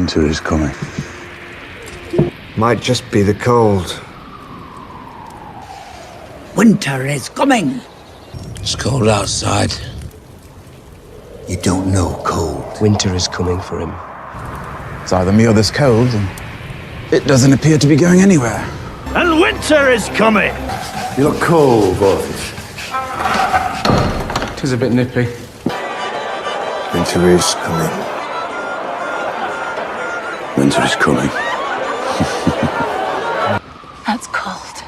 Winter is coming. Might just be the cold. Winter is coming. It's cold outside. You don't know cold. Winter is coming for him. It's either me or this cold, and it doesn't appear to be going anywhere. And winter is coming. You look cold, boys. Tis a bit nippy. Winter is coming. Winter is coming. That's cold.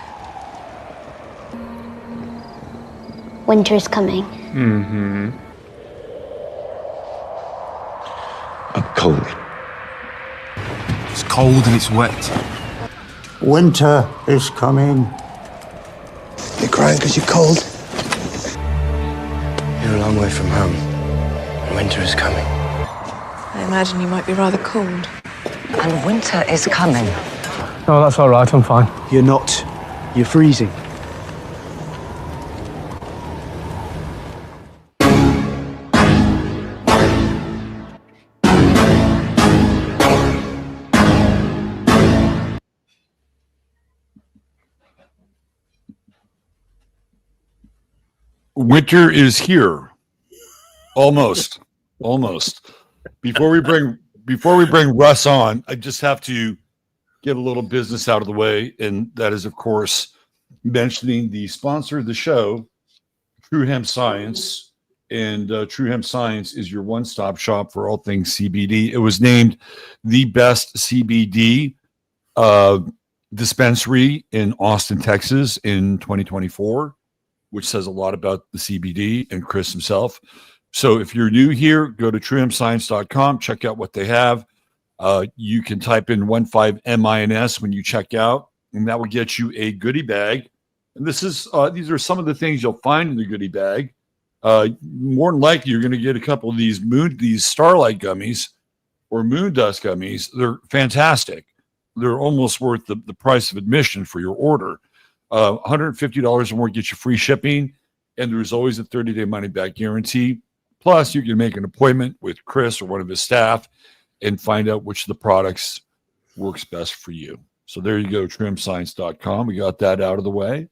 Winter is coming. Mm-hmm. I'm cold. It's cold and it's wet. Winter is coming. You're crying because you're cold? You're a long way from home. And winter is coming. I imagine you might be rather cold. And winter is coming. No, that's all right, I'm fine. You're not. You're freezing. Winter is here. Almost. Before we bring Russ on, I just have to get a little business out of the way, and that is, of course, mentioning the sponsor of the show, True Hemp Science. And True Hemp Science is your one-stop shop for all things CBD. It was named the best CBD dispensary in Austin, Texas in 2024, which says a lot about the CBD and Chris himself. So if you're new here, go to truehempscience.com, check out what they have. You can type in 15MINS when you check out, and that will get you a goodie bag. And this is these are some of the things you'll find in the goodie bag. More than likely, you're going to get a couple of these starlight gummies or moon dust gummies. They're fantastic. They're almost worth the price of admission for your order. $150 or more gets you free shipping, and there's always a 30-day money-back guarantee. Plus, you can make an appointment with Chris or one of his staff and find out which of the products works best for you. So there you go, trimscience.com. We got that out of the way.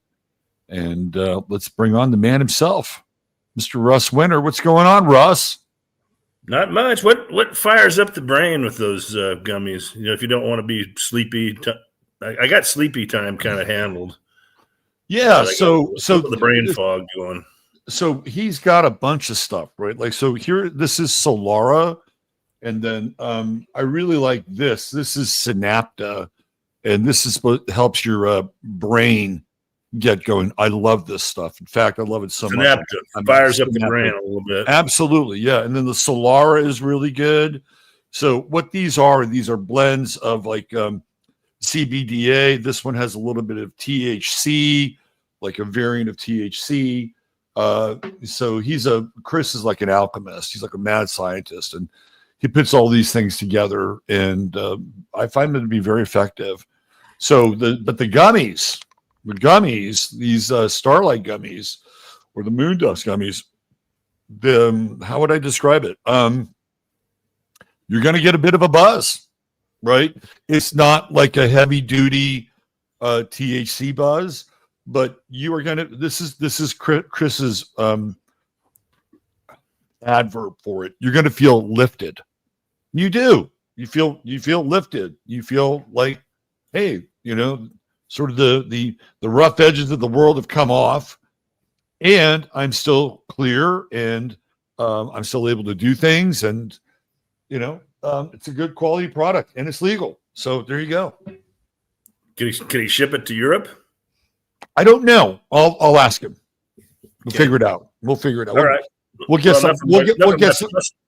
And let's bring on the man himself, Mr. Russ Winter. What's going on, Russ? Not much. What fires up the brain with those gummies? You know, if you don't want to be sleepy, I got sleepy time kind of handled. Yeah, so the brain fog going. So he's got a bunch of stuff, right? Like, so here, this is Solara, and then I really like this. This is Synapta, and this is what helps your brain get going. I love this stuff. In fact, I love it so much. Synapta fires up the brain a little bit. Absolutely, yeah. And then the Solara is really good. So what these are blends of like CBDA. This one has a little bit of THC, like a variant of THC. So Chris is like an alchemist. He's like a mad scientist, and he puts all these things together, and I find them to be very effective. So the gummies, these starlight gummies or the moon dust gummies, how would I describe it? You're going to get a bit of a buzz, right? It's not like a heavy duty THC buzz, but you are going to, this is Chris's adverb for it. You're going to feel lifted. You do. You feel lifted. You feel like, hey, sort of the rough edges of the world have come off, and I'm still clear, and I'm still able to do things, and it's a good quality product, and it's legal. So there you go. Can he ship it to Europe? I don't know. I'll ask him. We'll figure it out. All right. We'll get some.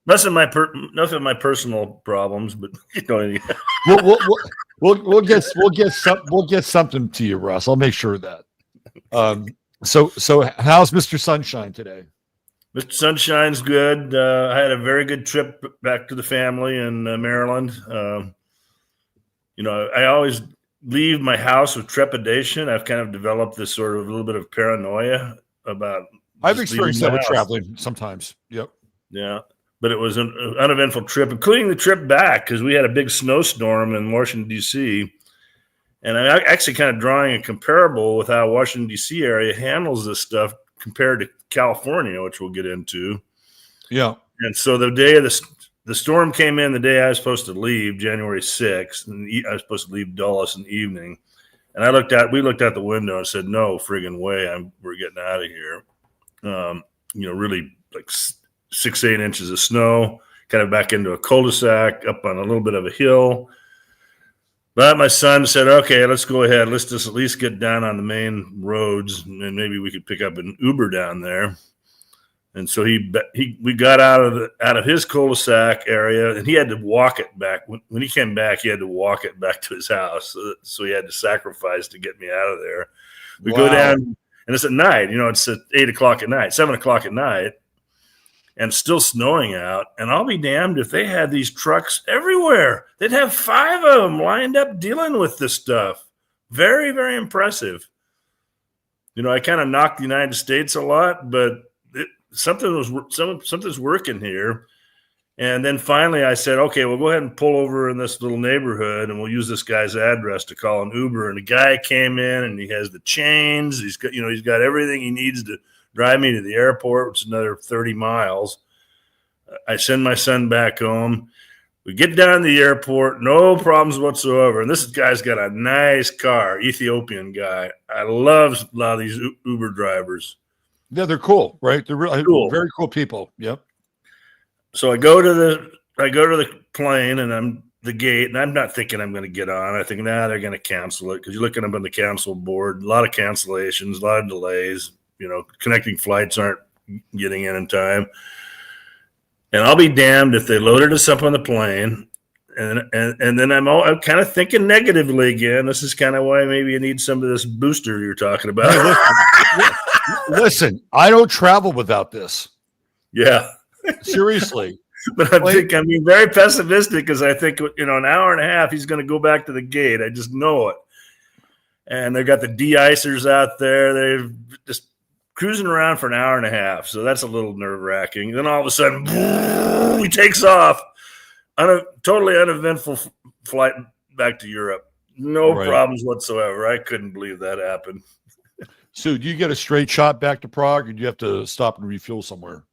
Nothing of my personal problems, but we'll get something to you, Russ. I'll make sure of that. So how's Mr. Sunshine today? Mr. Sunshine's good. I had a very good trip back to the family in Maryland. I always leave my house with trepidation. I've kind of developed this sort of a little bit of paranoia about. I've experienced that with traveling sometimes. Yep. Yeah. but it was an uneventful trip, including the trip back because we had a big snowstorm in Washington, D.C. And I'm actually kind of drawing a comparable with how Washington, D.C. area handles this stuff compared to California, which we'll get into. Yeah. And so the day of the storm came in the day I was supposed to leave, January 6th, and I was supposed to leave Dulles in the evening. And we looked out the window and said, no friggin' way, we're getting out of here. Really like 6-8 inches of snow, kind of back into a cul-de-sac, up on a little bit of a hill. But my son said, okay, let's go ahead. Let's just at least get down on the main roads, and maybe we could pick up an Uber down there. And so we got out of his cul-de-sac area, and he had to walk it back. When he came back, he had to walk it back to his house. So he had to sacrifice to get me out of there. We go down, and it's at night. It's at 8 o'clock at night, 7 o'clock at night, and still snowing out. And I'll be damned if they had these trucks everywhere. They'd have 5 of them lined up dealing with this stuff. Very, very impressive. I kind of knocked the United States a lot, but something's working here. And then finally I said, okay, we'll go ahead and pull over in this little neighborhood and we'll use this guy's address to call an Uber. And the guy came in and he has the chains. He's got everything he needs to drive me to the airport, which is another 30 miles. I send my son back home. We get down to the airport, no problems whatsoever. And this guy's got a nice car, Ethiopian guy. I love a lot of these Uber drivers. Yeah, they're cool, right? They're really cool. Very cool people. Yep. So I go to the plane and I'm the gate, and I'm not thinking I'm going to get on. I think, they're going to cancel it because you're looking up on the cancel board. A lot of cancellations, a lot of delays. Connecting flights aren't getting in time. And I'll be damned if they loaded us up on the plane. And then I'm kind of thinking negatively again. This is kind of why maybe you need some of this booster you're talking about. Listen, I don't travel without this. Yeah. Seriously. But I'm being very pessimistic because I think, an hour and a half, he's going to go back to the gate. I just know it. And they've got the de-icers out there. They're just cruising around for an hour and a half. So that's a little nerve-wracking. Then all of a sudden, he takes off. Totally uneventful flight back to Europe. No problems whatsoever. I couldn't believe that happened. So do you get a straight shot back to Prague, or do you have to stop and refuel somewhere?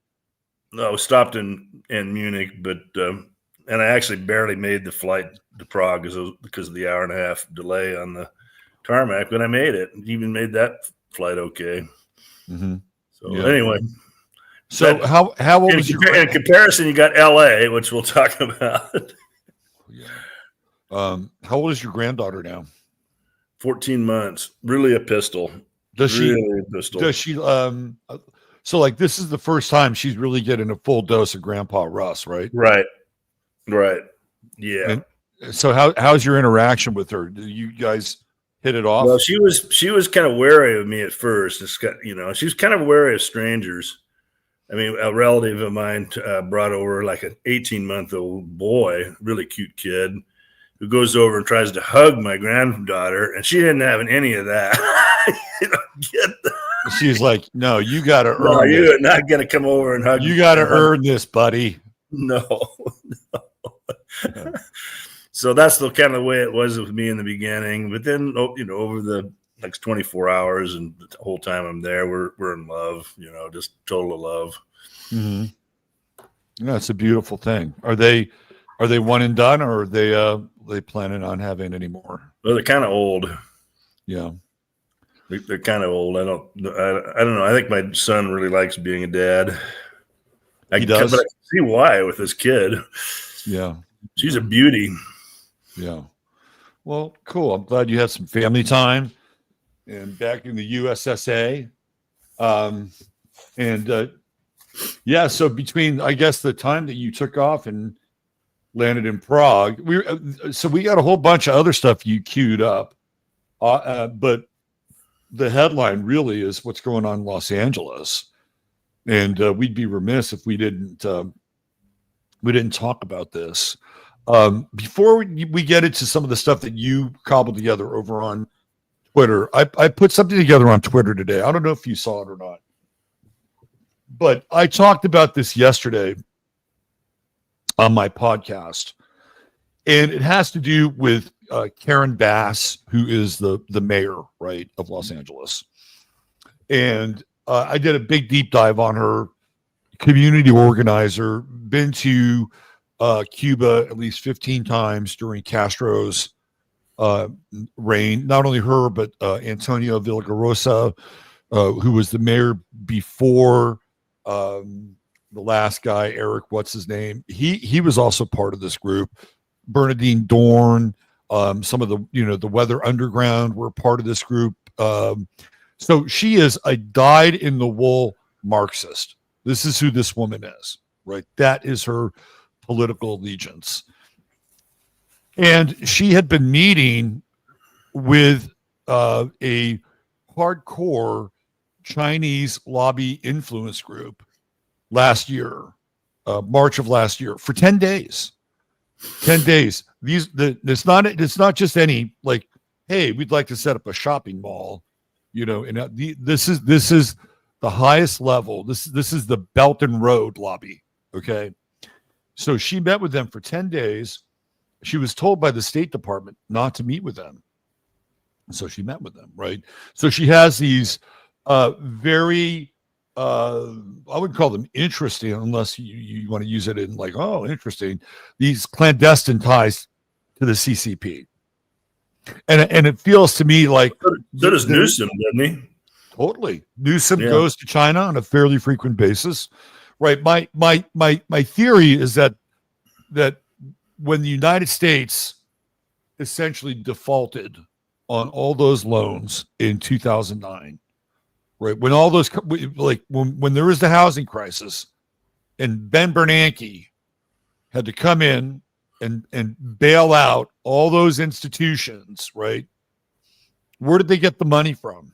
No, stopped in Munich, but and I actually barely made the flight to Prague because of the hour and a half delay on the tarmac. But I made it. Even made that flight okay. Mm-hmm. So anyway. So how old was your in comparison? You got L.A., which we'll talk about. Yeah. How old is your granddaughter now? 14 months. Really a pistol. Does she? So like this is the first time she's really getting a full dose of Grandpa Russ, right? Right. Yeah. And so how's your interaction with her? Do you guys hit it off? Well, she was kind of wary of me at first. She was kind of wary of strangers. I mean, a relative of mine brought over like an 18-month-old boy, really cute kid, who goes over and tries to hug my granddaughter, and she didn't have any of that. She's like, no, you got to earn No, you're it. not going to come over and hug me. You got to earn this, buddy. No. So that's the kind of way it was with me in the beginning. But then, over the next 24 hours and the whole time I'm there, we're in love, just total love. Mm-hmm. Yeah, it's a beautiful thing. Are they one and done, or are they planning on having any more? Well, they're kind of old. Yeah. They're kind of old. I don't know. I think my son really likes being a dad. He does. But I can see why with this kid. Yeah. She's a beauty. Yeah. Well, cool. I'm glad you had some family time and back in the USSA. So between, I guess, the time that you took off and landed in Prague, we got a whole bunch of other stuff you queued up. But the headline really is what's going on in Los Angeles. And we'd be remiss if we didn't talk about this. Before we get into some of the stuff that you cobbled together over on Twitter, I put something together on Twitter today. I don't know if you saw it or not, but I talked about this yesterday on my podcast. And it has to do with Karen Bass, who is the mayor, right, of Los Angeles. And I did a big deep dive on her, community organizer, been to Cuba at least 15 times during Castro's reign. Not only her, but Antonio Villagrosa, who was the mayor before the last guy, Eric, what's his name? He was also part of this group. Bernadine Dorn, some of the Weather Underground were part of this group. So she is a dyed-in-the-wool Marxist. This is who this woman is, right? That is her political allegiance. And she had been meeting with a hardcore Chinese lobby influence group last year, March of last year, for 10 days. 10 days. It's not just any like, hey, we'd like to set up a shopping mall, and this is the highest level. This is the Belt and Road lobby. Okay. So she met with them for 10 days. She was told by the State Department not to meet with them. So she met with them, right? So she has these very I wouldn't call them interesting unless you want to use it in like, oh, interesting. These clandestine ties to the CCP. And it feels to me like so does Newsom, doesn't he? Totally. Newsom goes to China on a fairly frequent basis. Right. My theory is that when the United States essentially defaulted on all those loans in 2009, right, when all those, like when there was the housing crisis and Ben Bernanke had to come in and bail out all those institutions, right, where did they get the money from?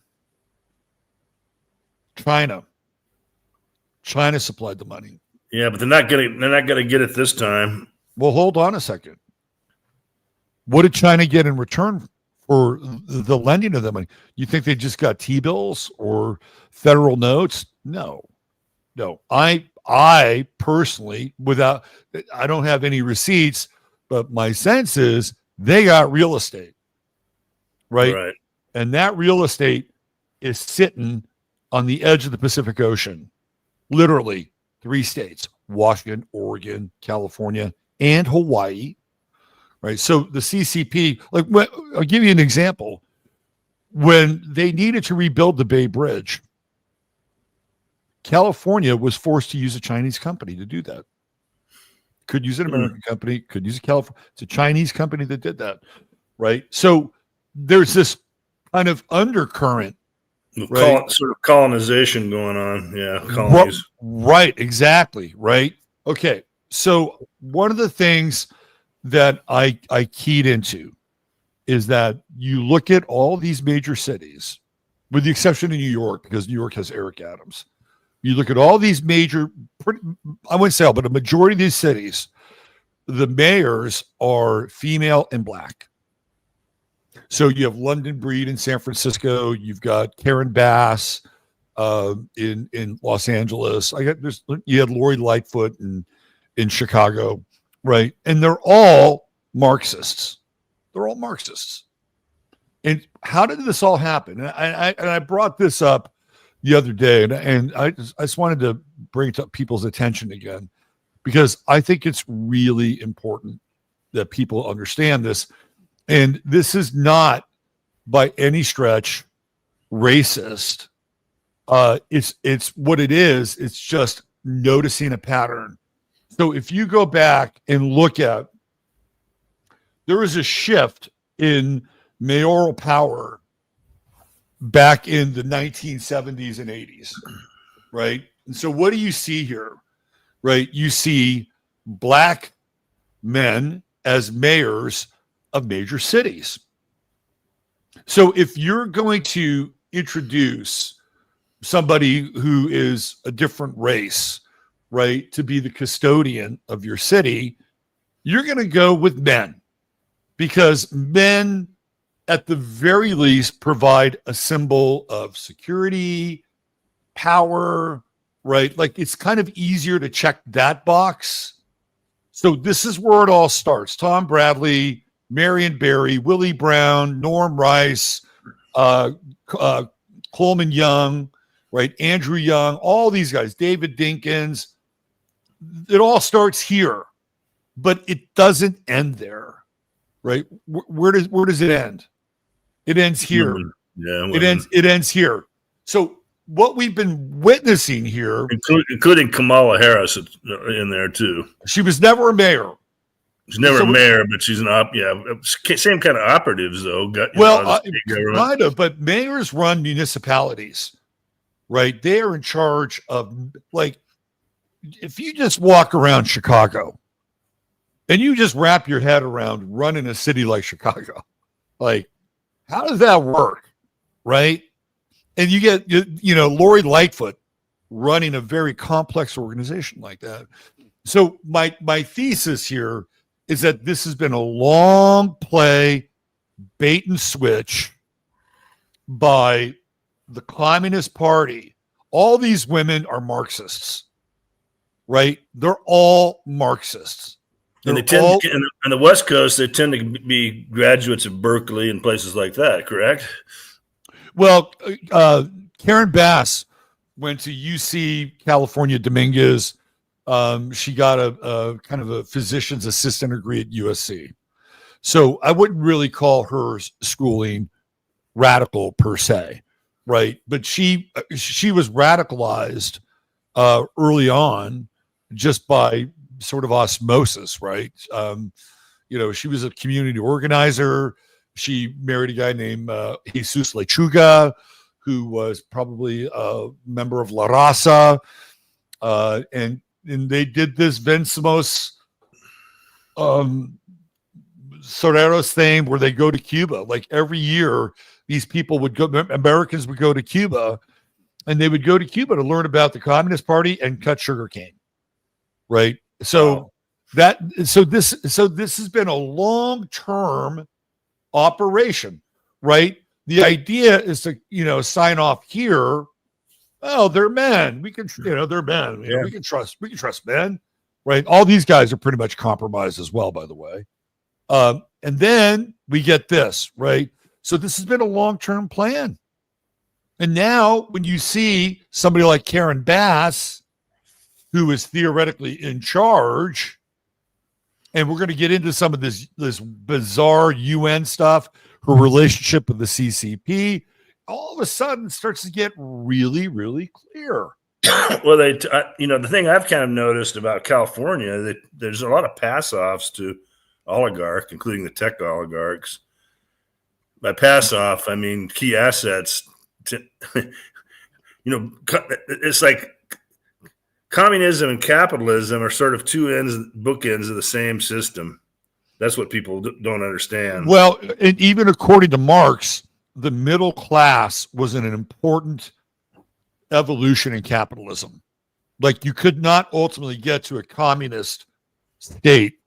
China supplied the money. Yeah, but they're not gonna get it this time. Well, hold on a second. What did China get in return for the lending of the money? You think they just got T-bills or federal notes? No. I personally, I don't have any receipts, but my sense is they got real estate, right? And that real estate is sitting on the edge of the Pacific Ocean. Literally 3 states, Washington, Oregon, California, and Hawaii, right? So the CCP, like, I'll give you an example. When they needed to rebuild the Bay Bridge, California was forced to use a Chinese company to do that. Could use an American company, could use a California. It's a Chinese company that did that, right? So there's this kind of undercurrent, right? Sort of colonization going on. Yeah, colonies. Right, exactly, right? Okay, so one of the things that I keyed into is that you look at all these major cities, with the exception of New York, because New York has Eric Adams. You look at all these major, I wouldn't say all, but a majority of these cities, the mayors are female and black. So you have London Breed in San Francisco. You've got Karen Bass in Los Angeles. You had Lori Lightfoot in Chicago, right? And they're all Marxists. They're all Marxists. And how did this all happen? And I brought this up the other day, and I just wanted to bring it to people's attention again, because I think it's really important that people understand this. And this is not by any stretch racist. It's what it is. It's just noticing a pattern. So if you go back and look at, there was a shift in mayoral power back in the 1970s and 80s, right? And so what do you see here, right? You see black men as mayors of major cities. So if you're going to introduce somebody who is a different race, right, to be the custodian of your city, you're going to go with men, because men at the very least provide a symbol of security, power, right? Like, it's kind of easier to check that box. So this is where it all starts. Tom Bradley, Marion Barry, Willie Brown, Norm Rice, Coleman Young, right? Andrew Young, all these guys, David Dinkins. It all starts here, but it doesn't end there, right? Where does it end? It ends here. Yeah, it ends here. So what we've been witnessing here, including Kamala Harris in there too. She was never a mayor. She's never a mayor, but she's same kind of operatives though. Kind of, but mayors run municipalities, right? They are in charge of, like, if you just walk around Chicago and you just wrap your head around running a city like Chicago, like, how does that work, right? And you get, Lori Lightfoot running a very complex organization like that. So my thesis here is that this has been a long play, bait and switch by the Communist Party. All these women are Marxists, right? They're all Marxists. And they tend on the West Coast, they tend to be graduates of Berkeley and places like that, correct? Well, Karen Bass went to UC California Dominguez. She got a kind of a physician's assistant degree at USC. So I wouldn't really call her schooling radical per se, right? But she was radicalized early on just by sort of osmosis, right? She was a community organizer. She married a guy named Jesus Lechuga, who was probably a member of La Raza. And they did this Vencimos Soreros thing where they go to Cuba. Like every year, these people would go, Americans would go to Cuba, and they would go to Cuba to learn about the Communist Party and cut sugarcane. Right. So this has been a long-term operation, right? The idea is to, sign off here. Oh, they're men. We can, they're men. We can trust men, right? All these guys are pretty much compromised as well, by the way. And then we get this, right? So this has been a long-term plan. And now when you see somebody like Karen Bass, who is theoretically in charge, and we're going to get into some of this bizarre UN stuff, her relationship with the CCP, all of a sudden starts to get really, really clear. Well, the thing I've kind of noticed about California, that there's a lot of pass-offs to oligarchs, including the tech oligarchs. By pass-off, I mean key assets. It's like communism and capitalism are sort of bookends of the same system. That's what people don't understand. Well, and even according to Marx, the middle class was an important evolution in capitalism. Like, you could not ultimately get to a communist state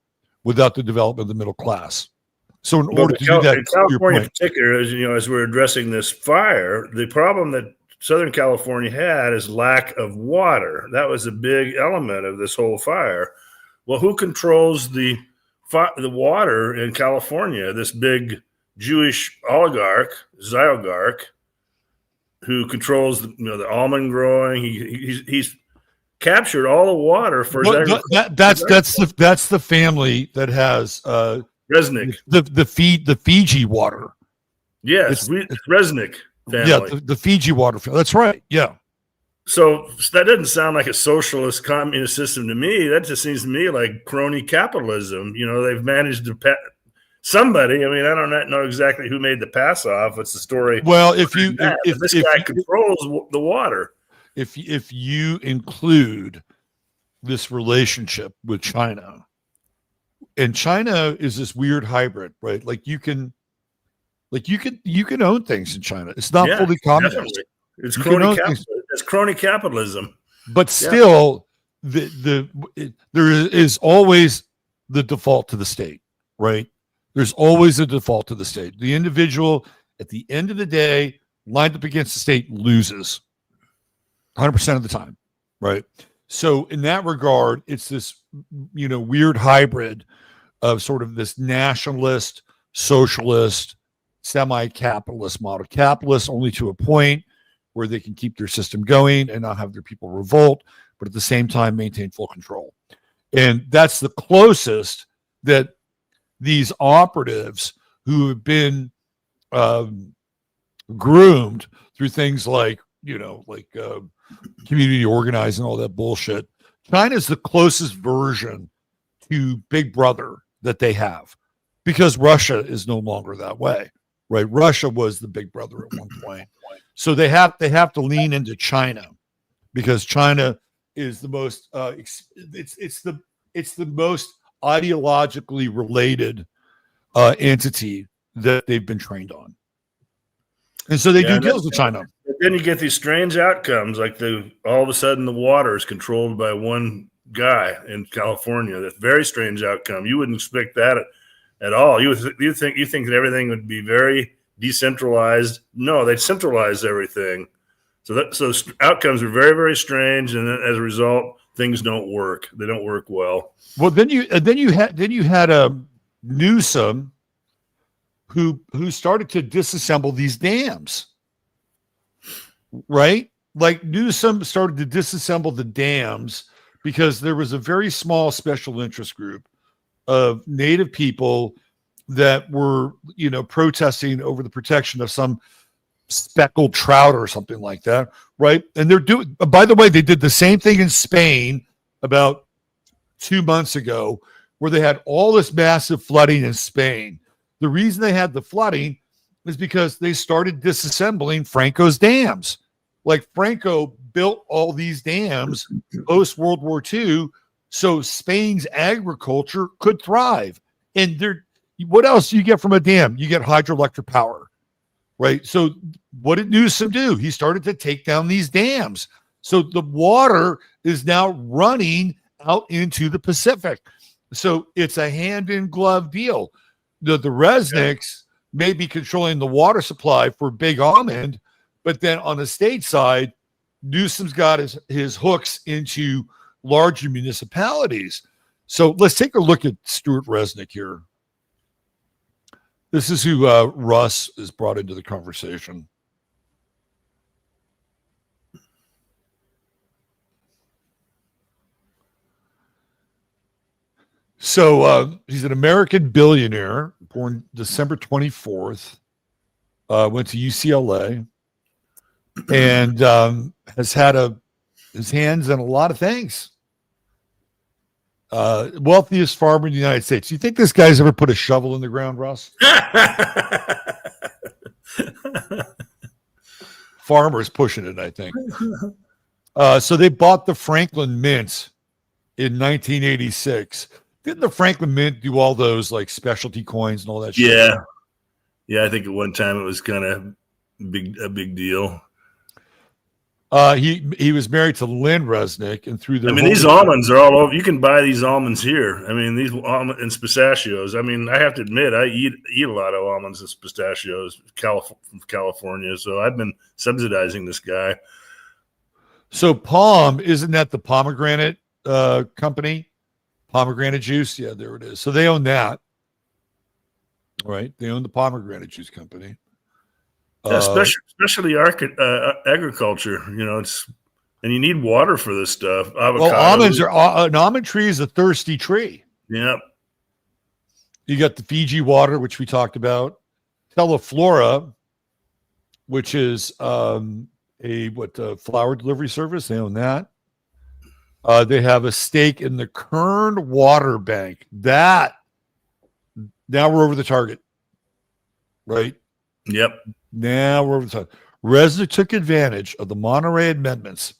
without the development of the middle class. So in order to do that, in California in particular, as we're addressing this fire, the problem that Southern California had is lack of water. That was a big element of this whole fire. Well, who controls the water in California? This big Jewish oligarch, Zygarch, who controls the almond growing. He's captured all the water for that's the family that has Resnick, the Fiji water. Yes, it's Resnick family. Yeah, the Fiji water. That's right. Yeah. So that doesn't sound like a socialist communist system to me. That just seems to me like crony capitalism. They've managed to somebody. I mean, I don't know exactly who made the pass off. It's the story. Well, if this guy controls the water, if you include this relationship with China, and China is this weird hybrid, right? Like you can own things in China. It's not fully communist. Definitely. It's crony capitalism. It's crony capitalism. But still, there is always the default to the state, right? There's always a default to the state. The individual, at the end of the day, lined up against the state, loses 100% of the time, right? So in that regard, it's this, weird hybrid of sort of this nationalist, socialist, semi-capitalist model. Capitalist only to a point where they can keep their system going and not have their people revolt, but at the same time maintain full control. And that's the closest that these operatives who have been groomed through things like, community organizing, all that bullshit. China's the closest version to Big Brother that they have, because Russia is no longer that way, right? Russia was the Big Brother at one point. So they have to lean into China, because China is the most it's the most ideologically related entity that they've been trained on. And so they do deals with China. Then you get these strange outcomes, like all of a sudden the water is controlled by one guy in California. That's a very strange outcome. You wouldn't expect that at all. You think that everything would be very decentralized. No, they centralize everything. So outcomes are very, very strange, and as a result, things don't work. They don't work well. Well, then you had a Newsom who started to disassemble these dams, right? Like Newsom started to disassemble the dams because there was a very small special interest group of Native people that were, protesting over the protection of some speckled trout or something like that, right? And by the way, they did the same thing in Spain about 2 months ago, where they had all this massive flooding in Spain. The reason they had the flooding is because they started disassembling Franco's dams. Like Franco built all these dams post World War II so Spain's agriculture could thrive. And what else do you get from a dam? You get hydroelectric power, right? So what did Newsom do? He started to take down these dams. So the water is now running out into the Pacific. So it's a hand-in-glove deal. The Resnicks may be controlling the water supply for Big Almond, but then on the state side, Newsom's got his hooks into larger municipalities. So let's take a look at Stuart Resnick here. This is who Russ is brought into the conversation. So he's an American billionaire, born December 24th, went to UCLA, and has had his hands in a lot of things. Wealthiest farmer in the United States. You think this guy's ever put a shovel in the ground, Russ? Farmer's pushing it, I think. So they bought the Franklin Mint in 1986. Didn't the Franklin Mint do all those like specialty coins and all that shit? Yeah. I think at one time it was kind of a big deal. He was married to Lynn Resnick, and through these almonds are all over. You can buy these almonds here. I mean, these almonds and pistachios. I mean, I have to admit, I eat a lot of almonds and pistachios from California. So I've been subsidizing this guy. So Palm, isn't that the pomegranate company? Pomegranate juice? Yeah, there it is. So they own that. Right? They own the pomegranate juice company. Especially agriculture, and you need water for this stuff. Well, an almond tree is a thirsty tree. Yep. You got the Fiji water, which we talked about. Teleflora, which is a flower delivery service. They own that. They have a stake in the Kern Water Bank. Now we're over the target, right? Yep. Now we're over the top. Resnick took advantage of the Monterey Amendments,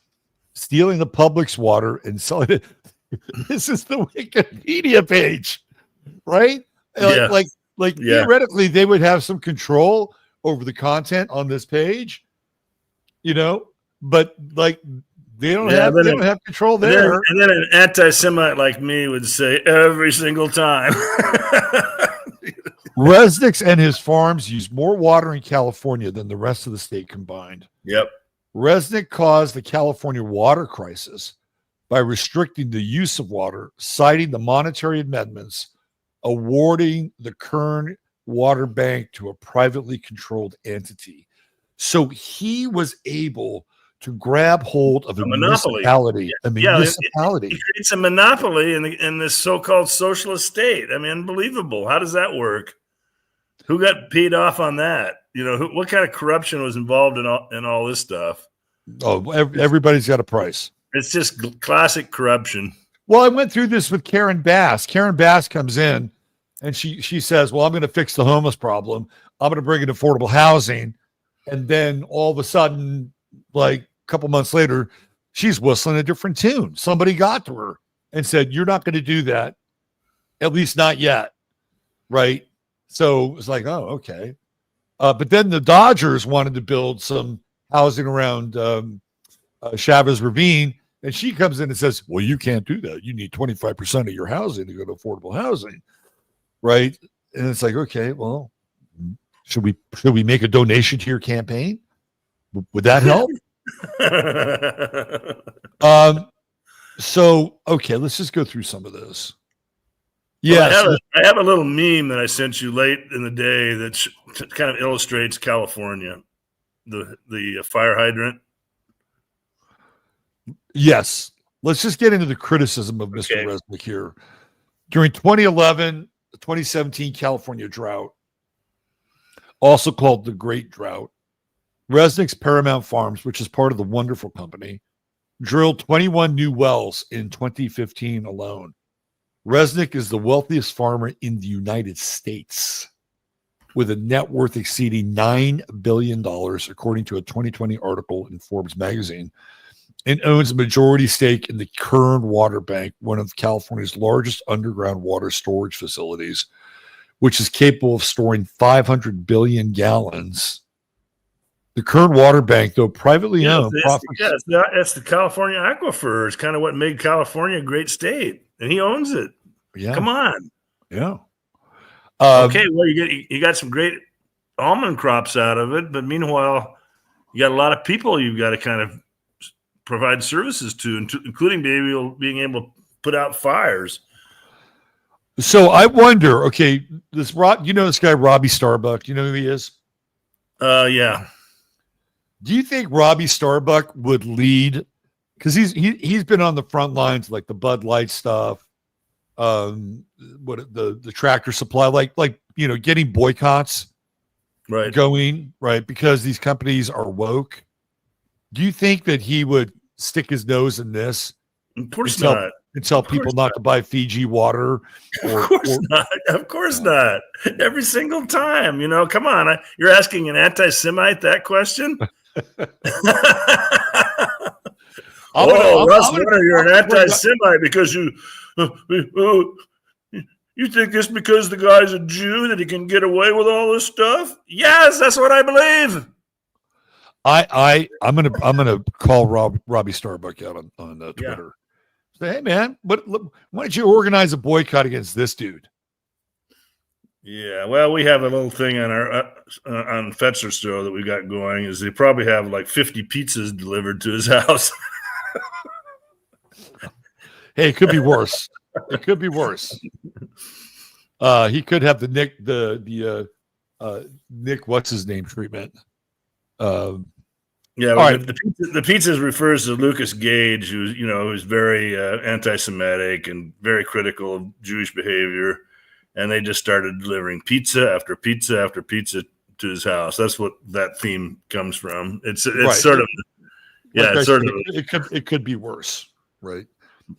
stealing the public's water and selling it. This is the Wikipedia page, right? Yeah. Like theoretically, they would have some control over the content on this page, but like they don't have control there. And then an anti-Semite like me would say every single time. Resnick's and his farms use more water in California than the rest of the state combined. Yep. Resnick caused the California water crisis by restricting the use of water, citing the monetary amendments, awarding the Kern water bank to a privately controlled entity. So he was able to grab hold of a municipality. A municipality. He creates a monopoly in this so-called socialist state. I mean, unbelievable. How does that work? Who got paid off on that? What kind of corruption was involved in all this stuff? Oh, everybody's got a price. It's just classic corruption. Well, I went through this with Karen Bass. Karen Bass comes in and she says, well, I'm going to fix the homeless problem. I'm going to bring in affordable housing. And then all of a sudden, like a couple months later, she's whistling a different tune. Somebody got to her and said, you're not going to do that. At least not yet. Right. So it was like, oh, okay. But then the Dodgers wanted to build some housing around Chavez Ravine. And she comes in and says, well, you can't do that. You need 25% of your housing to go to affordable housing. Right. And it's like, okay, well, should we make a donation to your campaign? Would that help? So, okay, let's just go through some of this. Yeah, well, I have a little meme that I sent you late in the day that kind of illustrates California, the fire hydrant. Yes. Let's just get into the criticism of Mr. Resnick here. During 2017 California drought, also called the Great Drought, Resnick's Paramount Farms, which is part of the Wonderful Company, drilled 21 new wells in 2015 alone. Resnick is the wealthiest farmer in the United States, with a net worth exceeding $9 billion, according to a 2020 article in Forbes magazine, and owns a majority stake in the Kern Water Bank, one of California's largest underground water storage facilities, which is capable of storing 500 billion gallons. The Kern Water Bank, though privately owned, it's the California aquifer. It's kind of what made California a great state, and he owns it. Yeah, come on. Yeah. Okay, well, you got some great almond crops out of it, but meanwhile, you got a lot of people you've got to kind of provide services to, including being able to put out fires. So I wonder, okay, this guy Robbie Starbuck, you know who he is? Yeah. Do you think Robbie Starbuck would lead? Because he's been on the front lines, like the Bud Light stuff, the Tractor Supply, like getting boycotts going, right? Because these companies are woke. Do you think that he would stick his nose in this? Of course not. And tell people not to buy Fiji water. Not. Of course not. Every single time, come on. You're asking an anti-Semite that question? Russ Winter, you're an anti-Semite because you think it's because the guy's a Jew that he can get away with all this stuff? Yes, that's what I believe. I'm gonna call Robbie Starbuck out on Twitter. Yeah. Say, hey man, why don't you organize a boycott against this dude? Yeah, well, we have a little thing on our on Fetzer store that we got going. Is they probably have like 50 pizzas delivered to his house. Hey, it could be worse. It could be worse. He could have the Nick what's his name treatment. Yeah, well, the pizzas refers to Lucas Gage, who's very anti-Semitic and very critical of Jewish behavior, and they just started delivering pizza after pizza after pizza to his house. That's what that theme comes from. It's right. Sort of, yeah, it's sort of. It could be worse, right?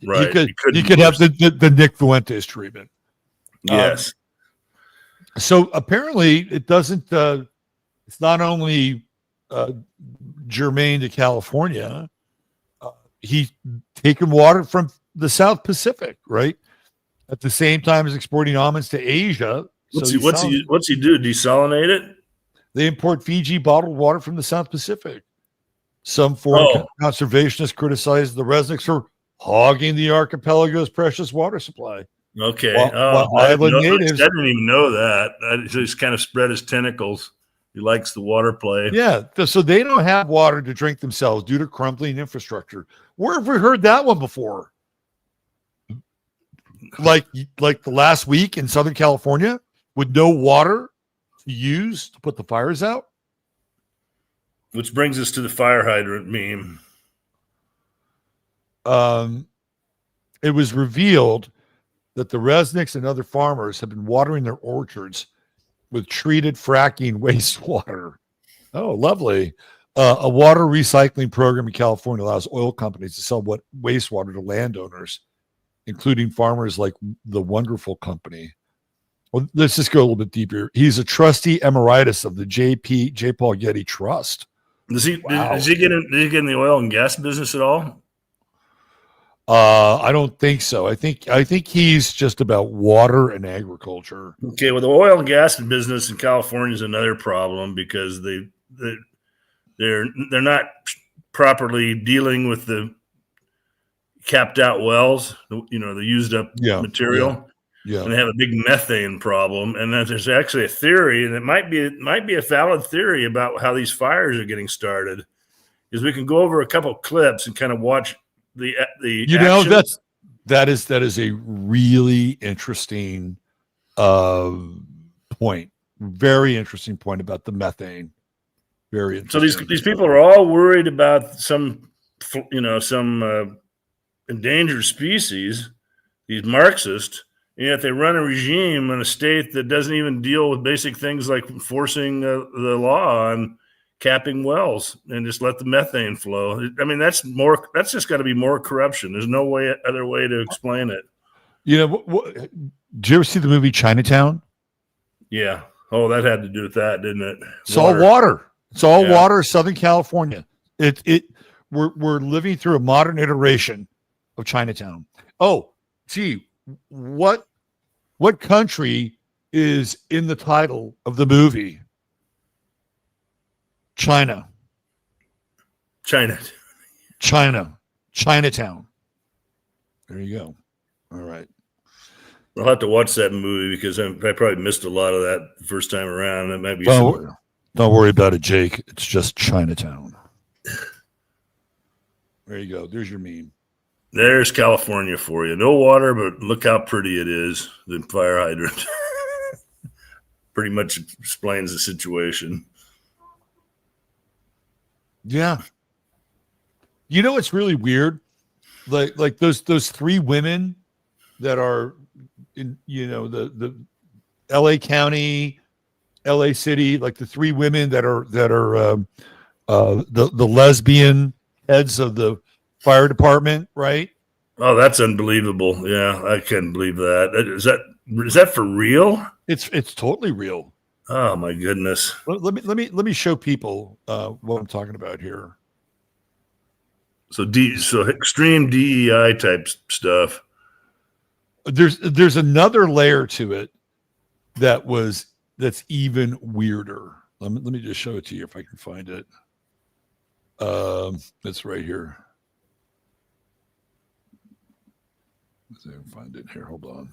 Right. You could have the Nick Fuentes treatment. Yes. So apparently, it doesn't. It's not only germane to California. He's taken water from the South Pacific, right? At the same time as exporting almonds to Asia. What's he do? Desalinate it? They import Fiji bottled water from the South Pacific. Some foreign conservationists criticize the Resnicks for hogging the archipelago's precious water supply. Okay. While island natives, I didn't even know that. I just kind of spread his tentacles He likes the water play. Yeah, so they don't have water to drink themselves due to crumbling infrastructure. Where have we heard that one before? Like the last week in Southern California with no water to use to put the fires out? Which brings us to the fire hydrant meme. It was revealed that the Resnicks and other farmers have been watering their orchards with treated fracking wastewater. Oh, lovely. A water recycling program in California allows oil companies to sell wastewater to landowners, including farmers like the Wonderful Company. Well, let's just go a little bit deeper. He's a trustee emeritus of the J. Paul Getty Trust. Does he get in the oil and gas business at all? I don't think so. I think he's just about water and agriculture. Okay, well, the oil and gas business in California is another problem because they're not properly dealing with the capped out wells, the used up material. Yeah. And they have a big methane problem. And then there's actually a theory, and it might be a valid theory about how these fires are getting started. Is we can go over a couple of clips and kind of watch the that is a really interesting point. Very interesting point about the methane. Very interesting. So these people are all worried about some endangered species, these Marxists, and yet they run a regime in a state that doesn't even deal with basic things like enforcing the law on capping wells and just let the methane flow. I mean, that's just got to be more corruption. There's no other way to explain it. Did you ever see the movie Chinatown? Yeah. Oh, that had to do with that, didn't it? It's all water. It's all water. Southern California. We're living through a modern iteration of Chinatown. Oh, gee, what country is in the title of the movie? Chinatown. There you go. All right. I'll have to watch that movie because I probably missed a lot of that the first time around. It might be don't worry about it, Jake. It's just Chinatown. There you go. There's your meme. There's California for you. No water, but look how pretty it is. The fire hydrant. Pretty much explains the situation. Yeah. You know what's really weird? Like those three women that are in the LA County, LA City, like the three women that are the lesbian heads of the fire department, right? Oh, that's unbelievable. Yeah, I can't believe that. Is that for real? It's totally real. Oh my goodness. Let me show people what I'm talking about here. So extreme DEI type stuff. There's another layer to it that's even weirder. Let me just show it to you if I can find it. It's right here. Let's see if I can find it here. Hold on.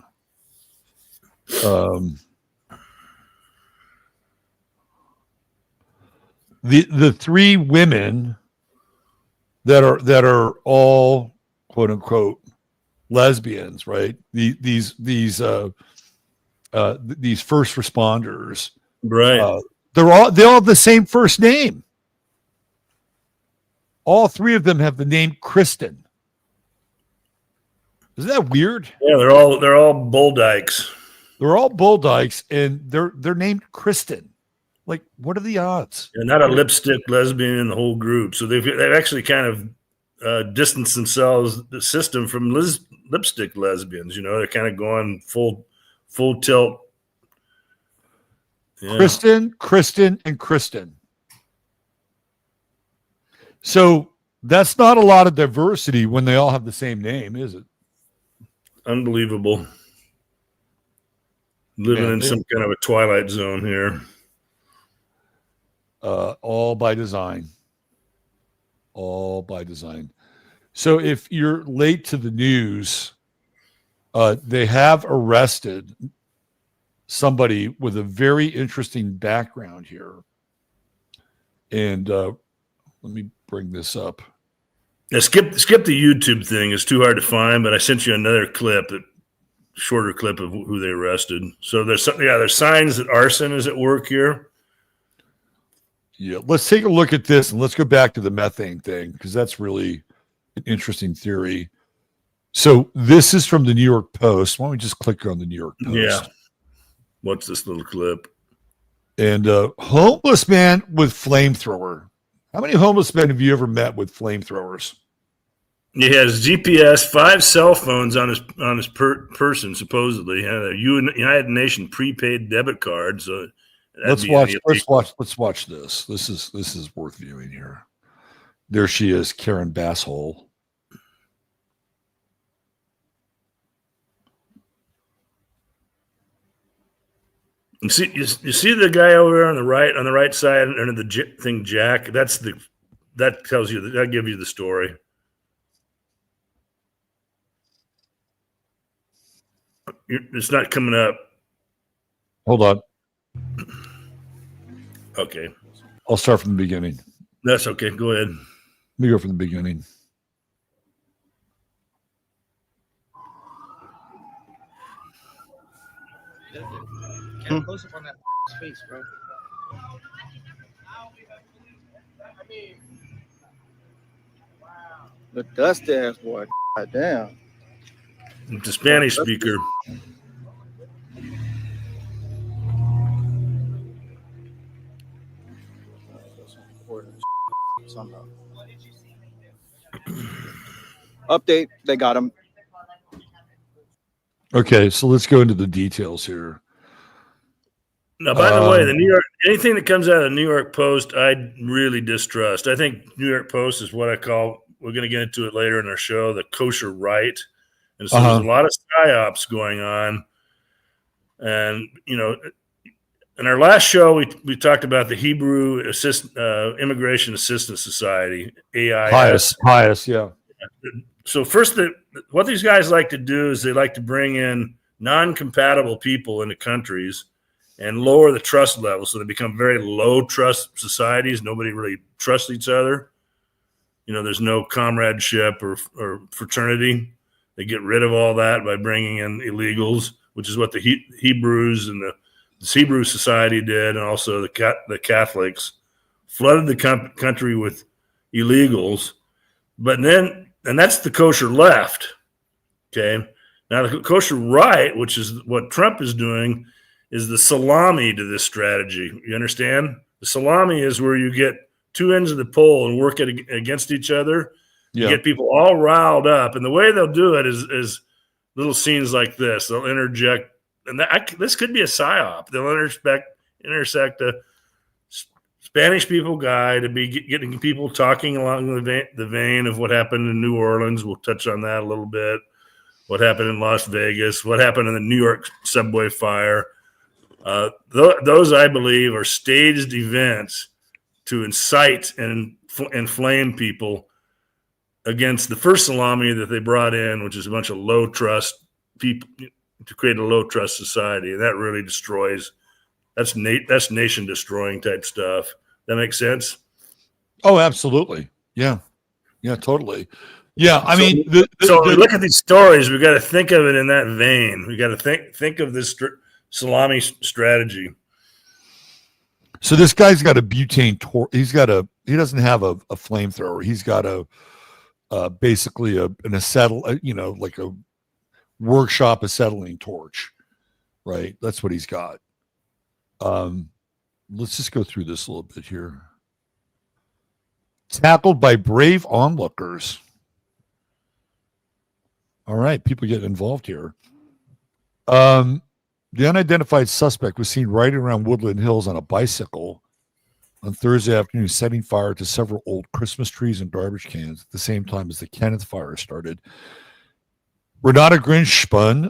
The three women that are all quote unquote lesbians, right? These first responders, right? They all have the same first name. All three of them have the name Kristen. Isn't that weird? Yeah, they're all bull dykes. They're all bull dykes, and they're named Kristen. Like, what are the odds? They're not a lipstick lesbian in the whole group. So they've actually kind of distanced themselves, the system, from lipstick lesbians. They're kind of going full tilt. Yeah. Kristen, and Kristen. So that's not a lot of diversity when they all have the same name, is it? Unbelievable. Living in some kind of a twilight zone here. All by design. All by design. So if you're late to the news, they have arrested somebody with a very interesting background here. And let me bring this up. Yeah, skip the YouTube thing. It's too hard to find, but I sent you another clip, shorter clip of who they arrested. So there's signs that arson is at work here. Yeah, let's take a look at this and let's go back to the methane thing because that's really an interesting theory. So this is from the New York Post. Why don't we just click on the New York Post? Yeah. What's this little clip? And homeless man with flamethrower. How many homeless men have you ever met with flamethrowers? He has GPS, 5 cell phones on his person, supposedly. He had a United Nations prepaid debit card. So let's watch this. This is worth viewing here. There she is, Karen Basshole. You see the guy over there on the right side under the thing, Jack. That tells you that gives you the story. It's not coming up. Hold on. Okay. I'll start from the beginning. That's okay. Go ahead. Let me go from the beginning. Can't close up on that face, bro. The dust ass boy. God damn. The Spanish speaker. Update. They got him. Okay, so let's go into the details here. Now, by the way, anything that comes out of the New York Post, I really distrust. I think New York Post is what I call, we're going to get into it later in our show, the kosher right. And so there's a lot of psyops going on. And, in our last show, we talked about the Hebrew Immigration Assistance Society, AIS. HIAS, yeah. So first, what these guys like to do is they like to bring in non-compatible people into countries and lower the trust level, so they become very low trust societies. Nobody really trusts each other. There's no comradeship or fraternity. They get rid of all that by bringing in illegals, which is what the Hebrews and the Hebrew Society did, and also the Catholics flooded the country with illegals. And that's the kosher left. Okay. Now the kosher right, which is what Trump is doing, is the salami to this strategy. You understand? The salami is where you get two ends of the pole and work it against each other. Yeah. You get people all riled up. And the way they'll do it is little scenes like this. They'll interject. And this could be a psyop. They'll intersect a Spanish people guy to be getting people talking along the vein of what happened in New Orleans. We'll touch on that a little bit. What happened in Las Vegas. What happened in the New York subway fire. Those, I believe, are staged events to incite and inflame people against the first salami that they brought in, which is a bunch of low trust people, to create a low trust society. And that really destroys. That's nation destroying type stuff. That makes sense? Oh, absolutely. Yeah. Yeah, totally. Yeah. I mean, so we look at these stories, we got to think of it in that vein. We got to think of this salami strategy. So this guy's got a butane torch. He doesn't have a flamethrower. He's got basically an like a workshop acetylene torch, right? That's what he's got. Let's just go through this a little bit here. Tackled by brave onlookers. All right, people get involved here. The unidentified suspect was seen riding around Woodland Hills on a bicycle on Thursday afternoon, setting fire to several old Christmas trees and garbage cans at the same time as the Kenneth fire started. Renata Grinspun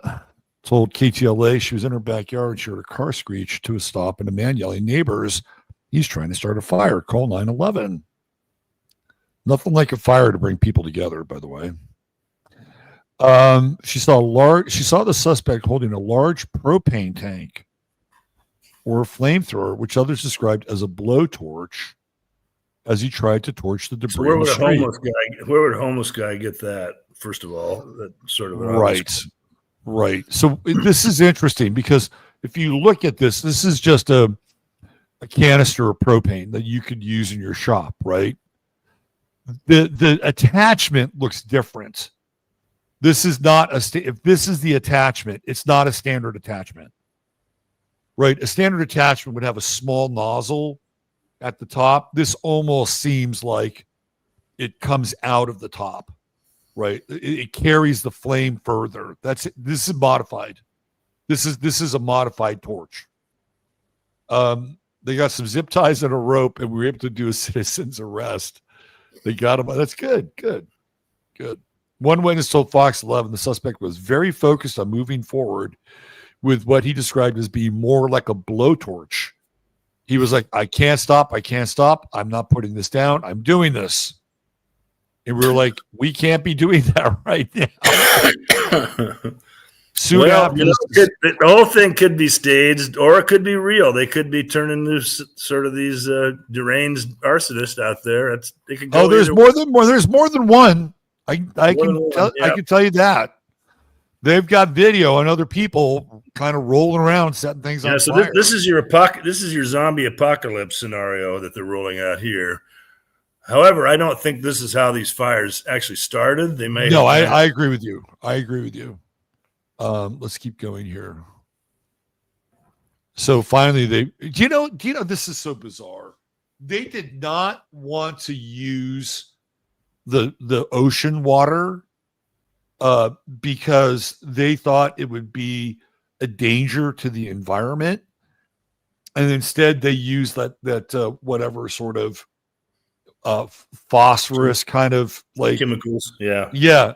told KTLA she was in her backyard and she heard a car screech to a stop and a man yelling, "Neighbors, he's trying to start a fire. Call 911. Nothing like a fire to bring people together, by the way. She saw the suspect holding a large propane tank or a flamethrower, which others described as a blowtorch, as he tried to torch the debris. So where in would the a street. homeless guy get that? First of all, that sort of Right. So this is interesting because if you look at this is just a canister of propane that you could use in your shop, right? The attachment looks different. This is not if this is the attachment, it's not a standard attachment, right? A standard attachment would have a small nozzle at the top. This almost seems like it comes out of the top, right? It carries the flame further. This is modified. This is a modified torch. They got some zip ties and a rope, and we were able to do a citizen's arrest. They got him. That's good. One witness told Fox 11 the suspect was very focused on moving forward with what he described as being more like a blowtorch. He was like, I can't stop. I'm not putting this down. I'm doing this. And we were like, we can't be doing that right now. Soon after the whole thing could be staged or it could be real. They could be turning loose sort of these deranged arsonists out there. They could go there's more than one. I can tell you that. They've got video on other people kind of rolling around, setting things on fire. This is your zombie apocalypse scenario that they're rolling out here. However, I don't think this is how these fires actually started. They may. No, I agree with you. Let's keep going here. So finally, do you know, this is so bizarre. They did not want to use the ocean water because they thought it would be a danger to the environment, and instead they used that whatever sort of phosphorus kind of like chemicals. Yeah.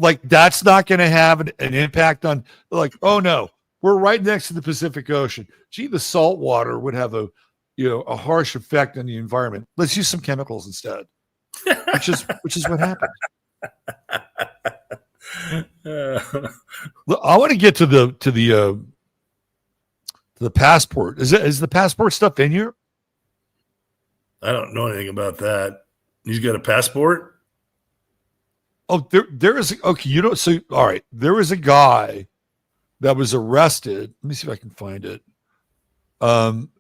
Like that's not going to have an impact on like, oh no, we're right next to the Pacific Ocean. Gee, the salt water would have a harsh effect on the environment. Let's use some chemicals instead, which is what happened. I want to get to the passport. Is the passport stuff in here? I don't know anything about that. He's got a passport? Oh, there is okay. All right. There was a guy that was arrested. Let me see if I can find it.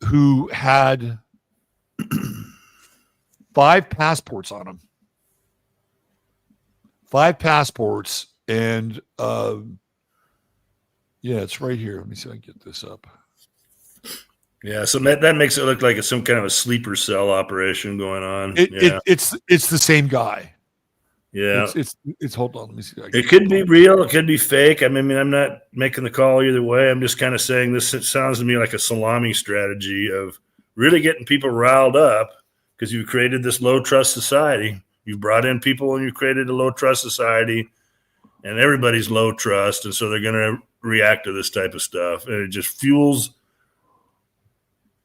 Who had 5 passports on him. 5 passports, and it's right here. Let me see if I can get this up. Yeah, so that makes it look like it's some kind of a sleeper cell operation going on. It's the same guy. Yeah, it's hold on. Let me see. It could be real. It could be fake. I mean, I'm not making the call either way. I'm just kind of saying this. It sounds to me like a salami strategy of really getting people riled up because you've created this low trust society. You've brought in people and you created a low trust society, and everybody's low trust, and so they're going to react to this type of stuff, and it just fuels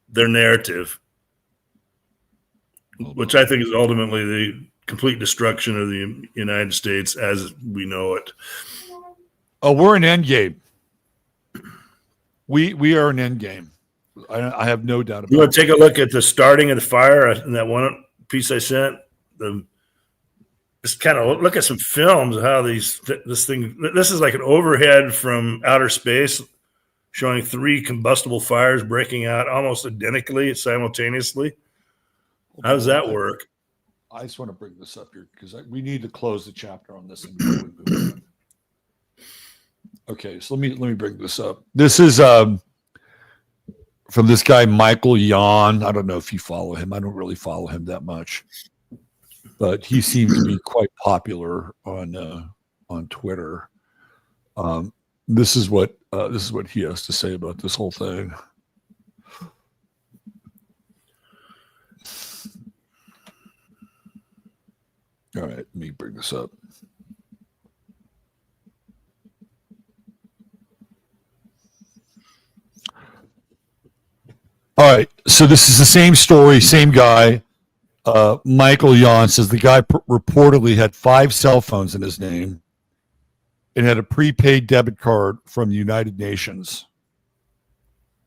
their narrative, which I think is ultimately the complete destruction of the United States as we know it. Oh, we're an endgame. We are an endgame. I have no doubt about it. You want to take a look at the starting of the fire in that one piece I sent? Just kind of look at some films of how this is like an overhead from outer space showing 3 combustible fires breaking out almost identically simultaneously. How does that work? I just want to bring this up here because we need to close the chapter on this. Okay, so let me bring this up. This is from this guy Michael Yon. I don't know if you follow him. I don't really follow him that much, but he seems to be quite popular on Twitter. This is what he has to say about this whole thing. All right, let me bring this up. All right, so this is the same story, same guy. Michael Yon says the guy reportedly had 5 cell phones in his name and had a prepaid debit card from the United Nations.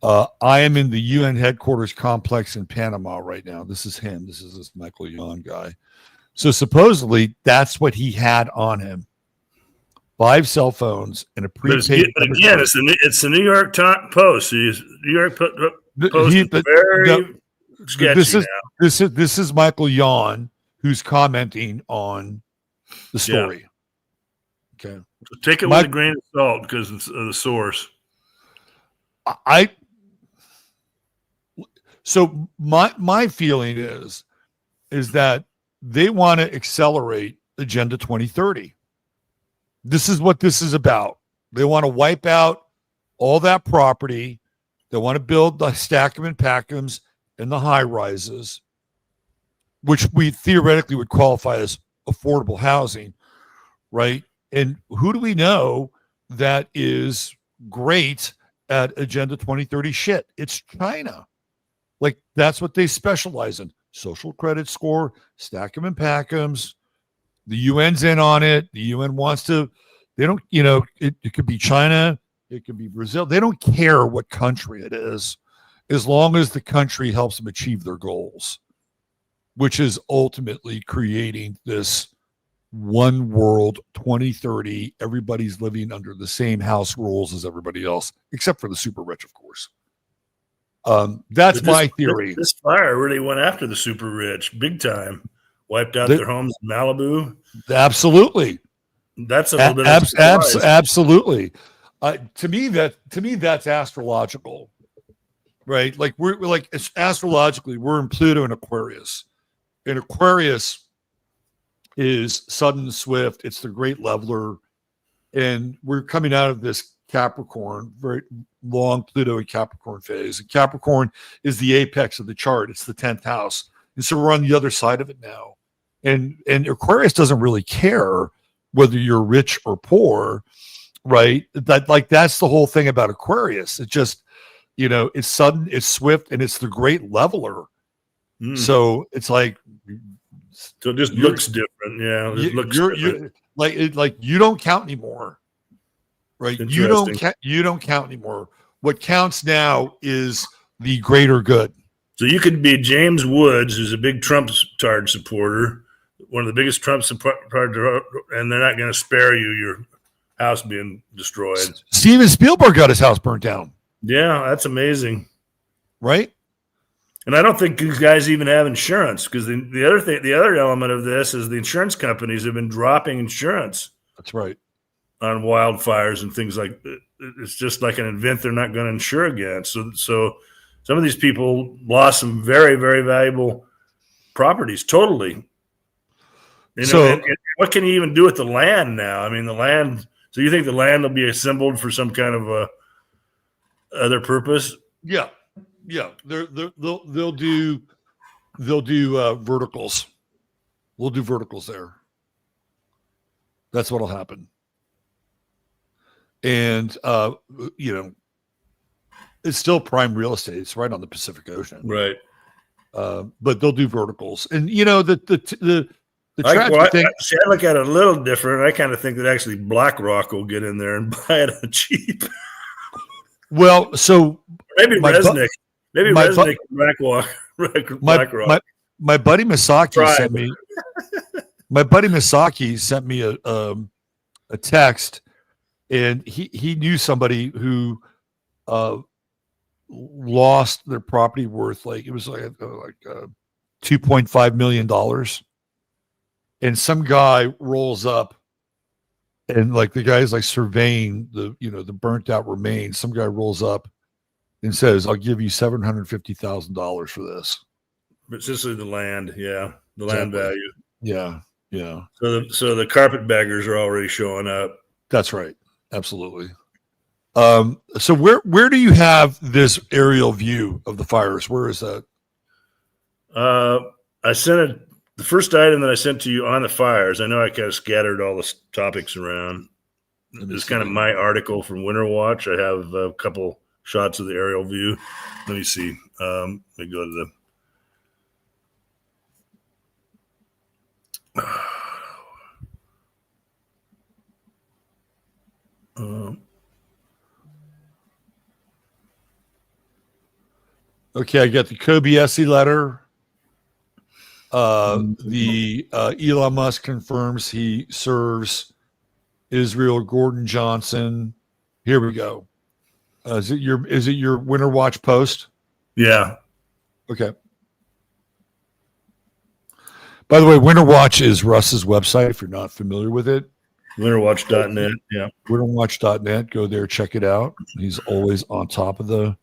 I am in the UN headquarters complex in Panama right now. This is him. This is this Michael Yon guy. So supposedly that's what he had on him. 5 cell phones and a prepaid. But again, it's the New York Post. New York Post is very sketchy now. This is Michael Yon who's commenting on the story. Yeah. Okay, so take it with a grain of salt because it's the source. So my feeling is that they want to accelerate Agenda 2030. This is what this is about. They want to wipe out all that property. They want to build the stack 'em and pack 'ems and the high rises, which we theoretically would qualify as affordable housing, right? And who do we know that is great at Agenda 2030 shit? It's China. Like, that's what they specialize in. Social credit score, stack 'em and pack 'ems. The UN's in on it. The UN wants to, they don't, it could be China, it could be Brazil. They don't care what country it is, as long as the country helps them achieve their goals, which is ultimately creating this one world 2030. Everybody's living under the same house rules as everybody else, except for the super rich, of course. That's my theory. This fire really went after the super rich big time. Wiped out their homes in Malibu. Absolutely. That's a little bit absolutely. To me, that's astrological, right? Like we're like astrologically, we're in Pluto and Aquarius. And Aquarius is sudden and swift. It's the great leveler. And we're coming out of this Capricorn, very long Pluto and Capricorn phase. And Capricorn is the apex of the chart. It's the 10th house. And so we're on the other side of it now. And Aquarius doesn't really care whether you're rich or poor, right? That's the whole thing about Aquarius. It just, it's sudden, it's swift, and it's the great leveler. So it's like, so it just looks different. Yeah. It looks different. Like you don't count anymore, right? You don't count anymore. What counts now is the greater good. So you could be James Woods, who's a big Trump Tard supporter, one of the biggest Trump supporters, and they're not going to spare you your house being destroyed. Steven Spielberg got his house burnt down. Yeah, that's amazing, right? And I don't think these guys even have insurance, because the other element of this is the insurance companies have been dropping insurance. That's right. On wildfires and things like that. It's just like an event they're not going to insure against. So some of these people lost some very, very valuable properties totally. And what can you even do with the land now? I mean, the land. So you think the land will be assembled for some kind of other purpose? Yeah. They'll do verticals. We'll do verticals there. That's what'll happen. And it's still prime real estate. It's right on the Pacific Ocean, right? But they'll do verticals, and the tragic thing. I look at it a little different. I kind of think that actually BlackRock will get in there and buy it on cheap. Well, so maybe Resnick, BlackRock. My buddy Misaki sent me. My buddy Misaki sent me a text. And he knew somebody who lost their property worth $2.5 million. And some guy rolls up, and like the guy's like surveying the burnt out remains. Some guy rolls up and says, "I'll give you $750,000 for this." But it's just the land, the land value. Yeah. So the carpetbaggers are already showing up. That's right. Absolutely. So where do you have this aerial view of the fires? Where is that? I sent it. The first item that I sent to you on the fires. I know I kind of scattered all the topics around. It's kind of my article from Winter Watch. I have a couple shots of the aerial view. Let me see. Let me go to the. Okay, I got the Kobayashi letter. The Elon Musk confirms he serves Israel. Gordon Johnson. Here we go. Is it your Winter Watch post? Yeah. Okay. By the way, Winter Watch is Russ's website. If you're not familiar with it, winterwatch.net. Yeah. Winterwatch.net. Go there, check it out. He's always on top of the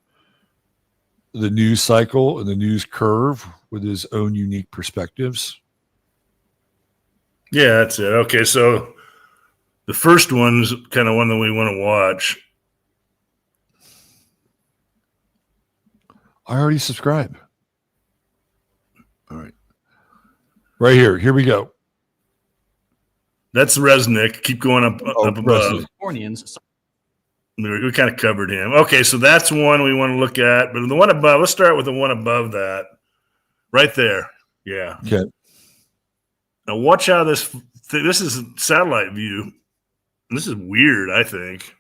news cycle and the news curve with his own unique perspectives. Yeah, that's it. Okay, so the first one's kind of one that we want to watch. I already subscribed. All right. Right here. Here we go. That's Resnick. Keep going up above. Californians. We kind of covered him. Okay, so that's one we want to look at. But the one above, let's start with the one above that. Right there. Yeah. Okay. Now watch how this is a satellite view. This is weird, I think.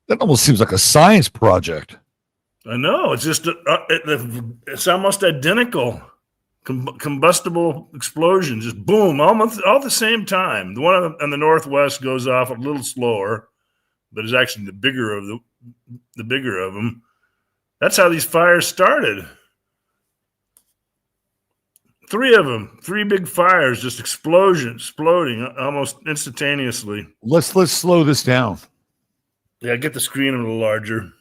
That almost seems like a science project. I know. It's just it's almost identical. Combustible explosion, just boom, almost all at the same time. The one on the northwest goes off a little slower, but is actually the bigger of them. That's how these fires started. 3 of them, 3 big fires, just exploding almost instantaneously. Let's slow this down. Yeah, get the screen a little larger.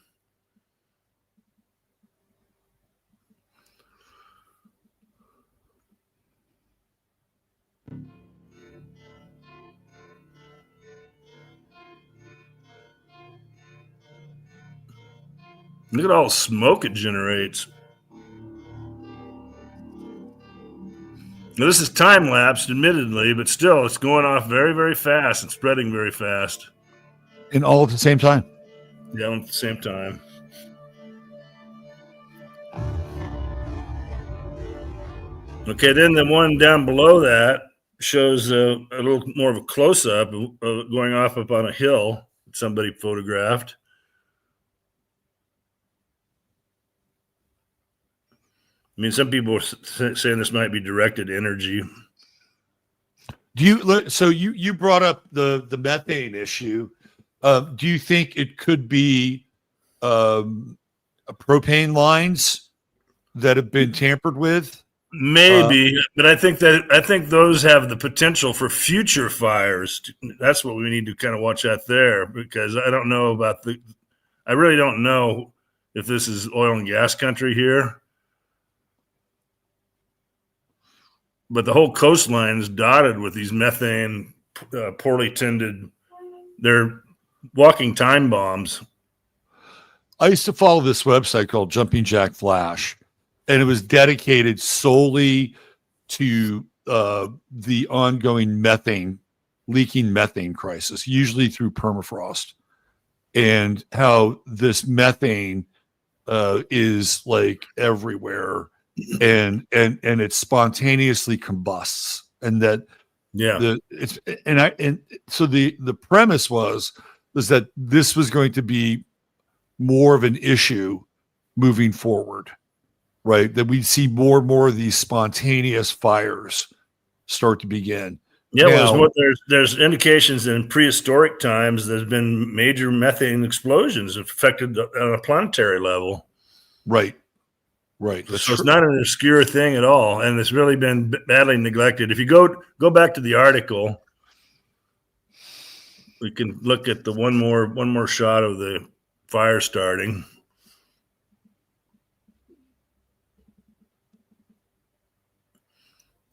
Look at all the smoke it generates. Now, this is time-lapsed, admittedly, but still, it's going off very, very fast and spreading very fast. And all at the same time. Yeah, at the same time. Okay, then the one down below that shows a little more of a close-up going off up on a hill that somebody photographed. I mean, some people are saying this might be directed energy. So you brought up the methane issue. Do you think it could be propane lines that have been tampered with? Maybe, but I think those have the potential for future fires. That's what we need to kind of watch out there, because I don't know about I really don't know if this is oil and gas country here. But the whole coastline is dotted with these methane, poorly tended. They're walking time bombs. I used to follow this website called Jumping Jack Flash, and it was dedicated solely to the ongoing leaking methane crisis, usually through permafrost, and how this methane is like everywhere. And it spontaneously combusts, and that so the premise was that this was going to be more of an issue moving forward, right? That we'd see more and more of these spontaneous fires start to begin. Yeah, there's indications that in prehistoric times there's been major methane explosions affected on a planetary level. Right. Right. So it's not an obscure thing at all, and it's really been badly neglected. If you go back to the article, we can look at the one more shot of the fire starting.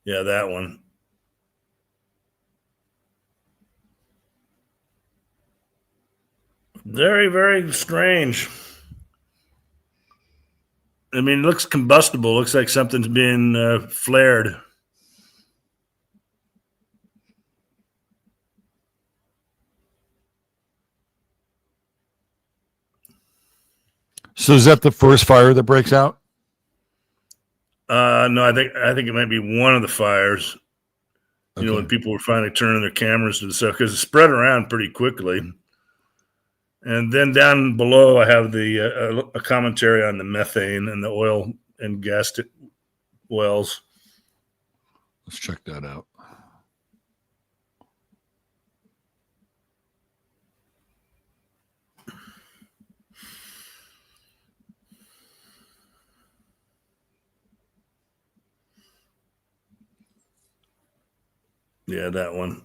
Yeah, that one. Very, very strange. I mean, it looks combustible. Looks like something's been flared. So is that the first fire that breaks out? No, I think it might be one of the fires. Okay. You know, when people were finally turning their cameras to the stuff, because it spread around pretty quickly. And then down below, I have a commentary on the methane and the oil and gas wells. Let's check that out. Yeah, that one.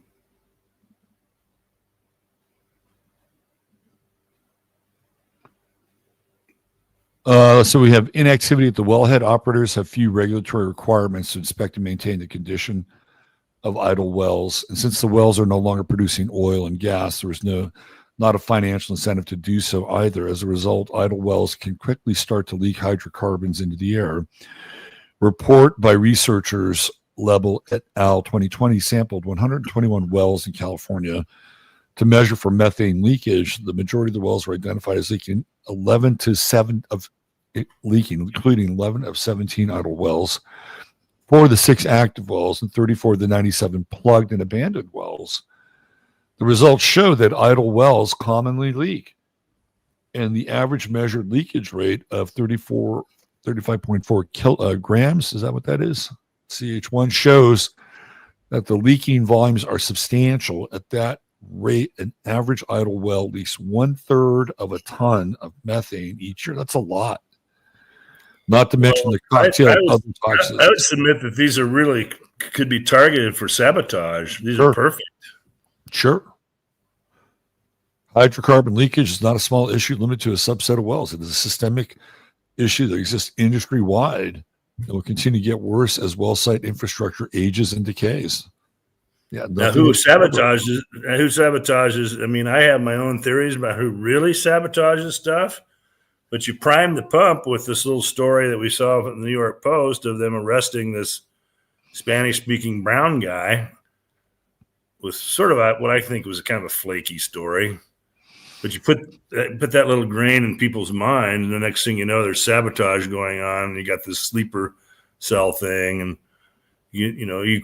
So we have inactivity at the wellhead. Operators have few regulatory requirements to inspect and maintain the condition of idle wells. And since the wells are no longer producing oil and gas, there is not a financial incentive to do so either. As a result, idle wells can quickly start to leak hydrocarbons into the air. Report by researchers Lebel et al. 2020 sampled 121 wells in California to measure for methane leakage. The majority of the wells were identified as leaking, including 11 of 17 idle wells, 4 of the 6 active wells, and 34 of the 97 plugged and abandoned wells. The results show that idle wells commonly leak, and the average measured leakage rate of 35.4 grams, is that what that is? CH1 shows that the leaking volumes are substantial. At that rate, an average idle well leaks 1/3 of a ton of methane each year. That's a lot. Not to mention the cocktail of other toxins. I would submit that these are really could be targeted for sabotage. These are perfect. Sure. Hydrocarbon leakage is not a small issue limited to a subset of wells. It is a systemic issue that exists industry-wide. It will continue to get worse as well site infrastructure ages and decays. Yeah. Now, who sabotages? I mean, I have my own theories about who really sabotages stuff, but you prime the pump with this little story that we saw in the New York Post of them arresting this Spanish-speaking brown guy with sort of what I think was kind of a flaky story. But you put that little grain in people's mind, and the next thing you know, there's sabotage going on, and you got this sleeper cell thing, and you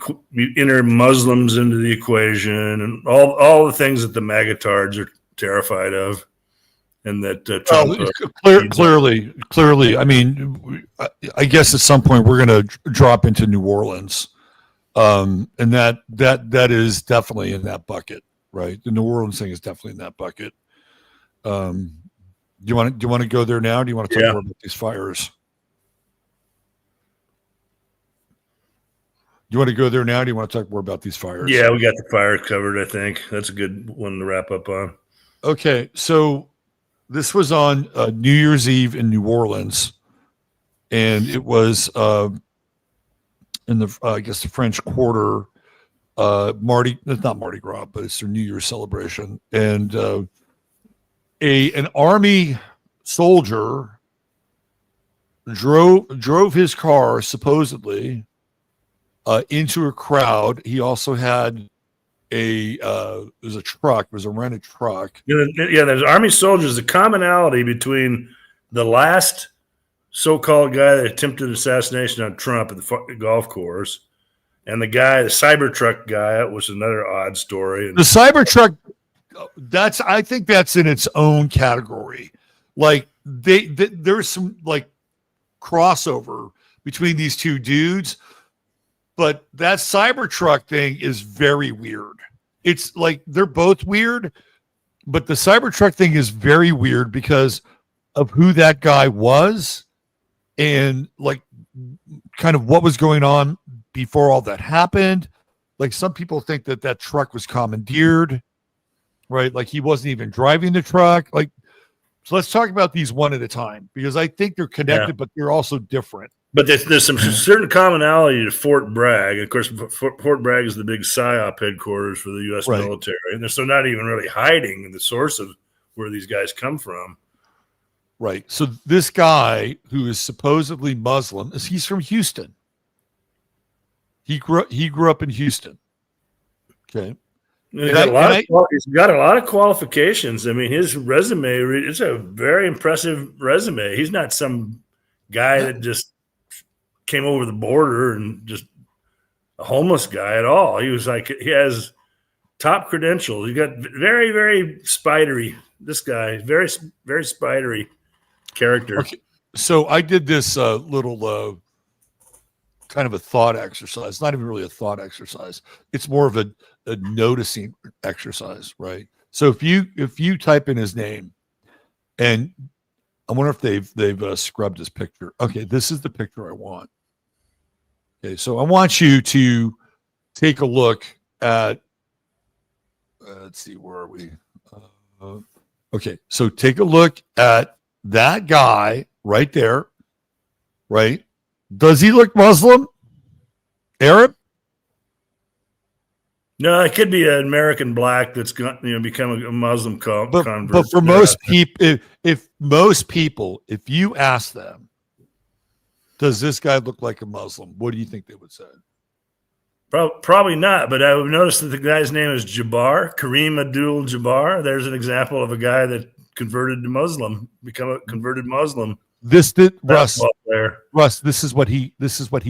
enter Muslims into the equation, and all the things that the magatards are terrified of, and that Trump clearly. I mean, I guess at some point we're going to drop into New Orleans, and that is definitely in that bucket, right? The New Orleans thing is definitely in that bucket. Do you want to go there now? Or do you want to talk more about these fires? Do you want to go there now? Or do you want to talk more about these fires? Yeah, we got the fires covered. I think that's a good one to wrap up on. Okay, so this was on New Year's Eve in New Orleans, and it was in the I guess the French Quarter. It's not Mardi Gras, but it's their New Year's celebration, and an army soldier drove his car supposedly into a crowd. He also had it was a truck. It was a rented truck. Yeah, there's army soldiers. The commonality between the last so-called guy that attempted assassination on Trump at the golf course and the Cybertruck guy, was another odd story. The Cybertruck, I think that's in its own category. Like there's some like crossover between these two dudes, but that Cybertruck thing is very weird. It's like they're both weird, but the Cybertruck thing is very weird because of who that guy was and like kind of what was going on before all that happened. Like some people think that truck was commandeered. Right, like he wasn't even driving the truck. Like, so let's talk about these one at a time because I think they're connected, but they're also different. But there's some certain commonality to Fort Bragg. Of course, Fort Bragg is the big PSYOP headquarters for the U.S. military, and they're so not even really hiding the source of where these guys come from. Right. So this guy who is supposedly Muslim he's from Houston. He grew up in Houston. Okay. He's got a lot of qualifications. I mean, his resume is a very impressive resume. He's not some guy that just came over the border and just a homeless guy at all. He has top credentials. He got very, very spidery. This guy, very, very spidery character. Okay. So I did this little kind of a thought exercise. It's not even really a thought exercise. It's more of a noticing exercise, right? So if you type in his name, and I wonder if they've scrubbed his picture. Okay, this is the picture I want. Okay, so I want you to take a look at. Let's see, where are we? Okay, so take a look at that guy right there. Right? Does he look Muslim? Arab? No, it could be an American black that's going to become a Muslim convert. But for most people, if most people, if you ask them, does this guy look like a Muslim? What do you think they would say? Probably not, but I would notice that the guy's name is Jabbar, Kareem Abdul-Jabbar. There's an example of a guy that converted to Muslim, become a converted Muslim. Russ, this is what he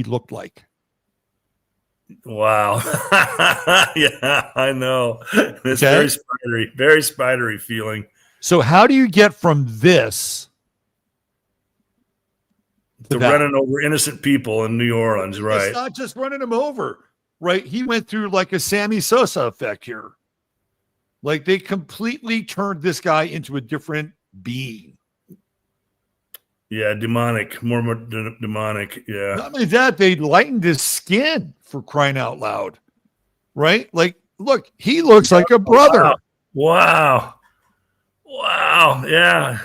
looked like. Wow. Yeah, I know. It's very spidery feeling. So how do you get from this to running over innocent people in New Orleans, right? It's not just running them over, right? He went through like a Sammy Sosa effect here. Like they completely turned this guy into a different being. Yeah, demonic, more demonic. Yeah. Not only that, they lightened his skin, for crying out loud, right? Like, look, he looks like a brother. Wow. Yeah,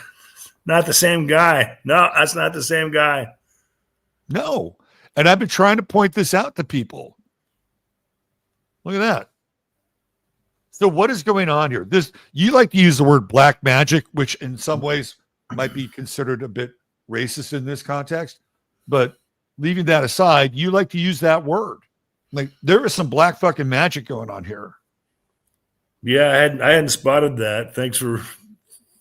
not the same guy. No, that's not the same guy. No, and I've been trying to point this out to people. Look at that. So, what is going on here? You like to use the word black magic, which in some ways might be considered a bit racist in this context, but leaving that aside, you like to use that word. Like there is some black fucking magic going on here. Yeah, I hadn't spotted that. Thanks for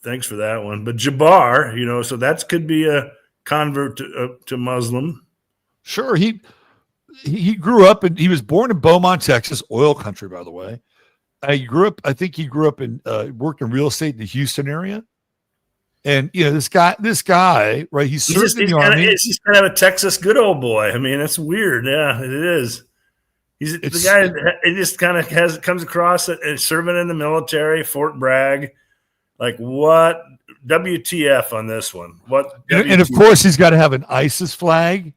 that one. But Jabbar, so that could be a convert to Muslim. Sure, he grew up and he was born in Beaumont, Texas, oil country, by the way. I think he grew up in worked in real estate in the Houston area. And this guy, right? He's in the army. He's kind of a Texas good old boy. I mean, that's weird. Yeah, it is. The guy. It just kind of comes across it serving in the military, Fort Bragg. Like what? WTF on this one? What? And of course, he's got to have an ISIS flag,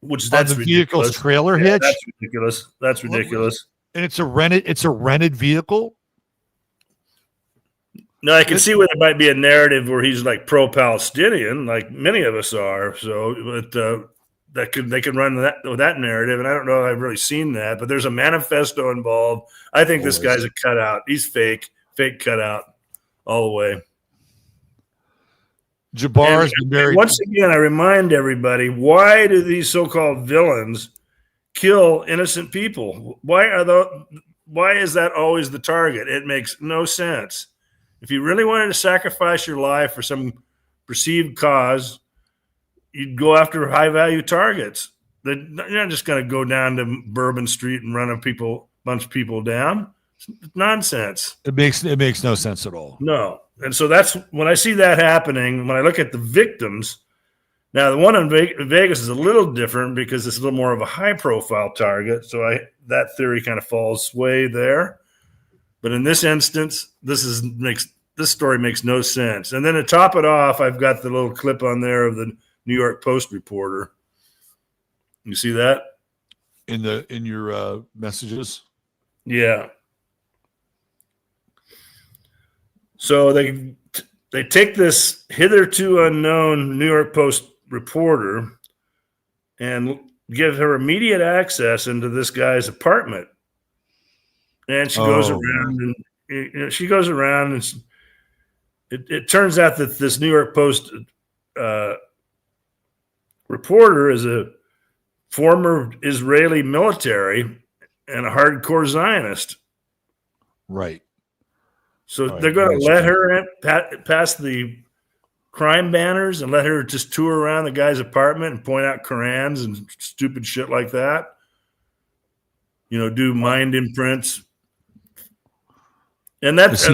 which that's on the vehicle's trailer hitch. That's ridiculous. That's ridiculous. And it's a rented vehicle. No, I can see where there might be a narrative where he's like pro-Palestinian, like many of us are. So, but they could run that narrative, and I don't know if I've really seen that. But there's a manifesto involved. I think this guy's a cutout. He's fake cutout all the way. Jabbar's been married. Once again, I remind everybody: why do these so-called villains kill innocent people? Why is that always the target? It makes no sense. If you really wanted to sacrifice your life for some perceived cause, you'd go after high-value targets. You're not just going to go down to Bourbon Street and run a bunch of people down. It's nonsense. It makes no sense at all. No. And so that's when I see that happening, when I look at the victims. Now, the one in Vegas is a little different because it's a little more of a high-profile target. So that theory kind of falls sway there. But in this instance, this story makes no sense. And then to top it off, I've got the little clip on there of the New York Post reporter. You see that in your messages? Yeah. So they take this hitherto unknown New York Post reporter and give her immediate access into this guy's apartment. And she goes around and it turns out that this New York Post reporter is a former Israeli military and a hardcore Zionist. Right. So they're going to let her in, pass the crime banners and let her just tour around the guy's apartment and point out Korans and stupid shit like that. Do mind imprints. And that's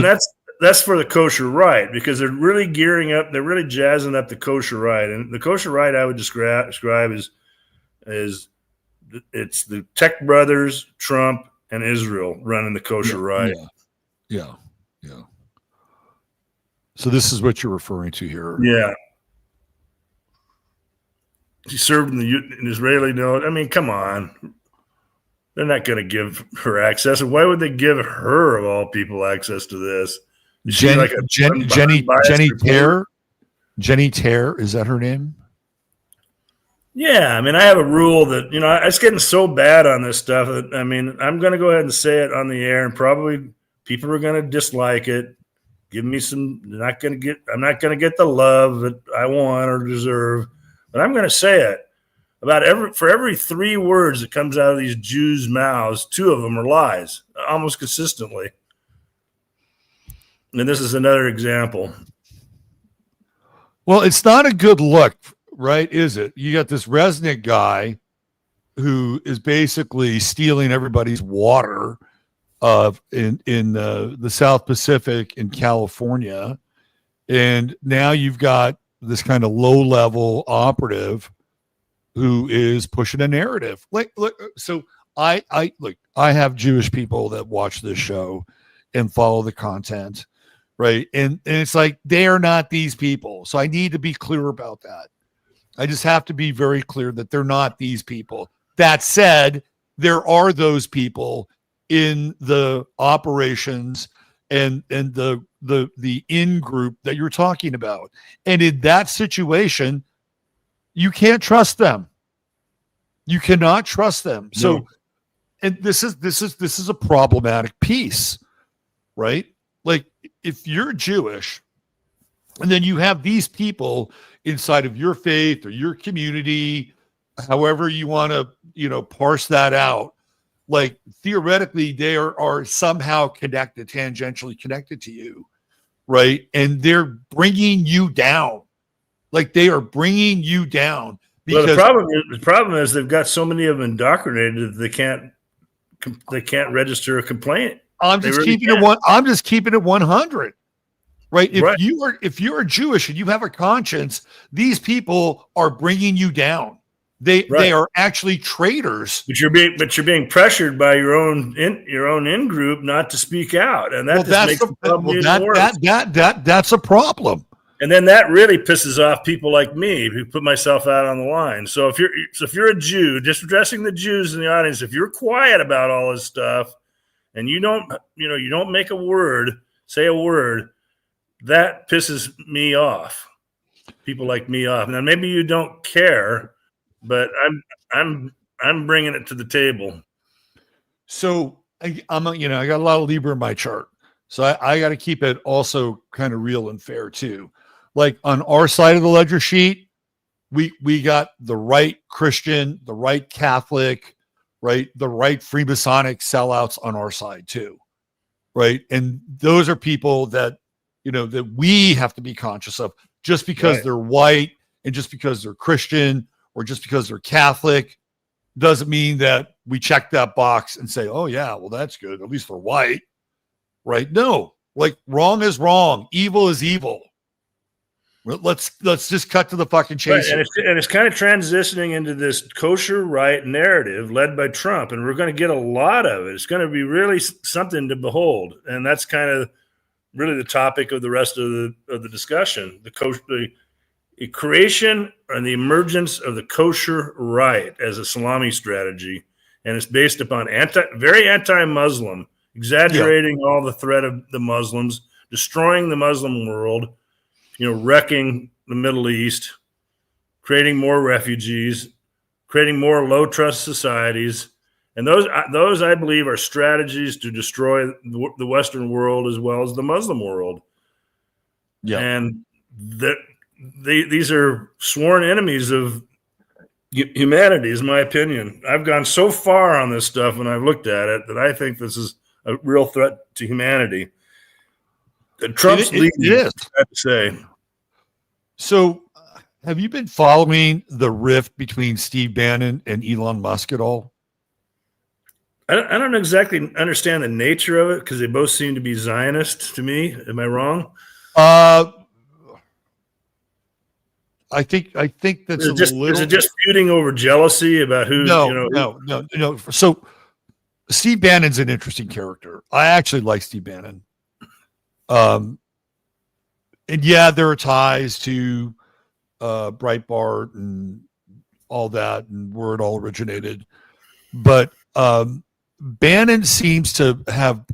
for the kosher right, because they're really gearing up, they're really jazzing up the kosher right. And the kosher right I would describe as it's the Tech Brothers, Trump, and Israel running the kosher right. Yeah. So this is what you're referring to here. Yeah. She served in an Israeli note. I mean, come on. They're not going to give her access. And why would they give her, of all people, access to this? Jenny Terre? Jenny Terre, is that her name? Yeah, I mean, I have a rule that, it's getting so bad on this stuff that, I mean, I'm going to go ahead and say it on the air, and probably people are going to dislike it. Give me some, I'm not going to get the love that I want or deserve, but I'm going to say it. For every 3 words that comes out of these Jews' mouths, 2 of them are lies, almost consistently. And this is another example. Well, it's not a good look, right? Is it? You got this Resnick guy who is basically stealing everybody's water in the South Pacific in California. And now you've got this kind of low-level operative who is pushing a narrative. I have Jewish people that watch this show and follow the content, right? And it's like, they are not these people. So I need to be clear about that. I just have to be very clear that they're not these people. That said, there are those people in the operations and the in group that you're talking about. And in that situation, you can't trust them. You cannot trust them. No. So, and this is a problematic piece, right? Like, if you're Jewish and then you have these people inside of your faith or your community, however you want to, parse that out, like, theoretically they are somehow connected, tangentially connected to you, right? And they're bringing you down. Like, they are bringing you down. Because the problem is they've got so many of them indoctrinated that they can't register a complaint. I'm just keeping it 100. Right? If you're Jewish and you have a conscience, these people are bringing you down. They are actually traitors. But you're being pressured by your own in group not to speak out, and that makes the problem worse. That's a problem. And then that really pisses off people like me who put myself out on the line. So if you're a Jew, just addressing the Jews in the audience, if you're quiet about all this stuff and you don't say a word, that pisses me off. People like me off. Now maybe you don't care, but I'm bringing it to the table. So I got a lot of Libra in my chart. So I got to keep it also kind of real and fair too. Like, on our side of the ledger sheet, we got the right Christian, the right Catholic, right, the right Freemasonic sellouts on our side too, right? And those are people that, that we have to be conscious of. Just because they're white and just because they're Christian or just because they're Catholic doesn't mean that we check that box and say, oh yeah, well, that's good. At least they're white, right? No, like, wrong is wrong. Evil is evil. Let's just cut to the fucking chase. Right. And it's kind of transitioning into this kosher right narrative led by Trump, and we're going to get a lot of it. It's going to be really something to behold, and that's kind of really the topic of the rest of the discussion: the creation and the emergence of the kosher right as a salami strategy, and it's based upon very anti-Muslim, exaggerating all the threat of the Muslims, destroying the Muslim world. Wrecking the Middle East, creating more refugees, creating more low trust societies. And those I believe are strategies to destroy the Western world as well as the Muslim world. Yeah. And these are sworn enemies of humanity, is my opinion. I've gone so far on this stuff when I've looked at it that I think this is a real threat to humanity. Trump's leading, I have to say. So, have you been following the rift between Steve Bannon and Elon Musk at all? I don't exactly understand the nature of it because they both seem to be Zionist to me. Am I wrong? I think that's is it just feuding over jealousy about who? No. So Steve Bannon's an interesting character. I actually like Steve Bannon. And yeah, there are ties to Breitbart and all that, and where it all originated. But Bannon seems to have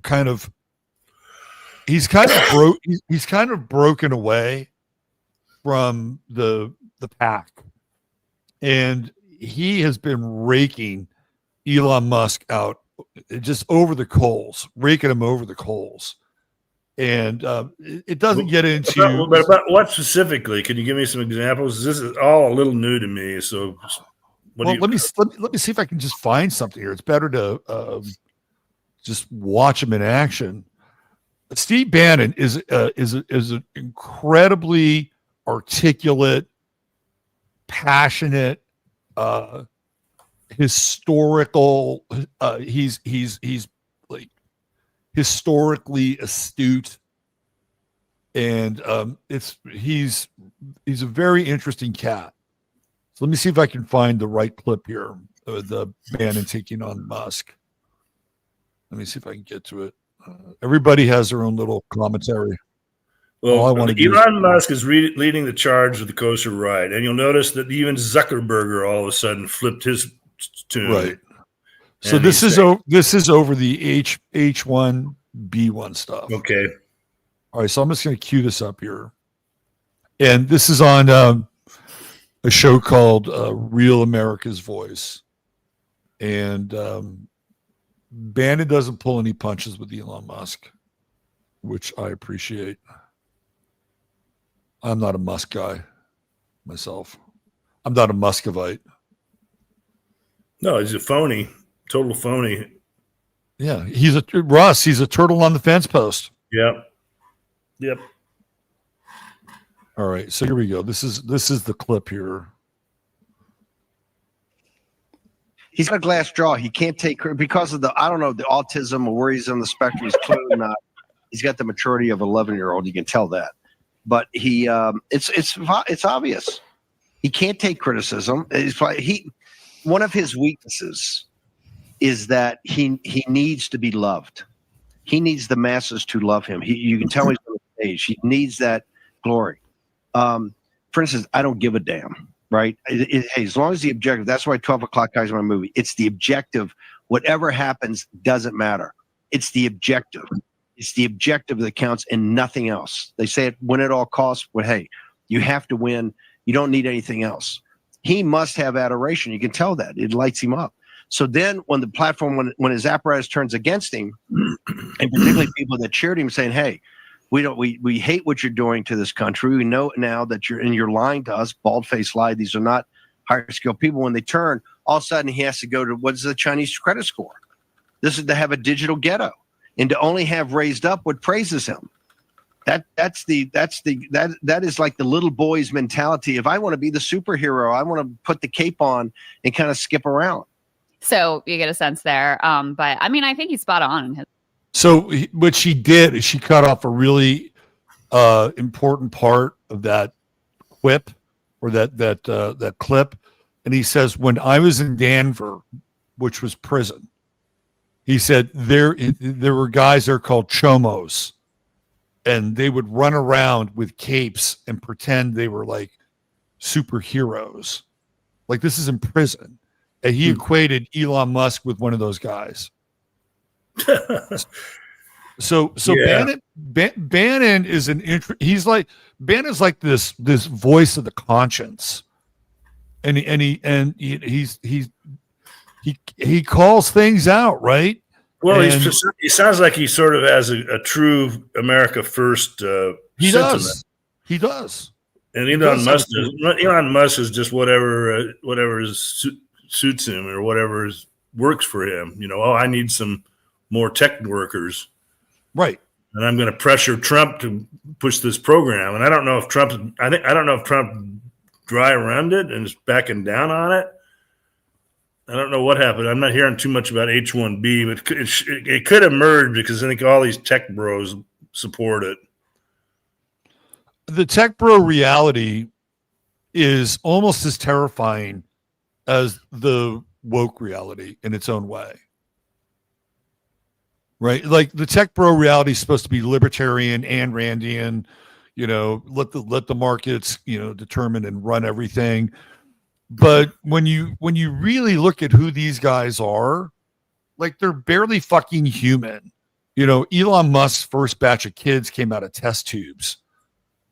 he's kind of broken away from the pack, and he has been raking Elon Musk out just over the coals, raking him over the coals. And it doesn't get into but about what specifically? Can you give me some examples? This is all a little new to me. So, let me see if I can just find something here. It's better to just watch him in action. Steve Bannon is an incredibly articulate, passionate, historical. He's like historically astute, and he's a very interesting cat. So let me see if I can find the right clip here of the Bannon taking on Musk. Let me see if I can get to it. Everybody has their own little commentary. Well, Elon Musk is leading the charge with the kosher right, and you'll notice that even Zuckerberg all of a sudden flipped his tune. Right. So this is over the H1B1 stuff. Okay. All right. So I'm just going to cue this up here, and this is on a show called Real America's Voice, and Bannon doesn't pull any punches with Elon Musk, which I appreciate. I'm not a Musk guy myself. I'm not a Muscovite. No, he's a phony, total phony. Yeah, he's a turtle on the fence post. Yep. All right, so here we go. This is the clip here. He's got a glass jaw. He can't take because of the autism or where he's on the spectrum. He's clearly not. He's got the maturity of an 11-year-old. You can tell that. But it's obvious. He can't take criticism. One of his weaknesses is that he needs to be loved. He needs the masses to love him. You can tell he's on the stage. He needs that glory. For instance, I don't give a damn. Right? Hey, as long as the objective, that's why 12 o'clock guys are my movie. It's the objective. Whatever happens doesn't matter. It's the objective. It's the objective that counts and nothing else. They say it win at all costs. But hey, you have to win. You don't need anything else. He must have adoration. You can tell that. It lights him up. So then when the platform, when his apparatus turns against him, and particularly people that cheered him saying, hey, we hate what you're doing to this country. We know now that you're lying to us, bald-faced lie. These are not higher skilled people. When they turn, all of a sudden he has to go to what's the Chinese credit score. This is to have a digital ghetto and to only have raised up what praises him. That is like the little boy's mentality. If I want to be the superhero, I want to put the cape on and kind of skip around. So you get a sense there. But I mean, I think he's spot on. So what she did is she cut off a really important part of that quip or that clip. And he says, when I was in Denver, which was prison, he said there were guys there called chomos, and they would run around with capes and pretend they were like superheroes. Like, this is in prison. And he equated Elon Musk with one of those guys. So yeah. Bannon is Bannon's like this voice of the conscience, and he calls things out, right? Well, he sounds like he sort of has a true America First. He does. And Elon Musk is just whatever suits him or whatever works for him. I need some more tech workers. Right. And I'm going to pressure Trump to push this program. And I don't know if Trump dry around it and is backing down on it. I don't know what happened. I'm not hearing too much about H-1B, but it could emerge because I think all these tech bros support it. The tech bro reality is almost as terrifying as the woke reality in its own way. Right? Like the tech bro reality is supposed to be libertarian and Randian, let the markets, determine and run everything. But when you really look at who these guys are, like they're barely fucking human. Elon Musk's first batch of kids came out of test tubes,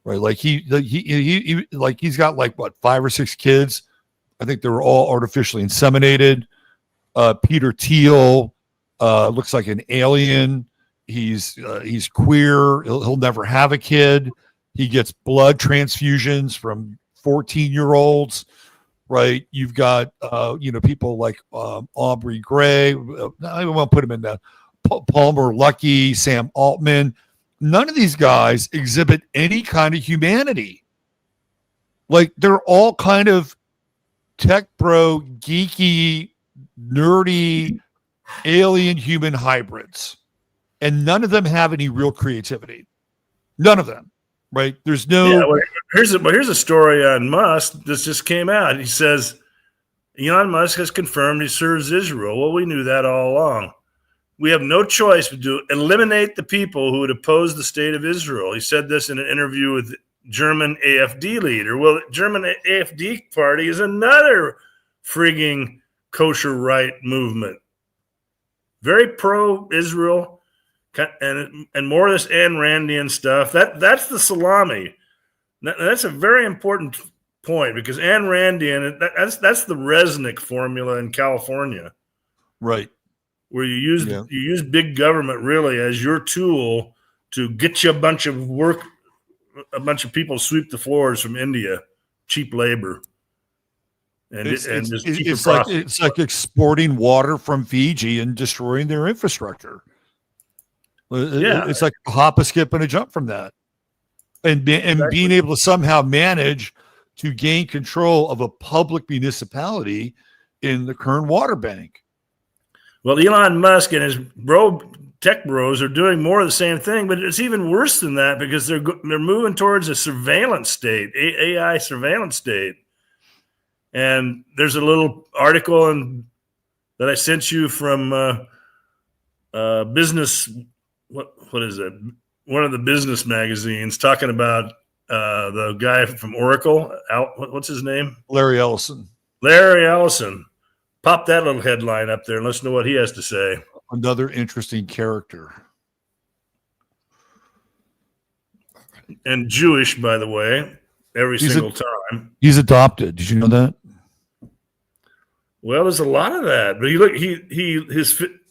right? Like he's got like what 5 or 6 kids. I think they were all artificially inseminated. Peter Thiel looks like an alien. He's queer. He'll never have a kid. He gets blood transfusions from 14-year-olds. Right, you've got people like Aubrey Gray. I won't put him in that. Palmer Luckey, Sam Altman. None of these guys exhibit any kind of humanity. Like they're all kind of tech bro, geeky, nerdy, alien human hybrids, and none of them have any real creativity. None of them. Right? There's no. Yeah, well, here's a story on Musk that just came out. He says Elon Musk has confirmed he serves Israel. Well, we knew that all along. We have no choice but to eliminate the people who would oppose the state of Israel. He said this in an interview with German AFD leader. Well, the German AFD party is another frigging kosher right movement. Very pro-Israel. And more of this Ayn Randian stuff. That's the salami. That's a very important point because Ayn Randian, that's the Resnick formula in California, right? Where you use big government really as your tool to get you a bunch of people to sweep the floors from India, cheap labor, it's like exporting water from Fiji and destroying their infrastructure. It's like a hop, a skip, and a jump from that. And being able to somehow manage to gain control of a public municipality in the Kern Water Bank. Well, Elon Musk and his tech bros are doing more of the same thing, but it's even worse than that because they're moving towards a surveillance state, AI surveillance state. And there's a little article that I sent you from business. What is it? One of the business magazines talking about the guy from Oracle. What's his name? Larry Ellison. Larry Ellison. Pop that little headline up there and listen to what he has to say. Another interesting character. And Jewish, by the way, single time. He's adopted. Did you know that? Well, there's a lot of that. But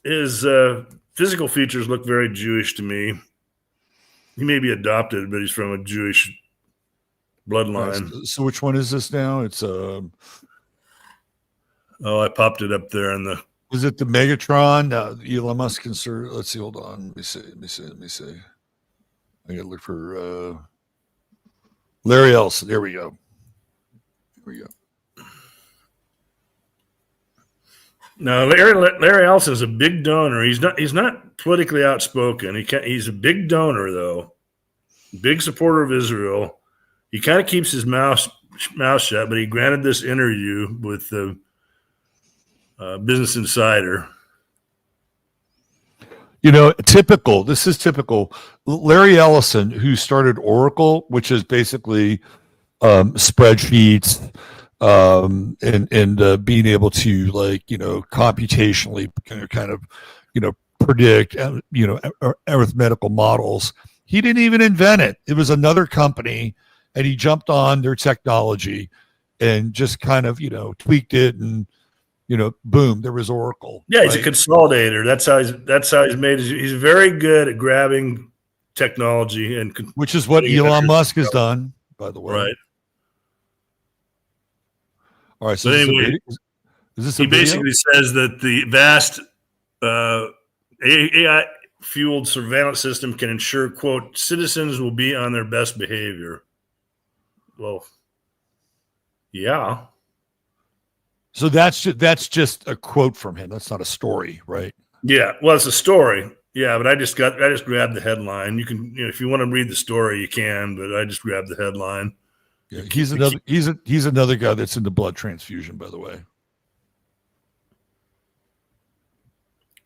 his physical features look very Jewish to me. He may be adopted, but he's from a Jewish bloodline. So which one is this now? It's I popped it up there in the. Was it the Megatron? Elon Musk concern. Let's see. Hold on. Let me see. I gotta look for Larry Ellison. There we go. No, Larry Ellison is a big donor. He's not politically outspoken. He's a big donor though, big supporter of Israel. He kind of keeps his mouth shut, but he granted this interview with the Business Insider. Typical. This is typical. Larry Ellison, who started Oracle, which is basically spreadsheets. And being able to computationally kind of predict arithmetical models. He didn't even invent it. It was another company, and he jumped on their technology and just kind of tweaked it, and boom, there was Oracle. Yeah, he's a consolidator. That's how he's made. He's very good at grabbing technology which is what Elon Musk has done, by the way. Right. All right. So anyway, he basically says that the vast AI fueled surveillance system can ensure, quote, citizens will be on their best behavior. Well, yeah. So that's just a quote from him. That's not a story, right? Yeah. Well, it's a story. Yeah, but I just grabbed the headline. You can, if you want to read the story, you can, but I just grabbed the headline. Yeah, he's another guy that's into blood transfusion, by the way.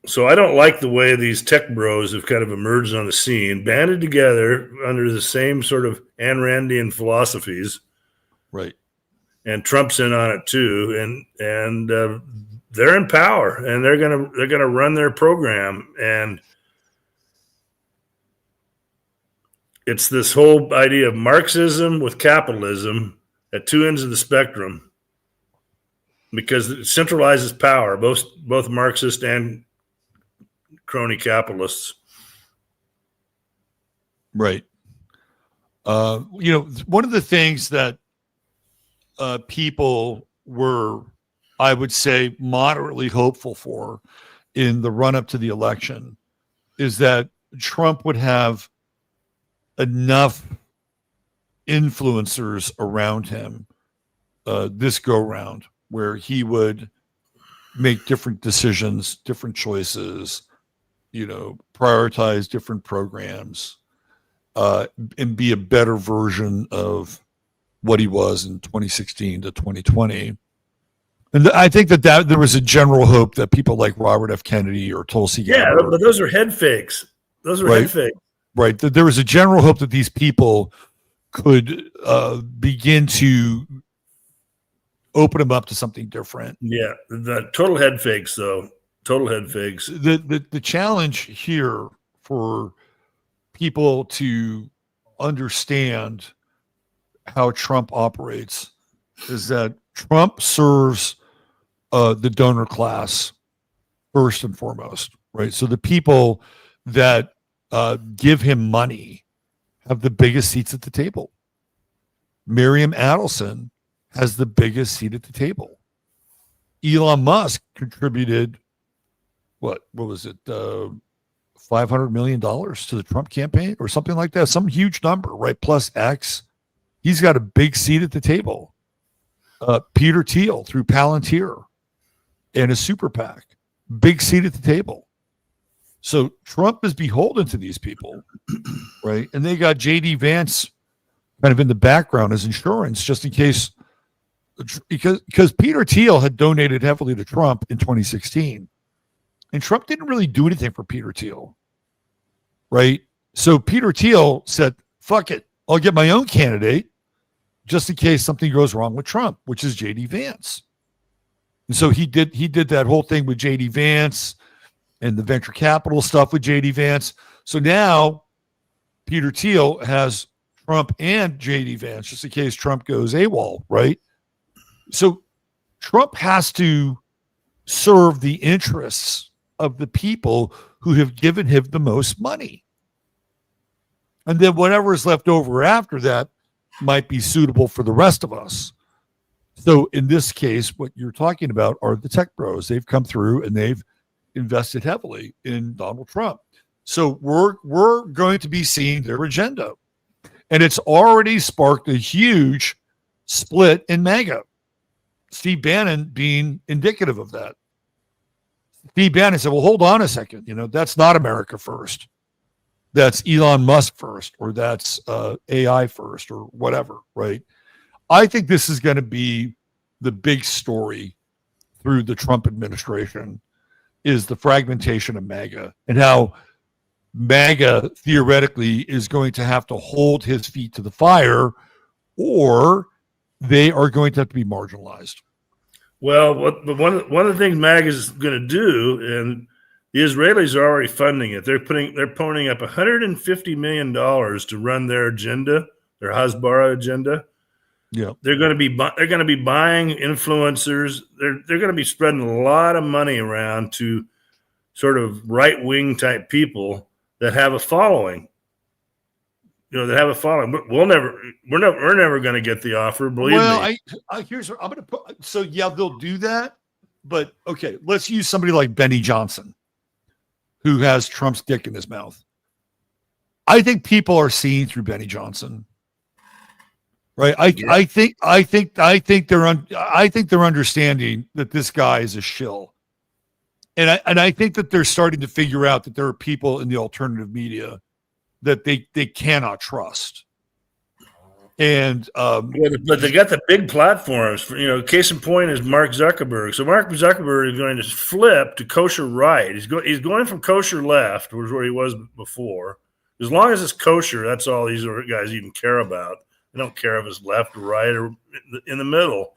So I don't like the way these tech bros have kind of emerged on the scene, banded together under the same sort of Ayn Randian philosophies. Right. And Trump's in on it too. And they're in power, and they're gonna run their program. And it's this whole idea of Marxism with capitalism at two ends of the spectrum, because it centralizes power, both Marxist and crony capitalists. Right. One of the things that people were, I would say, moderately hopeful for in the run-up to the election is that Trump would have enough influencers around him this go-round where he would make different decisions, different choices, prioritize different programs, and be a better version of what he was in 2016 to 2020. And I think that there was a general hope that people like Robert F. Kennedy or Tulsi Gabbard, but those are head fakes. Those are head fakes. Right. There was a general hope that these people could begin to open them up to something different. Yeah, the total head fakes, though. Total head fakes. The challenge here for people to understand how Trump operates is that Trump serves the donor class first and foremost, right? So the people that give him money have the biggest seats at the table. Miriam Adelson has the biggest seat at the table. Elon Musk contributed what was it, $500 million to the Trump campaign or something like that, some huge number, right? Plus X. He's got a big seat at the table. Peter Thiel through Palantir and a super PAC, big seat at the table. So Trump is beholden to these people, right? And they got J.D. Vance kind of in the background as insurance, just in case, because Peter Thiel had donated heavily to Trump in 2016. And Trump didn't really do anything for Peter Thiel, right? So Peter Thiel said, fuck it, I'll get my own candidate just in case something goes wrong with Trump, which is J.D. Vance. And so he did that whole thing with J.D. Vance and the venture capital stuff with J.D. Vance. So now Peter Thiel has Trump and J.D. Vance just in case Trump goes AWOL, right? So Trump has to serve the interests of the people who have given him the most money. And then whatever is left over after that might be suitable for the rest of us. So in this case, what you're talking about are the tech bros. They've come through and they've invested heavily in Donald Trump. So we're going to be seeing their agenda. And it's already sparked a huge split in MAGA. Steve Bannon being indicative of that. Steve Bannon said, well, hold on a second. That's not America first. That's Elon Musk first, or that's AI first, or whatever, right? I think this is going to be the big story through the Trump administration is the fragmentation of MAGA and how MAGA theoretically is going to have to hold his feet to the fire, or they are going to have to be marginalized. Well, one of the things MAGA is going to do, and the Israelis are already funding it. They're ponying up $150 million to run their agenda, their Hasbara agenda. Yeah, they're going to be buying influencers. They're going to be spreading a lot of money around to sort of right wing type people that have a following. That have a following. We're never going to get the offer. Believe me. Here's what I'm going to put. So yeah, they'll do that. But okay, let's use somebody like Benny Johnson, who has Trump's dick in his mouth. I think people are seeing through Benny Johnson. Right. I think they're understanding that this guy is a shill. And I think that they're starting to figure out that there are people in the alternative media that they cannot trust. And but they got the big platforms. Case in point is Mark Zuckerberg. So Mark Zuckerberg is going to flip to kosher right. He's going from kosher left, which is where he was before. As long as it's kosher, that's all these guys even care about. They don't care if it's left or right or in the middle.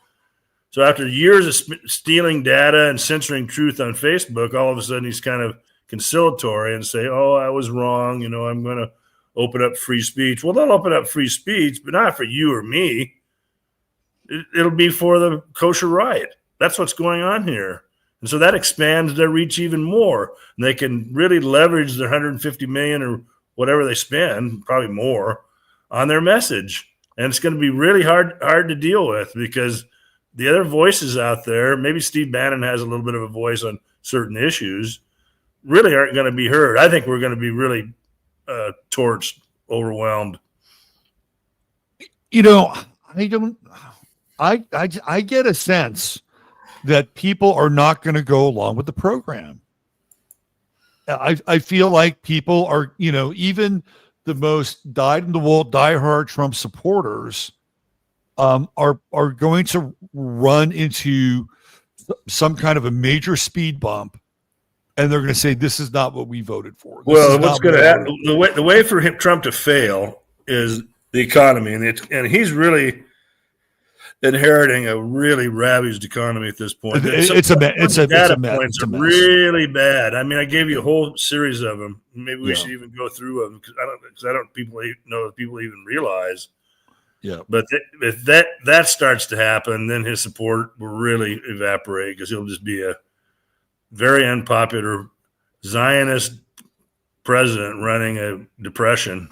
So after years of stealing data and censoring truth on Facebook, all of a sudden he's kind of conciliatory and say, "Oh, I was wrong. I'm going to open up free speech." Well, they'll open up free speech, but not for you or me. It'll be for the kosher right. That's what's going on here. And so that expands their reach even more. And they can really leverage their 150 million or whatever they spend, probably more, on their message. And it's going to be really hard to deal with because the other voices out there, maybe Steve Bannon has a little bit of a voice on certain issues, really aren't going to be heard. I think we're going to be really torched, overwhelmed. I get a sense that people are not going to go along with the program. I feel like people are, even the most dyed-in-the-wool, diehard Trump supporters are going to run into some kind of a major speed bump, and they're going to say, "This is not what we voted for." Well, what's going to happen? The way for Trump to fail is the economy, and he's really inheriting a really ravaged economy at this point. It's a mess. Points are really bad. I mean, I gave you a whole series of them. Maybe we should even go through them because I don't people even realize. Yeah. But if that starts to happen, then his support will really evaporate because he'll just be a very unpopular Zionist president running a depression.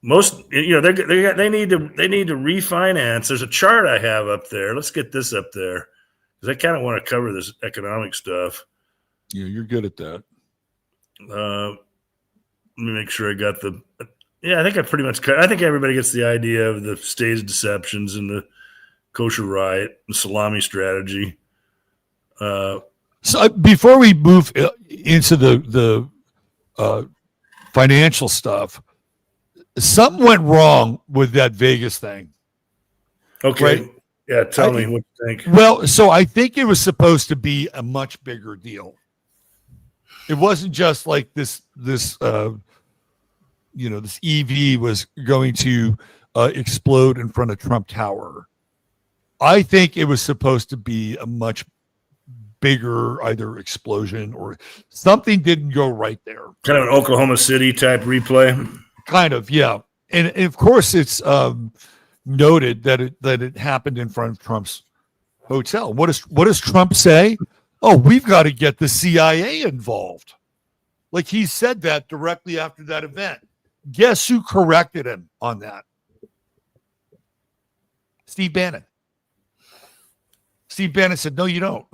Most, they need to refinance. There's a chart I have up there. Let's get this up there because I kind of want to cover this economic stuff. Yeah, you're good at that. Let me make sure I got the. Yeah, I think I pretty much. I think everybody gets the idea of the staged deceptions and the kosher riot, the salami strategy. So before we move into the financial stuff. Something went wrong with that Vegas thing. Okay. Right? Yeah, tell me what you think. Well, so I think it was supposed to be a much bigger deal. It wasn't just like this EV was going to explode in front of Trump Tower. I think it was supposed to be a much bigger either explosion or something didn't go right there. Kind of an Oklahoma City type replay. Kind of, yeah. And of course, it's noted that it happened in front of Trump's hotel. What does Trump say? Oh, we've got to get the CIA involved. Like he said that directly after that event. Guess who corrected him on that? Steve Bannon. Steve Bannon said, "No, you don't."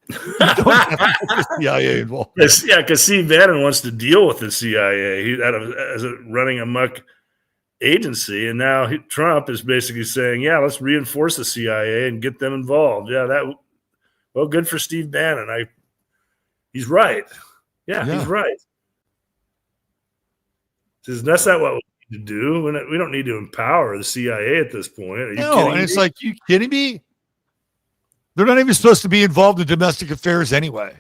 You don't have to get the CIA involved. Yeah, because Steve Bannon wants to deal with the CIA. He's as a running amok agency, and now Trump is basically saying, "Yeah, let's reinforce the CIA and get them involved." Yeah, good for Steve Bannon. He's right. Yeah, he's right. Says that's not what we need to do. We don't need to empower the CIA at this point. Are you kidding me? It's like, you kidding me? They're not even supposed to be involved in domestic affairs anyway.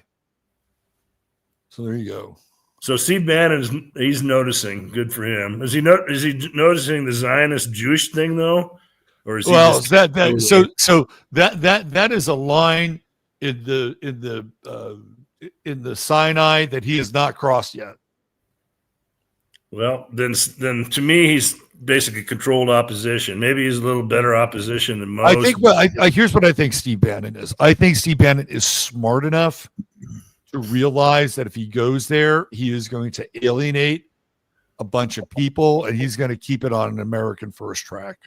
So there you go. So Steve Bannon he's noticing. Good for him. Is he noticing the Zionist Jewish thing though, or is he that is a line in the Sinai that he has not crossed yet. Well, then to me he's basically controlled opposition. Maybe he's a little better opposition than most. I think. Well, here's what I think Steve Bannon is. I think Steve Bannon is smart enough to realize that if he goes there, he is going to alienate a bunch of people, and he's going to keep it on an American first track.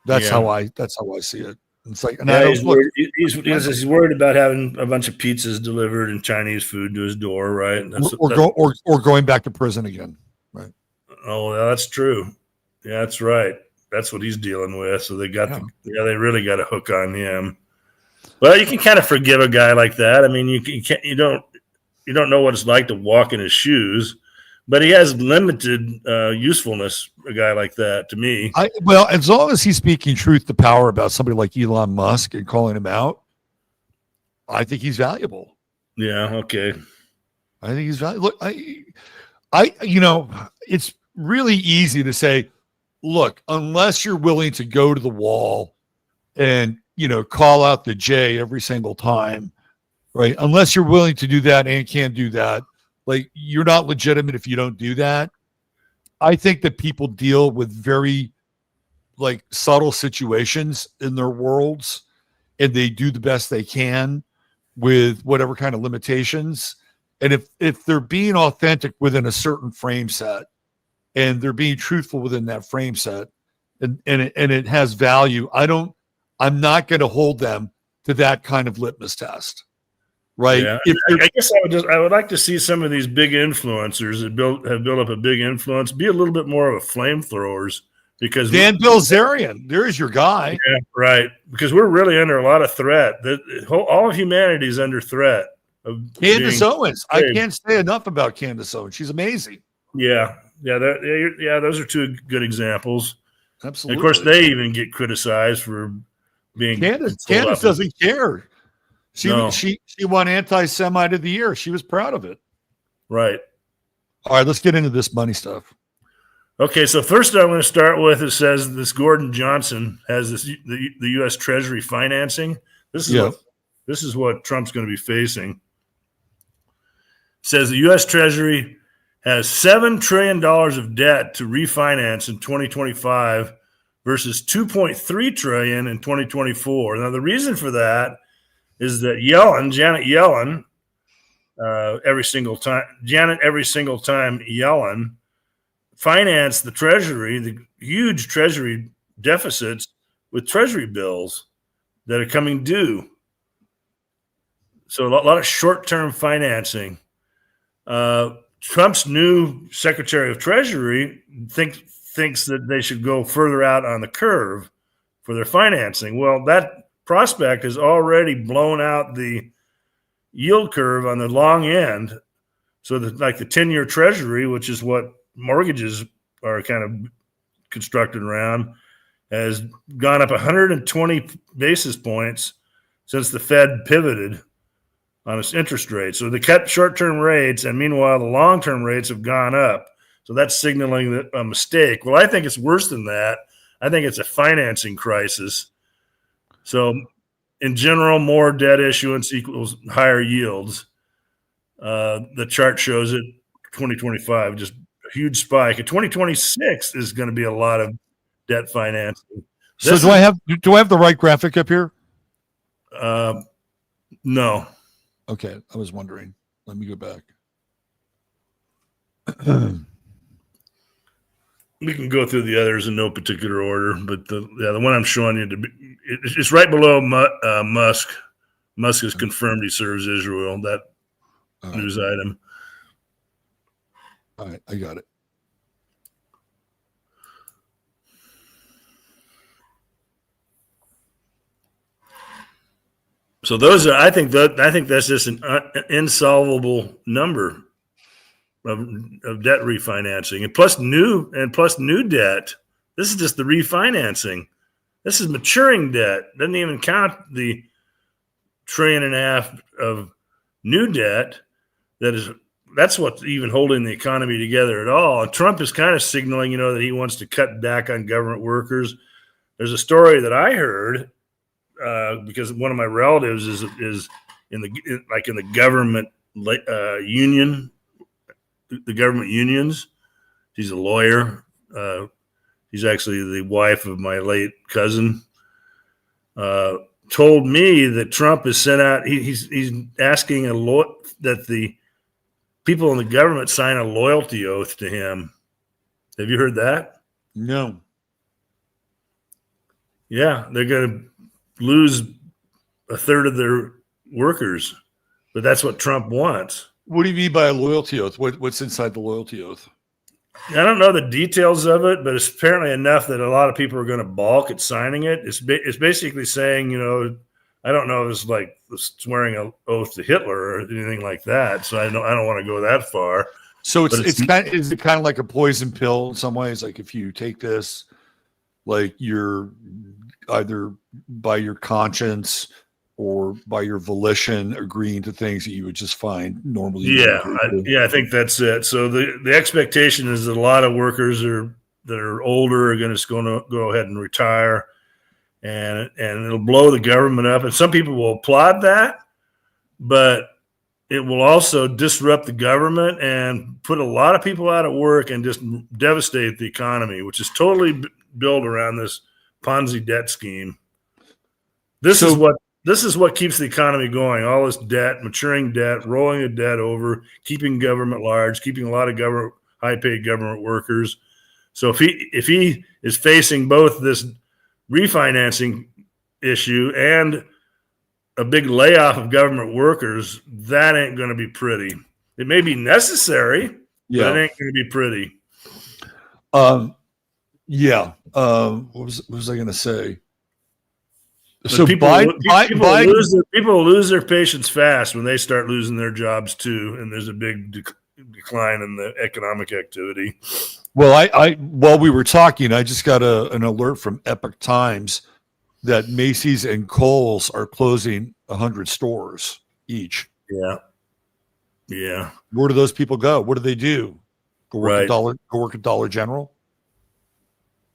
That's how I see it. It's like, and Yeah, I don't he's look. worried, he's worried about having a bunch of pizzas delivered and Chinese food to his door, right? Or going back to prison again, right? Oh, yeah, that's true. Yeah, that's right. That's what he's dealing with. So they got they really got a hook on him. Well, you can kind of forgive a guy like that. I mean, you don't know what it's like to walk in his shoes, but he has limited usefulness. A guy like that, to me. Well, as long as he's speaking truth to power about somebody like Elon Musk and calling him out, I think he's valuable. Yeah. Okay. I think he's valuable. Look, it's really easy to say, look, unless you're willing to go to the wall and, call out the J every single time, right? Unless you're willing to do that and can't do that, like, you're not legitimate if you don't do that. I think that people deal with very subtle situations in their worlds, and they do the best they can with whatever kind of limitations. And if they're being authentic within a certain frame set, and they're being truthful within that frame set, and it has value, I'm not going to hold them to that kind of litmus test. Right. Yeah. I guess I would like to see some of these big influencers that have built up a big influence be a little bit more of a flamethrowers, because Dan Bilzerian, there's your guy. Yeah, right. Because we're really under a lot of threat. All of humanity is under threat. Candace Owens. I can't say enough about Candace Owens. She's amazing. Yeah. Those are two good examples. Absolutely. And of course, they even get criticized for being. Candace doesn't care. She won anti-Semite of the year. She was proud of it. Right. All right, let's get into this money stuff. Okay, so first I'm going to start with, it says this Gordon Johnson has the U.S. Treasury financing. This is what Trump's going to be facing. It says the U.S. Treasury has $7 trillion of debt to refinance in 2025 versus $2.3 trillion in 2024. Now, the reason for that is that Janet Yellen, every single time Yellen financed the Treasury, the huge Treasury deficits, with Treasury bills that are coming due. So a lot of short-term financing. Trump's new Secretary of Treasury thinks that they should go further out on the curve for their financing. Well, that prospect has already blown out the yield curve on the long end. So that, like, the 10-year Treasury, which is what mortgages are kind of constructed around, has gone up 120 basis points since the Fed pivoted on its interest rate. So they cut short-term rates, and meanwhile the long-term rates have gone up. So that's signaling a mistake. Well, I think it's worse than that. I think it's a financing crisis. So in general, more debt issuance equals higher yields. The chart shows it. 2025, just a huge spike. In 2026 is going to be a lot of debt financing. So do I have the right graphic up here? No. Okay, I was wondering. Let me go back. We can go through the others in no particular order, but the one I'm showing you, it's right below Musk. Musk has confirmed he serves Israel. That news item. All right, I got it. So those are, I think that's just an insolvable number of debt refinancing, and plus new debt. This is just the refinancing. This is maturing debt. Doesn't even count the $1.5 trillion of new debt. That's what's even holding the economy together at all. And Trump is kind of signaling, that he wants to cut back on government workers. There's a story that I heard because one of my relatives is in the government union. The government unions. She's a lawyer. She's actually the wife of my late cousin. Told me that Trump has sent out. He's asking that the people in the government sign a loyalty oath to him. Have you heard that? No. Yeah, they're going to lose a third of their workers, but that's what Trump wants. What do you mean by a loyalty oath? What's inside the loyalty oath? I don't know the details of it, but it's apparently enough that a lot of people are going to balk at signing it. It's basically saying, I don't know if it's like swearing an oath to Hitler or anything like that. So I don't want to go that far. So is it kind of like a poison pill in some ways? Like if you take this, like you're either by your conscience or by your volition agreeing to things that you would just find normally. I think that's it. So the expectation is that a lot of workers that are older are going to go ahead and retire, and it'll blow the government up. And some people will applaud that, but it will also disrupt the government and put a lot of people out of work and just devastate the economy, which is totally built around this Ponzi debt scheme. This is what keeps the economy going. All this debt, maturing debt, rolling the debt over, keeping government large, keeping a lot of high-paid government workers. So if he is facing both this refinancing issue and a big layoff of government workers, that ain't going to be pretty. It may be necessary, but it ain't going to be pretty. What was I going to say? So people will lose their patience fast when they start losing their jobs too, and there's a big decline in the economic activity. Well, I while we were talking, I just got an alert from Epoch Times that Macy's and Kohl's are closing 100 stores each. Yeah. Where do those people go? What do they do? Go work at Dollar General?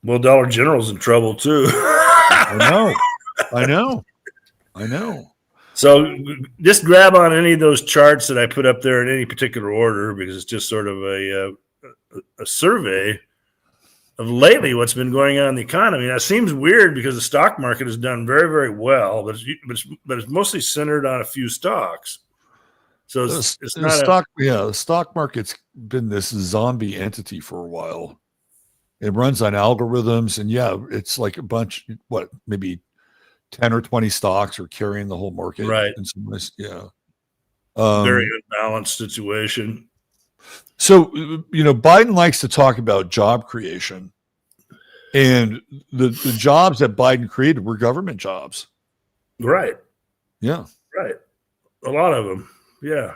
Well, Dollar General's in trouble too. I know. So just grab on any of those charts that I put up there in any particular order, because it's just sort of a survey of lately what's been going on in the economy. Now, it seems weird because the stock market has done very, very well, but it's mostly centered on a few stocks. So the stock market's been this zombie entity for a while. It runs on algorithms, and it's like a bunch, maybe 10 or 20 stocks are carrying the whole market. Right. In some ways, very unbalanced situation. So, Biden likes to talk about job creation, and the jobs that Biden created were government jobs. Right. Yeah. Right. A lot of them. Yeah.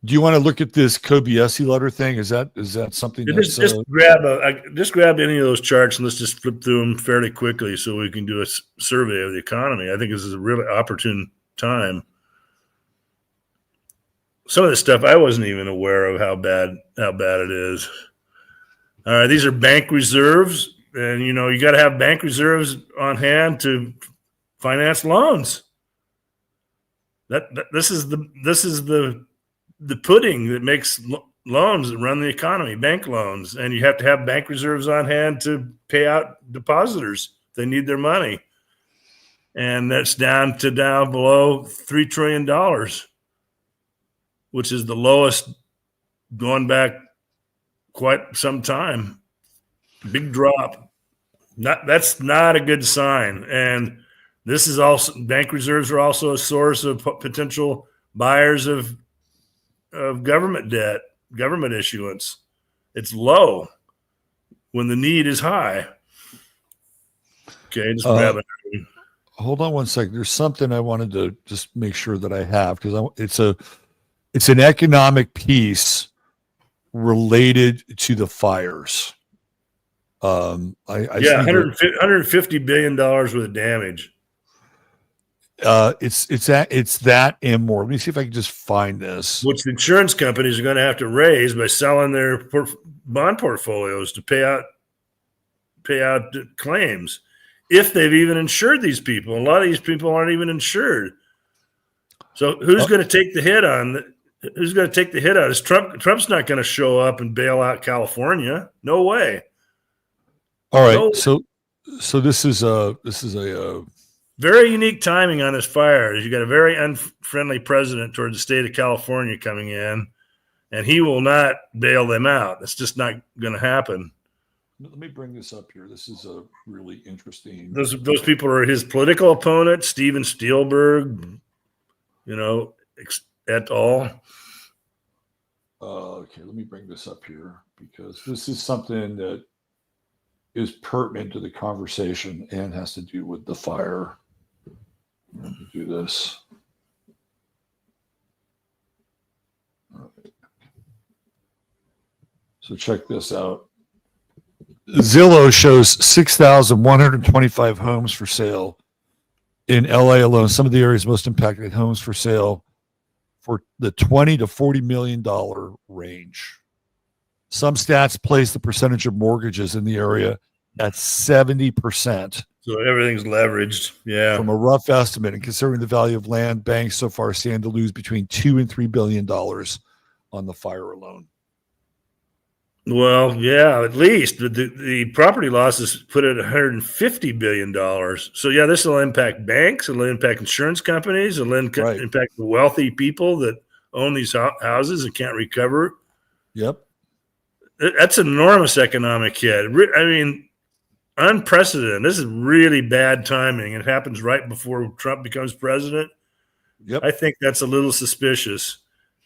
Do you want to look at this Kobayashi letter thing? Is that something that's just grab any of those charts and let's just flip through them fairly quickly so we can do a survey of the economy. I think this is a really opportune time. Some of this stuff I wasn't even aware of how bad it is. All right, these are bank reserves, and you got to have bank reserves on hand to finance loans. This is the pudding that makes loans that run the economy, bank loans, and you have to have bank reserves on hand to pay out depositors if they need their money, and that's down below $3 trillion. Which is the lowest going back quite some time. Big drop. That's not a good sign. And this is also, bank reserves are also a source of potential buyers of government debt, government issuance. It's low when the need is high. Okay, just grab it. Hold on one second. There's something I wanted to just make sure that I have, because it's an economic piece related to the fires. $150 billion worth of damage. It's that and more. Let me see if I can just find this. Which the insurance companies are going to have to raise by selling their bond portfolios to pay out claims, if they've even insured these people. A lot of these people aren't even insured. So who's going to take the hit on? Who's going to take the hit out? Is Trump? Trump's not going to show up and bail out California. No way. All right. No. So this is a very unique timing on this fire. You got a very unfriendly president toward the state of California coming in, and he will not bail them out. It's just not going to happen. Let me bring this up here. This is a really interesting. Those people are his political opponent, Steven Spielberg, et al. Okay, let me bring this up here because this is something that is pertinent to the conversation and has to do with the fire. Let me do this. All right. So check this out. Zillow shows 6,125 homes for sale in LA alone. Some of the areas most impacted homes for sale for the $20 to $40 million range. Some stats place the percentage of mortgages in the area at 70%. So everything's leveraged. Yeah. From a rough estimate, and considering the value of land, banks so far stand to lose between $2 and $3 billion on the fire alone. Well, yeah, at least the property losses put it at $150 billion. So, yeah, this will impact banks. It'll impact insurance companies. It'll impact the wealthy people that own these houses and can't recover. Yep. That's an enormous economic hit. I mean, unprecedented. This is really bad timing. It happens right before Trump becomes president. Yep. I think that's a little suspicious,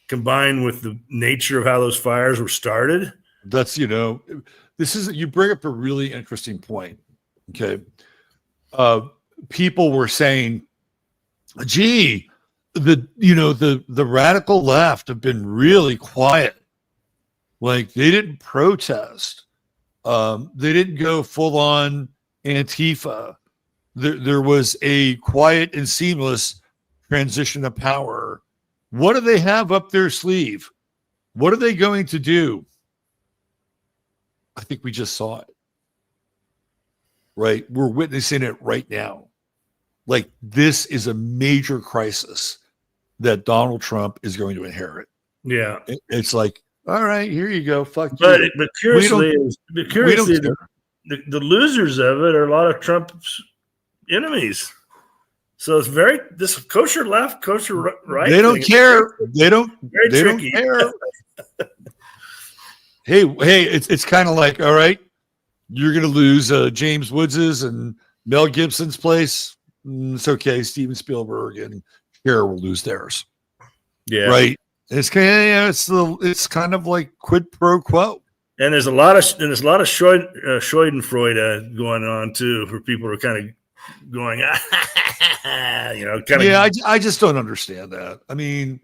combined with the nature of how those fires were started. That's, this is, you bring up a really interesting point. Okay. People were saying, gee, the radical left have been really quiet. Like they didn't protest. They didn't go full on Antifa. There was a quiet and seamless transition of power. What do they have up their sleeve? What are they going to do? I think we just saw it. Right? We're witnessing it right now. Like this is a major crisis that Donald Trump is going to inherit. Yeah. It's like, all right, here you go. Fuck you. But curiously, the losers of it are a lot of Trump's enemies. So it's this kosher left, kosher right. They don't care. They don't care. Hey, it's kind of like, all right, you're going to lose James Woods's and Mel Gibson's place. It's okay. Steven Spielberg and Cher will lose theirs. Yeah. Right. It's kind of like quid pro quo. And there's a lot of Schadenfreude going on too, for people who are kind of going, Yeah, I just don't understand that. I mean,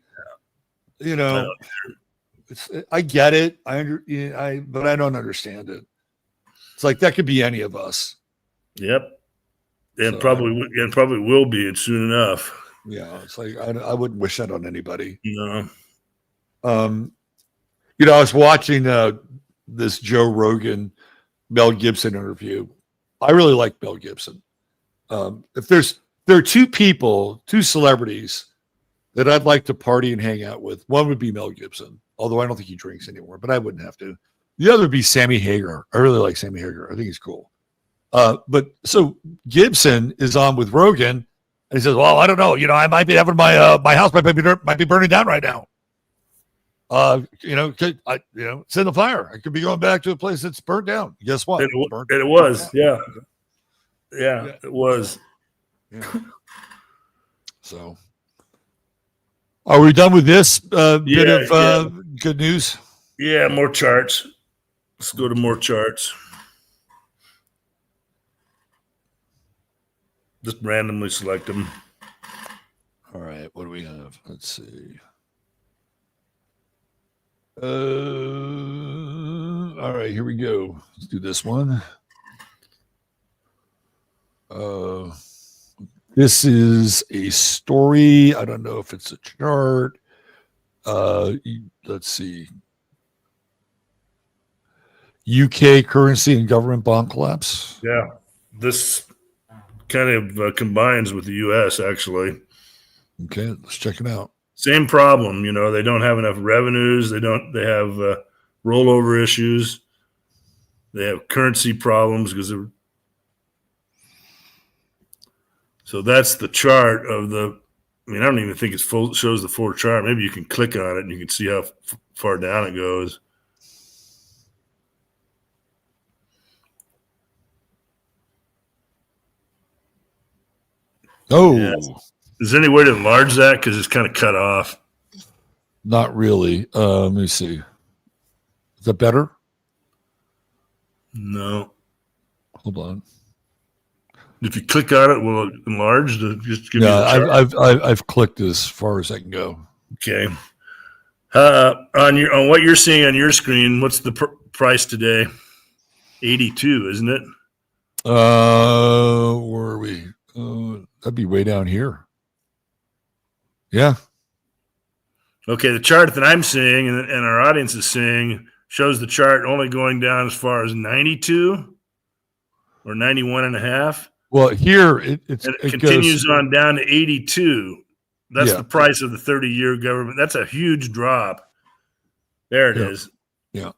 I get it. But I don't understand it. It's like that could be any of us. Yep, and probably will be soon enough. Yeah, it's like I wouldn't wish that on anybody. No. I was watching this Joe Rogan, Mel Gibson interview. I really like Mel Gibson. If there are two celebrities that I'd like to party and hang out with, one would be Mel Gibson. Although I don't think he drinks anymore, but I wouldn't have to. The other would be Sammy Hagar. I really like Sammy Hagar. I think he's cool. But so Gibson is on with Rogan, and he says, "Well, I don't know. I might be having my house might be burning down right now. It's in the fire. I could be going back to a place that's burnt down. Guess what? It was. Yeah, it was. Yeah. So, are we done with this bit of good news? Yeah, more charts. Let's go to more charts. Just randomly select them. All right, what do we have? Let's see. All right, here we go. Let's do this one. This is a story. I don't know if it's a chart. Let's see. UK currency and government bond collapse. Yeah, this kind of combines with the U.S. actually. Okay, let's check it out. Same problem, they don't have enough revenues. They have rollover issues. They have currency problems so that's the chart of I don't even think it shows the full chart. Maybe you can click on it and you can see how far down it goes. Oh, yeah. Is there any way to enlarge that? Because it's kind of cut off. Not really. Let me see. Is that better? No. Hold on. If you click on it, will it enlarge? Just give me the chart? I've clicked as far as I can go. Okay. On what you're seeing on your screen, what's the price today? 82, isn't it? Where are we? That'd be way down here. Yeah. Okay, the chart that I'm seeing and our audience is seeing shows the chart only going down as far as 92 or 91 and a half. Well, here it continues on down to 82. That's Yeah. the price of the 30-year government. That's a huge drop. There it is. Yeah.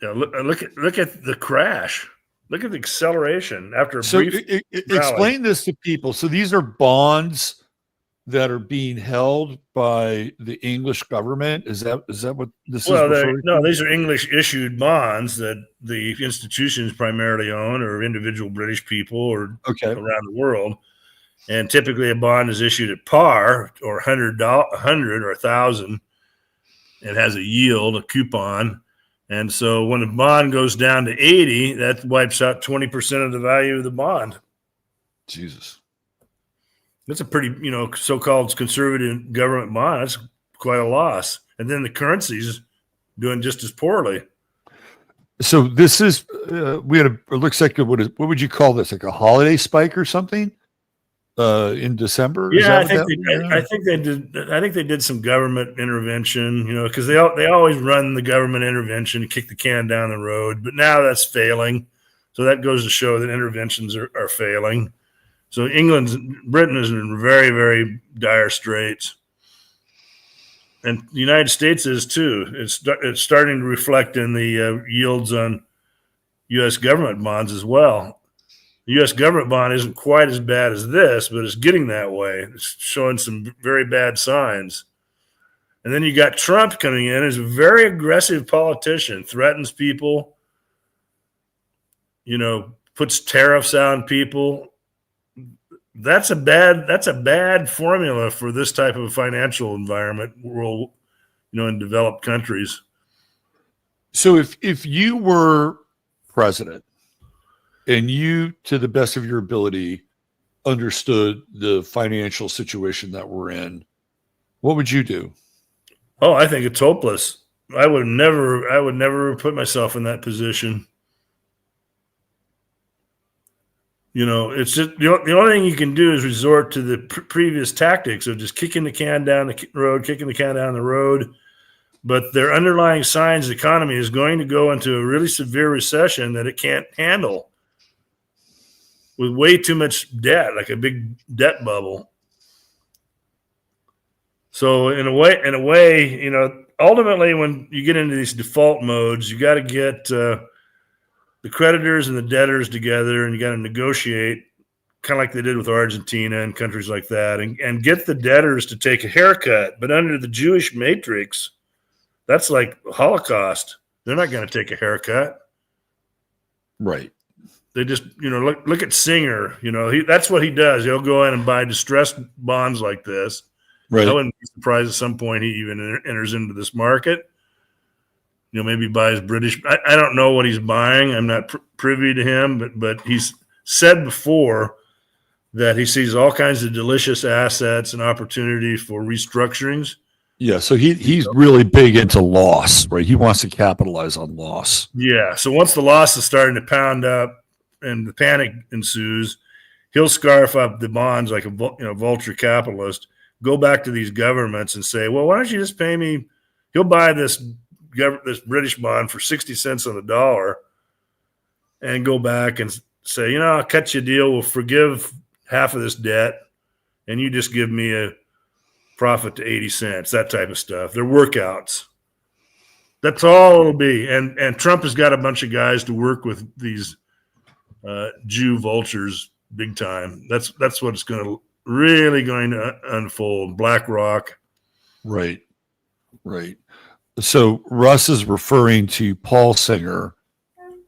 Yeah. Look at the crash. Look at the acceleration after a So brief. explain this to people. So these are bonds that are being held by the English government. Is that what this is? No, these are English issued bonds that the institutions primarily own, or individual British people, or around the world. And typically, a bond is issued at par, or $100 or 1,000. It has a yield, a coupon, and so when a bond goes down to 80, that wipes out 20% of the value of the bond. Jesus. That's a pretty, so-called conservative government bond. That's quite a loss. And then the currency's doing just as poorly. So this is it looks like what would you call this? Like a holiday spike or something? In December? Yeah, I think they did. I think they did some government intervention, because they always run the government intervention to kick the can down the road. But now that's failing. So that goes to show that interventions are failing. So Britain is in very, very dire straits. And the United States is too. It's starting to reflect in the yields on U.S. government bonds as well. The U.S. government bond isn't quite as bad as this, but it's getting that way. It's showing some very bad signs. And then you got Trump coming in as a very aggressive politician, threatens people, puts tariffs on people. That's a bad formula for this type of financial environment world, in developed countries. So if you were president and you, to the best of your ability, understood the financial situation that we're in, what would you do? Oh, I think it's hopeless. I would never put myself in that position. It's just the only thing you can do is resort to the previous tactics of just kicking the can down the road. But their underlying signs, the economy is going to go into a really severe recession that it can't handle with way too much debt, like a big debt bubble. So in a way, ultimately when you get into these default modes, you got to get the creditors and the debtors together, and you got to negotiate, kind of like they did with Argentina and countries like that, and get the debtors to take a haircut. But under the Jewish matrix, that's like Holocaust. They're not going to take a haircut. Right. They just, look at Singer. That's what he does. He'll go in and buy distressed bonds like this. Right. I wouldn't be surprised at some point he even enters into this market. Maybe buys British. I don't know what he's buying. I'm not privy to him, but he's said before that he sees all kinds of delicious assets and opportunity for restructurings. Yeah, so he's really big into loss, right? He wants to capitalize on loss. Yeah, so once the loss is starting to pound up and the panic ensues, he'll scarf up the bonds like a vulture capitalist, go back to these governments and say, well, why don't you just pay me? He'll buy this British bond for 60 cents on the dollar and go back and say, I'll cut you a deal. We'll forgive half of this debt and you just give me a profit to 80 cents, that type of stuff. They're workouts. That's all it'll be. And Trump has got a bunch of guys to work with these Jew vultures big time. That's what it's really going to unfold. BlackRock. Right. So Russ is referring to Paul Singer,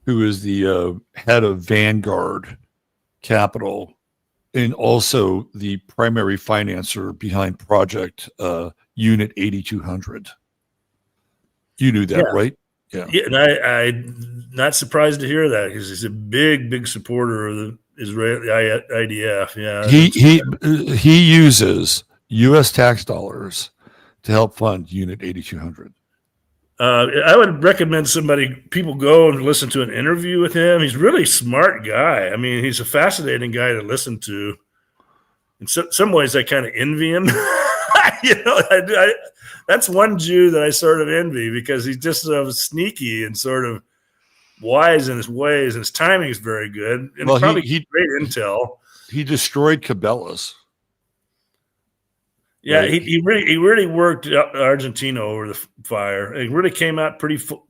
who is the head of Vanguard Capital, and also the primary financer behind Project Unit 8200. You knew that, right? Yeah, and I'm not surprised to hear that because he's a big supporter of the Israeli IDF. Yeah, he uses U.S. tax dollars to help fund Unit 8200. I would recommend people go and listen to an interview with him. He's a really smart guy. I mean, he's a fascinating guy to listen to. In some ways, I kind of envy him. That's one Jew that I sort of envy because he's just sort of sneaky and sort of wise in his ways, and his timing is very good. And probably great intel. He destroyed Cabela's. Yeah, right. he really worked Argentina over the fire. It really came out pretty full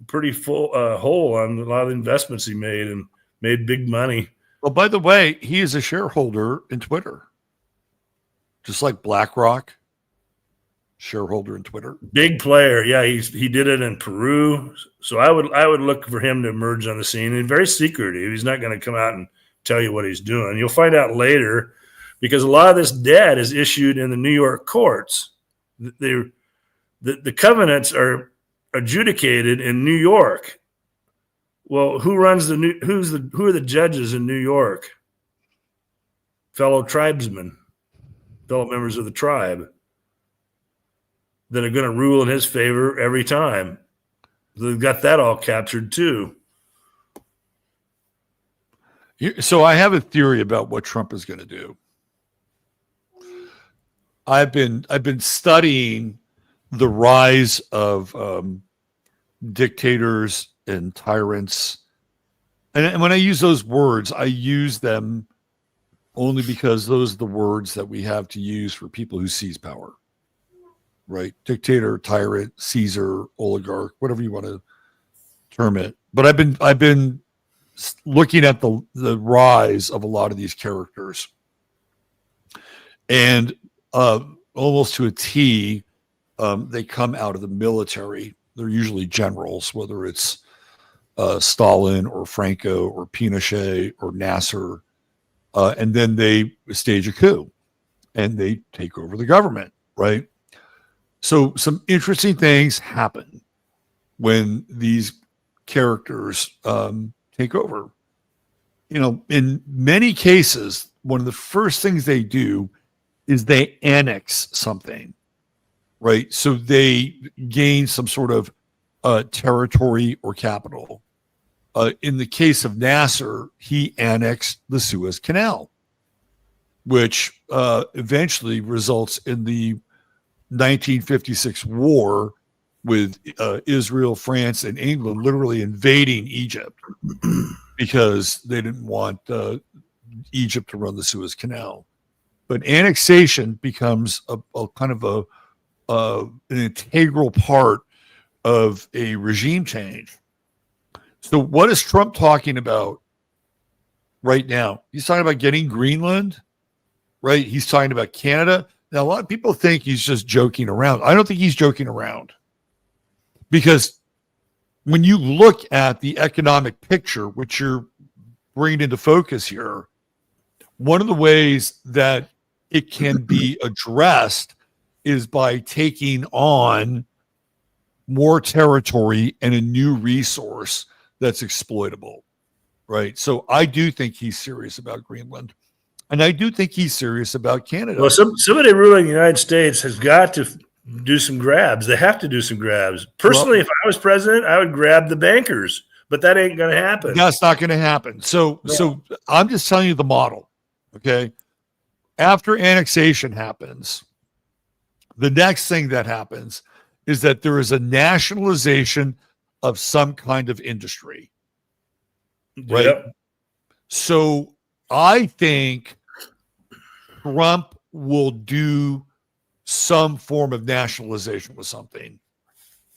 whole on a lot of the investments he made and made big money. Well, by the way, he is a shareholder in Twitter, just like BlackRock, shareholder in Twitter. Big player, yeah. He did it in Peru, so I would look for him to emerge on the scene. And very secretive. He's not going to come out and tell you what he's doing. You'll find out later. Because a lot of this debt is issued in the New York courts. The covenants are adjudicated in New York. Well, who are the judges in New York? Fellow tribesmen, fellow members of the tribe that are going to rule in his favor every time. They've got that all captured too. So I have a theory about what Trump is going to do. I've been studying the rise of dictators and tyrants, and when I use those words, I use them only because those are the words that we have to use for people who seize power, right? Dictator, tyrant, Caesar, oligarch, whatever you want to term it. But I've been looking at the rise of a lot of these characters, and almost to a T, they come out of the military. They're usually generals, whether it's Stalin or Franco or Pinochet or Nasser, and then they stage a coup and they take over the government, right? So some interesting things happen when these characters take over. In many cases, one of the first things they do is they annex something, right? So they gain some sort of territory or capital. In the case of Nasser, he annexed the Suez Canal, which eventually results in the 1956 war with Israel, France, and England literally invading Egypt because they didn't want Egypt to run the Suez Canal. But annexation becomes a kind of an integral part of a regime change. So what is Trump talking about right now? He's talking about getting Greenland, right? He's talking about Canada. Now, a lot of people think he's just joking around. I don't think he's joking around, because when you look at the economic picture, which you're bringing into focus here, one of the ways that it can be addressed is by taking on more territory and a new resource that's exploitable, right? So I do think he's serious about Greenland, and I do think he's serious about Canada. Well, somebody ruling the United States has got to do some grabs. They have to do some grabs. Personally, if I was president, I would grab the bankers, but that ain't going to happen. That's not going to happen. So I'm just telling you the model, okay? After annexation happens, the next thing that happens is that there is a nationalization of some kind of industry, right? Yep. So I think Trump will do some form of nationalization with something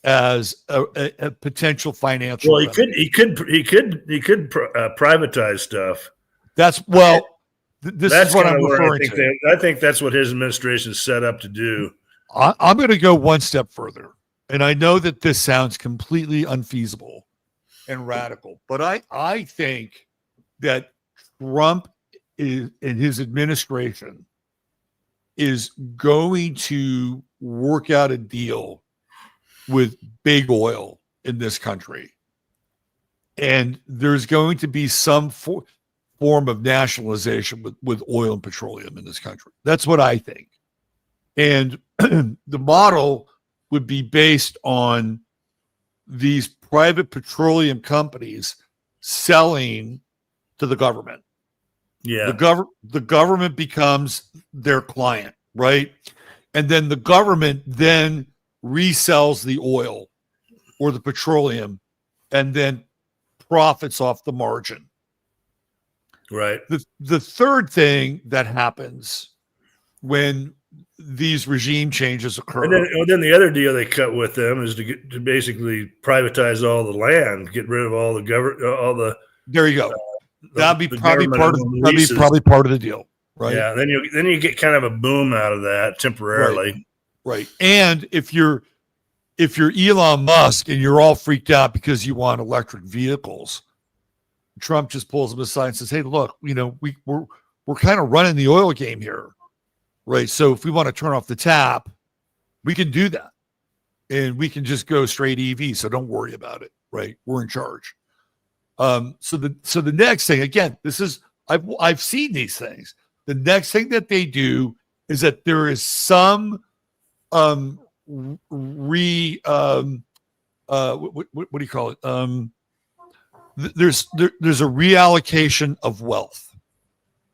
as a potential financial. Well, he could privatize stuff. That's This is what I'm referring to. I think that's what his administration is set up to do. I'm going to go one step further. And I know that this sounds completely unfeasible and radical, but I think that Trump is in his administration is going to work out a deal with big oil in this country. And there's going to be some form of nationalization with oil and petroleum in this country. That's what I think. And the model would be based on these private petroleum companies selling to the government. Yeah. The government becomes their client, right? And then the government then resells the oil or the petroleum and then profits off the margin. Right. The third thing that happens when these regime changes occur. And then the other deal they cut with them is to basically privatize all the land, get rid of all the government, There you go. That'd be probably part of the deal, right? Yeah. Then you get kind of a boom out of that temporarily. Right. And if you're Elon Musk and you're all freaked out because you want electric vehicles, Trump just pulls him aside and says, "Hey, look, we're kind of running the oil game here, right? So if we want to turn off the tap, we can do that, and we can just go straight EV. So don't worry about it, right? We're in charge." So the next thing, again, this is I've seen these things. The next thing that they do is that there is some what do you call it? There's a reallocation of wealth,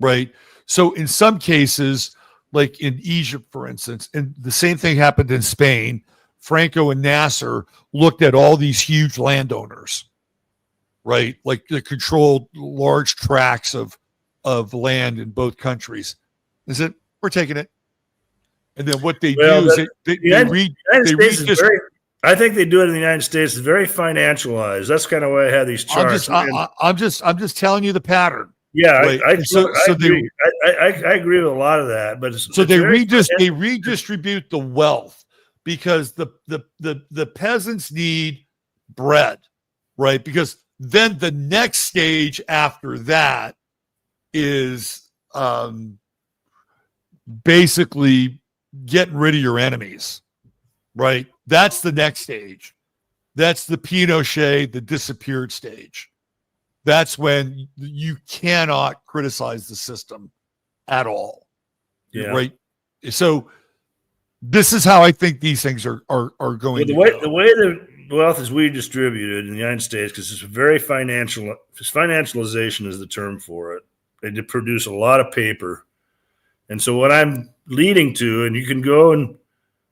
right? So in some cases, like in Egypt, for instance, and the same thing happened in Spain, Franco and Nasser looked at all these huge landowners, right? Like they controlled large tracts of land in both countries. They said, "We're taking it." And then what they do is I think they do it in the United States. It's very financialized. That's kind of why I had these charts. I'm just telling you the pattern. Yeah, right? I agree with a lot of that. But they redistribute the wealth because the peasants need bread, right? Because then the next stage after that is basically getting rid of your enemies, right? That's the next stage. That's the Pinochet, the disappeared stage. That's when you cannot criticize the system at all. Yeah. Right. So this is how I think these things are going. The way the wealth is redistributed in the United States, because it's very financial. Financialization is the term for it. They produce a lot of paper. And so what I'm leading to, and you can go and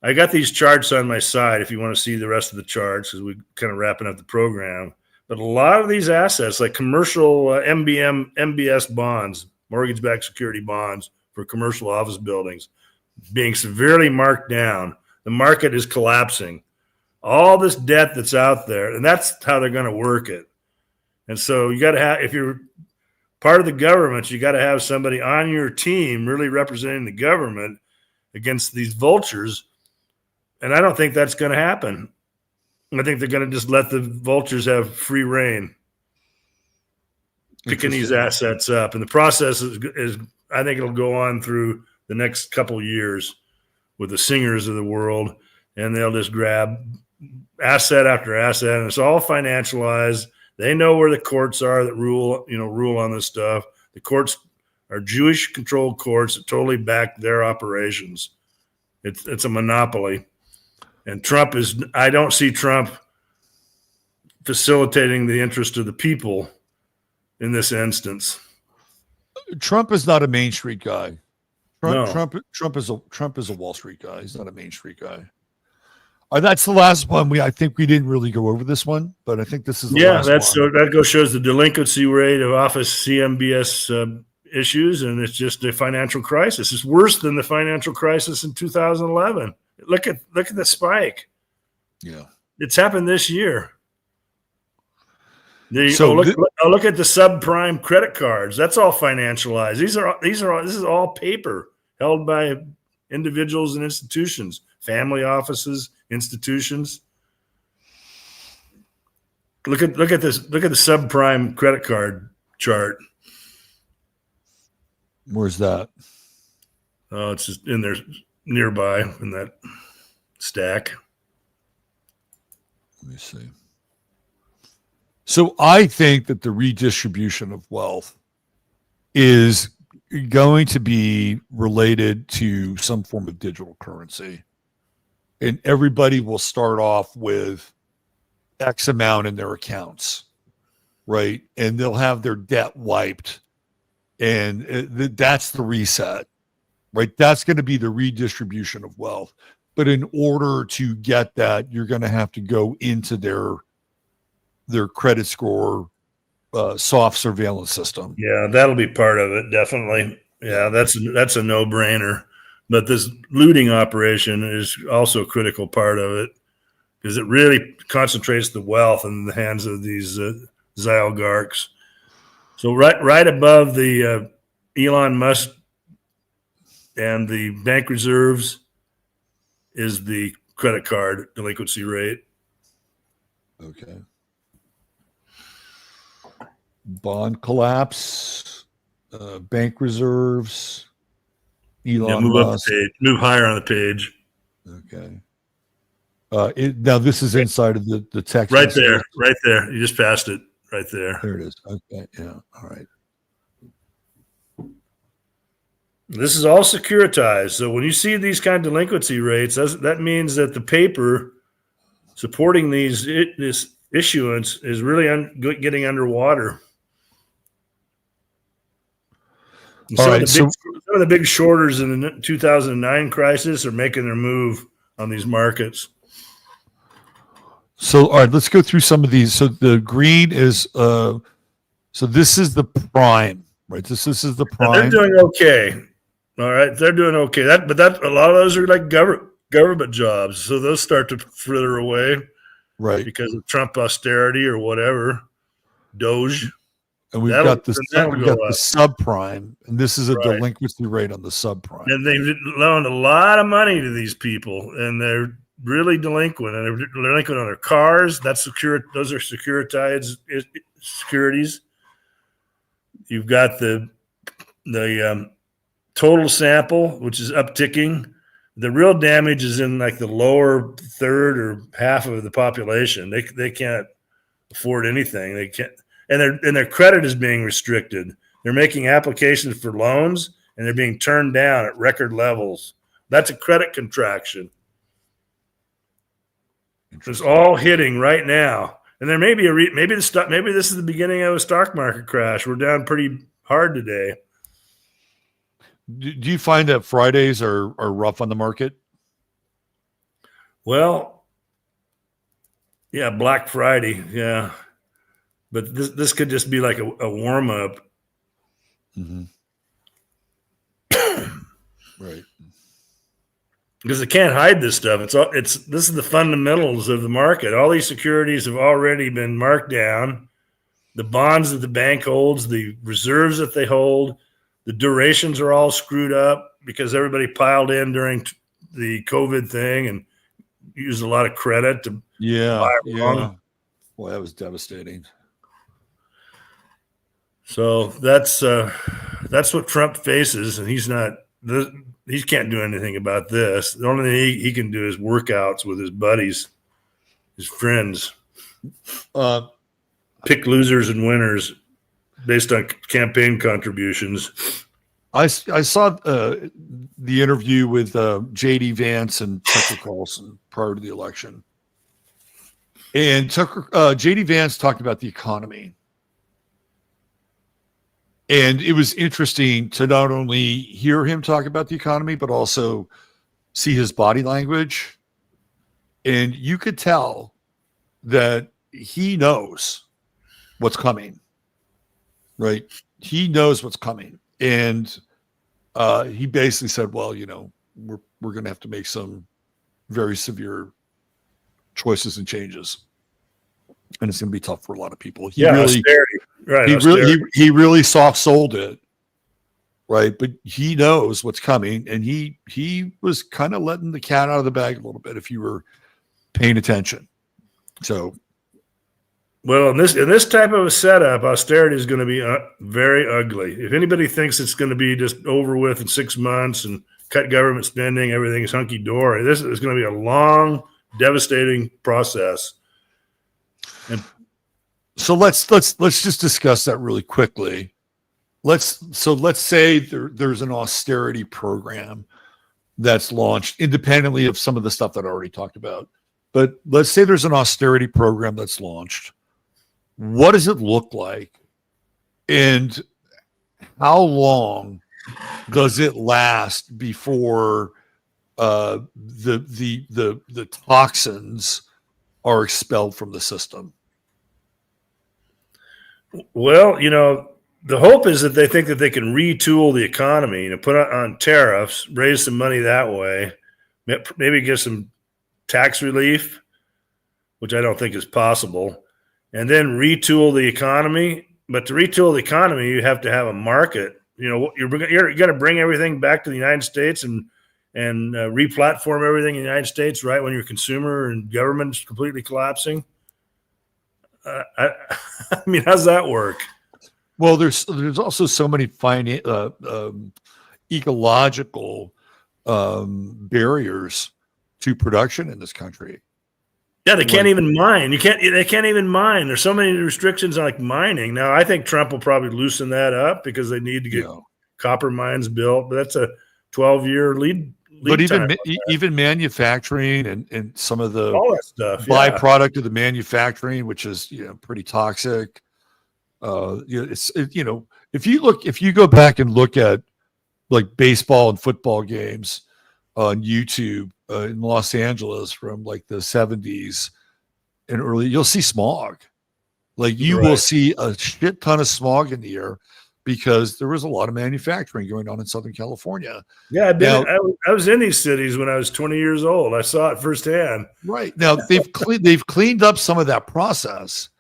I got these charts on my side if you want to see the rest of the charts, because we're kind of wrapping up the program. But a lot of these assets, like commercial MBS bonds, mortgage-backed security bonds for commercial office buildings, being severely marked down. The market is collapsing. All this debt that's out there, and that's how they're going to work it. And so you got to have, if you're part of the government, you got to have somebody on your team really representing the government against these vultures. And I don't think that's going to happen. I think they're going to just let the vultures have free rein, picking these assets up. And the process is I think it'll go on through the next couple of years with the Singers of the world, and they'll just grab asset after asset, and it's all financialized. They know where the courts are that rule on this stuff. The courts are Jewish-controlled courts that totally back their operations. It's a monopoly. And I don't see Trump facilitating the interest of the people in this instance. Trump is not a Main Street guy. No. Trump is a Wall Street guy. He's not a Main Street guy. That's the last one. I think we didn't really go over this one, but I think this is the last one. So that shows the delinquency rate of office CMBS issues, and it's just a financial crisis. It's worse than the financial crisis in 2011. Look at the spike. Yeah, it's happened this year. Look at the subprime credit cards. That's all financialized. This is all paper held by individuals and institutions, family offices, institutions. Look at this. Look at the subprime credit card chart. Where's that? Oh, it's just in there nearby in that stack. Let me see. So I think that the redistribution of wealth is going to be related to some form of digital currency. And everybody will start off with X amount in their accounts, right? And they'll have their debt wiped. And that's the reset, right? That's going to be the redistribution of wealth. But in order to get that, you're going to have to go into their credit score soft surveillance system. Yeah, that'll be part of it, definitely. Yeah, that's a no-brainer. But this looting operation is also a critical part of it because it really concentrates the wealth in the hands of these oligarchs. So right above the Elon Musk and the bank reserves is the credit card delinquency rate. Okay. Bond collapse, bank reserves, Elon move Musk. up the page, move higher on the page. Okay. Now this is inside of the text. Right there, right there. You just passed it. Right there. There it is. Okay. Yeah. All right. This is all securitized. So when you see these kind of delinquency rates, that means that the paper supporting this issuance is really getting underwater. Some of the big shorters in the 2009 crisis are making their move on these markets. So, all right, let's go through some of these. So the green is, so this is the prime, right? This is the prime. They're doing okay. All right. They're doing okay. But a lot of those are like government jobs. So those start to fritter away. Right. Because of Trump austerity or whatever. Doge. And we've got the subprime, and this is a delinquency rate on the subprime. And they've loaned a lot of money to these people, and they're really delinquent. And they're delinquent on their cars. That's secure. Those are securitized securities. You've got the total sample, which is upticking. The real damage is in like the lower third or half of the population. They can't afford anything. They can't. And their credit is being restricted. They're making applications for loans, and they're being turned down at record levels. That's a credit contraction. It's all hitting right now, and there may be maybe this is the beginning of a stock market crash. We're down pretty hard today. Do you find that Fridays are rough on the market? Well, yeah, Black Friday, yeah. But this could just be like a warm up, mm-hmm. Right? Because they can't hide this stuff. This is the fundamentals of the market. All these securities have already been marked down. The bonds that the bank holds, the reserves that they hold, the durations are all screwed up because everybody piled in during the COVID thing and used a lot of credit to buy wrong. Boy, that was devastating. So that's what Trump faces, and he can't do anything about this. The only thing he can do is workouts with his buddies, his friends, pick losers and winners based on campaign contributions. I saw the interview with J.D. Vance and Tucker Carlson prior to the election, and J.D. Vance talked about the economy. And it was interesting to not only hear him talk about the economy, but also see his body language. And you could tell that he knows what's coming, right? He knows what's coming. And he basically said, well, we're going to have to make some very severe choices and changes. And it's going to be tough for a lot of people. Austerity. Right. He really soft sold it. Right. But he knows what's coming. And he was kind of letting the cat out of the bag a little bit if you were paying attention. So Well, in this type of a setup, austerity is going to be very ugly. If anybody thinks it's going to be just over with in 6 months and cut government spending, everything is hunky dory, this is going to be a long, devastating process. And so let's just discuss that really quickly. Let's say there's an austerity program that's launched independently of some of the stuff that I already talked about. But let's say there's an austerity program that's launched. What does it look like? And how long does it last before the toxins are expelled from the system? Well, the hope is that they think that they can retool the economy, put on tariffs, raise some money that way, maybe get some tax relief, which I don't think is possible, and then retool the economy. But to retool the economy, you have to have a market. You're going to bring everything back to the United States and re-platform everything in the United States right when your consumer and government's completely collapsing. I mean, how's that work? Well, there's also so many ecological barriers to production in this country. Yeah, they can't even mine. They can't even mine. There's so many restrictions on like mining. Now, I think Trump will probably loosen that up because they need to get copper mines built. But that's a 12-year lead but even manufacturing and some of the all that stuff, byproduct of the manufacturing, which is pretty toxic. If you go back and look at like baseball and football games on YouTube in Los Angeles from like the 70s and early, you'll see smog. Like you will see a shit ton of smog in the air because there was a lot of manufacturing going on in Southern California. Yeah, I was in these cities when I was 20 years old. I saw it firsthand. Right. Now they've cleaned up some of that process,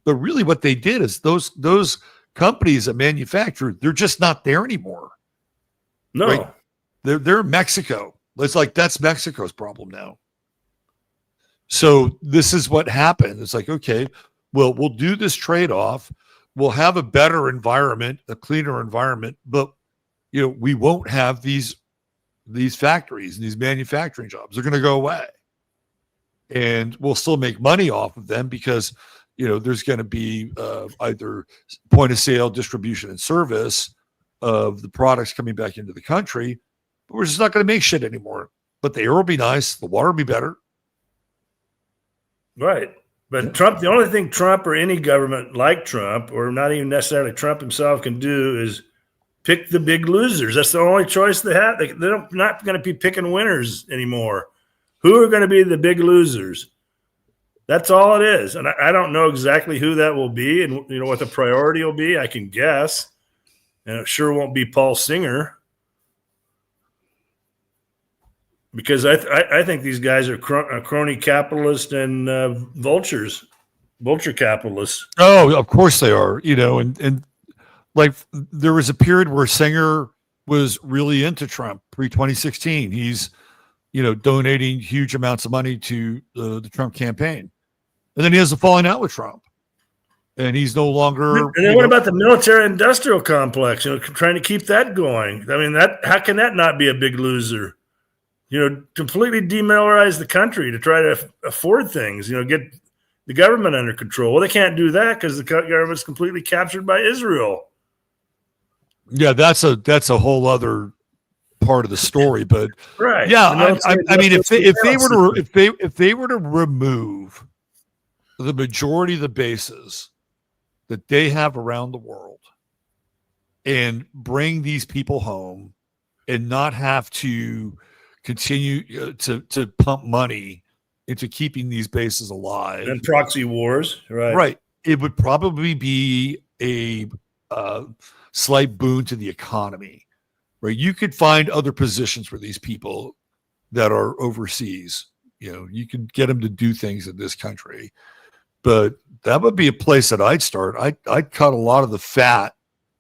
but really what they did is those companies that manufacture, they're just not there anymore. No. Right? They're in Mexico. It's like that's Mexico's problem now. So this is what happened. It's like, okay, well, we'll do this trade-off. We'll have a better environment, a cleaner environment, but we won't have these factories and these manufacturing jobs. They're going to go away. And we'll still make money off of them because there's going to be either point of sale, distribution, and service of the products coming back into the country. But we're just not going to make shit anymore. But the air will be nice. The water will be better. Right. But Trump, the only thing Trump or any government like Trump, or not even necessarily Trump himself, can do is pick the big losers. That's the only choice they have. They're not going to be picking winners anymore. Who are going to be the big losers? That's all it is. And I don't know exactly who that will be and what the priority will be. I can guess. And it sure won't be Paul Singer. Because I think these guys are crony capitalists and vulture capitalists. Oh, of course they are. And like there was a period where Singer was really into Trump pre-2016. He's, donating huge amounts of money to the Trump campaign. And then he has a falling out with Trump. And he's no longer. And then what about the military-industrial complex? Trying to keep that going. I mean, how can that not be a big loser? Completely demilitarize the country to try to afford things. Get the government under control. Well, they can't do that because the government's completely captured by Israel. Yeah, that's a whole other part of the story. But right, yeah, I mean, if they were to remove the majority of the bases that they have around the world and bring these people home and not have to continue to pump money into keeping these bases alive and proxy wars, right, it would probably be a slight boon to the economy, right? You could find other positions for these people that are overseas. You can get them to do things in this country, but that would be a place that I'd start. I'd cut a lot of the fat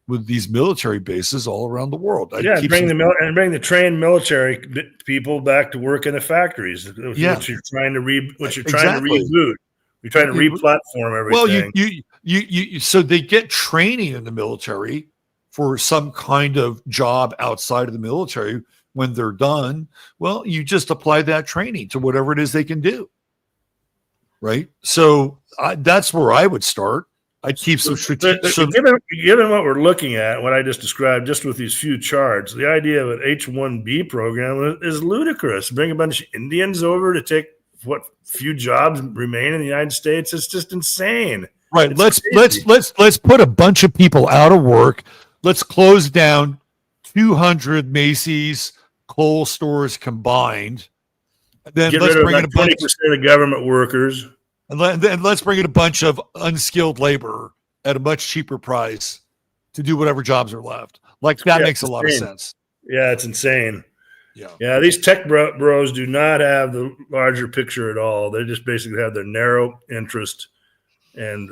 with these military bases all around the world. Bring the trained military people back to work in the factories, which you're trying to reboot. We try to re-platform everything. Well, so they get training in the military for some kind of job outside of the military. When they're done, well, you just apply that training to whatever it is they can do. Right. So that's where I would start. I'd keep some strategic. Given what we're looking at, what I just described, just with these few charts, the idea of an H-1B program is ludicrous. Bring a bunch of Indians over to take what few jobs remain in the United States. It's just insane. Right. It's Let's put a bunch of people out of work. Let's close down 200 Macy's Kohl stores combined. Then get let's rid of bring in a bunch 20% of government workers. And let's bring in a bunch of unskilled labor at a much cheaper price to do whatever jobs are left. Like that makes a lot of sense. Yeah, it's insane. Yeah. These tech bros do not have the larger picture at all. They just basically have their narrow interest, and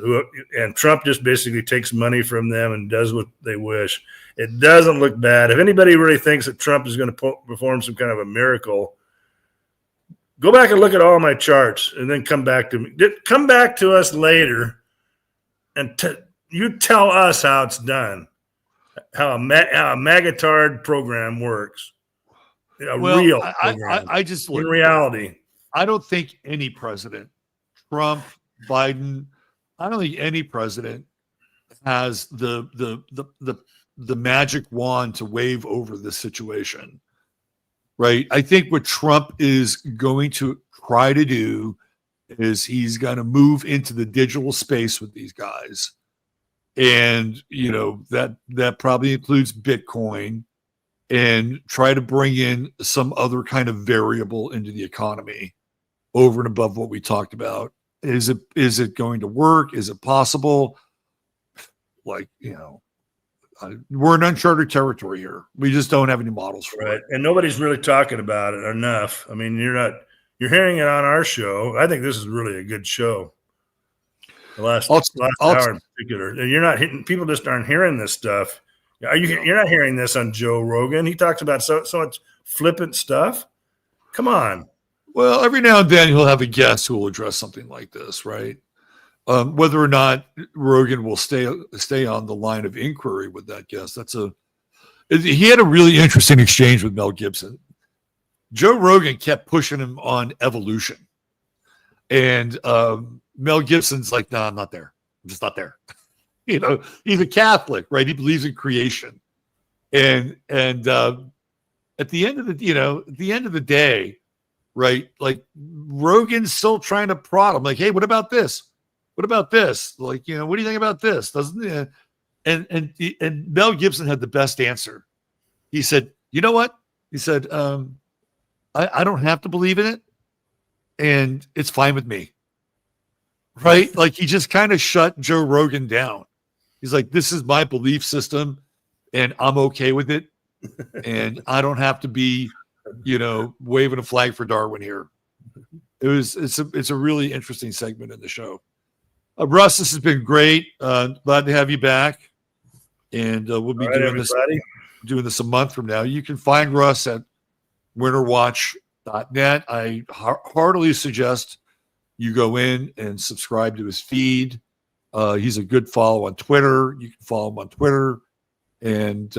Trump just basically takes money from them and does what they wish. It doesn't look bad. If anybody really thinks that Trump is going to perform some kind of a miracle, go back and look at all my charts and then come back to me. Come back to us later and you tell us how it's done, how a magatard program works. Real program. I just look, in reality. I don't think any president, Trump, Biden, I don't think any president has the magic wand to wave over this situation. Right. I think what Trump is going to try to do is he's going to move into the digital space with these guys. And, that probably includes Bitcoin, and try to bring in some other kind of variable into the economy over and above what we talked about. Is it going to work? Is it possible? We're in uncharted territory here. We just don't have any models for it. And nobody's really talking about it enough. I mean, you're hearing it on our show. I think this is really a good show. The last hour in particular. And people just aren't hearing this stuff. You're not hearing this on Joe Rogan. He talks about so much flippant stuff. Come on. Well, every now and then he'll have a guest who will address something like this, right? Whether or not Rogan will stay on the line of inquiry with that guest, he had a really interesting exchange with Mel Gibson. Joe Rogan kept pushing him on evolution, and Mel Gibson's like, "No, I'm not there. I'm just not there." He's a Catholic, right? He believes in creation, and at the end of the day, right? Like Rogan's still trying to prod him, like, "Hey, what about this? What about this? Like, what do you think about this?" Doesn't and Mel Gibson had the best answer. He said, "You know what?" He said, I don't have to believe in it, and it's fine with me." Right? Like he just kind of shut Joe Rogan down. He's like, "This is my belief system, and I'm okay with it, and I don't have to be, waving a flag for Darwin here." It's a really interesting segment in the show. Russ, this has been great. Glad to have you back. And we'll be doing this a month from now. You can find Russ at winterwatch.net. I heartily suggest you go in and subscribe to his feed. He's a good follow on Twitter. You can follow him on Twitter. And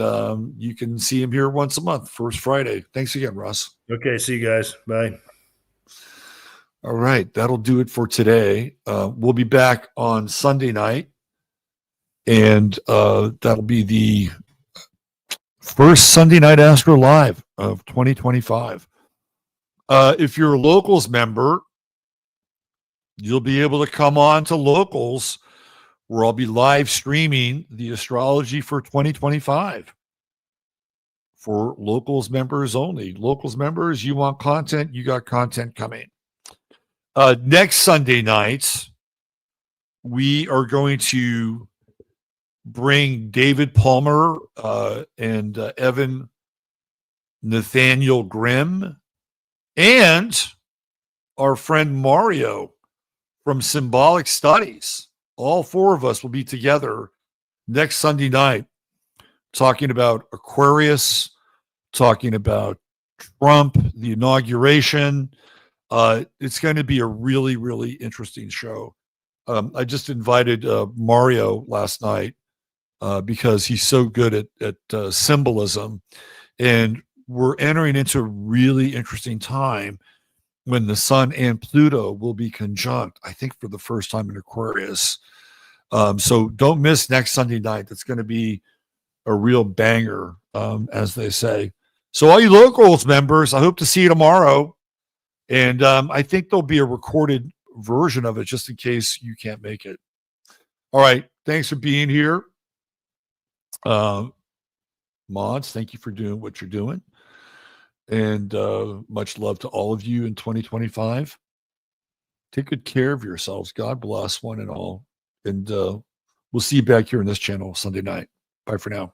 you can see him here once a month, first Friday. Thanks again, Russ. Okay, see you guys. Bye. All right, that'll do it for today. We'll be back on Sunday night, and that'll be the first Sunday Night Astro Live of 2025. If you're a Locals member, you'll be able to come on to Locals, where I'll be live streaming the astrology for 2025 for Locals members only. Locals members, you want content, you got content coming. Next Sunday nights, we are going to bring David Palmer and Evan Nathaniel Grimm and our friend Mario from Symbolic Studies. All four of us will be together next Sunday night talking about Aquarius, talking about Trump, the inauguration, It's going to be a really, really interesting show. I just invited Mario last night because he's so good at symbolism. And we're entering into a really interesting time when the sun and Pluto will be conjunct, I think for the first time in Aquarius. So don't miss next Sunday night. That's going to be a real banger, as they say. So all you locals members, I hope to see you tomorrow. And I think there'll be a recorded version of it just in case you can't make it. All right. Thanks for being here. Mods, thank you for doing what you're doing. And much love to all of you in 2025. Take good care of yourselves. God bless one and all. And we'll see you back here on this channel Sunday night. Bye for now.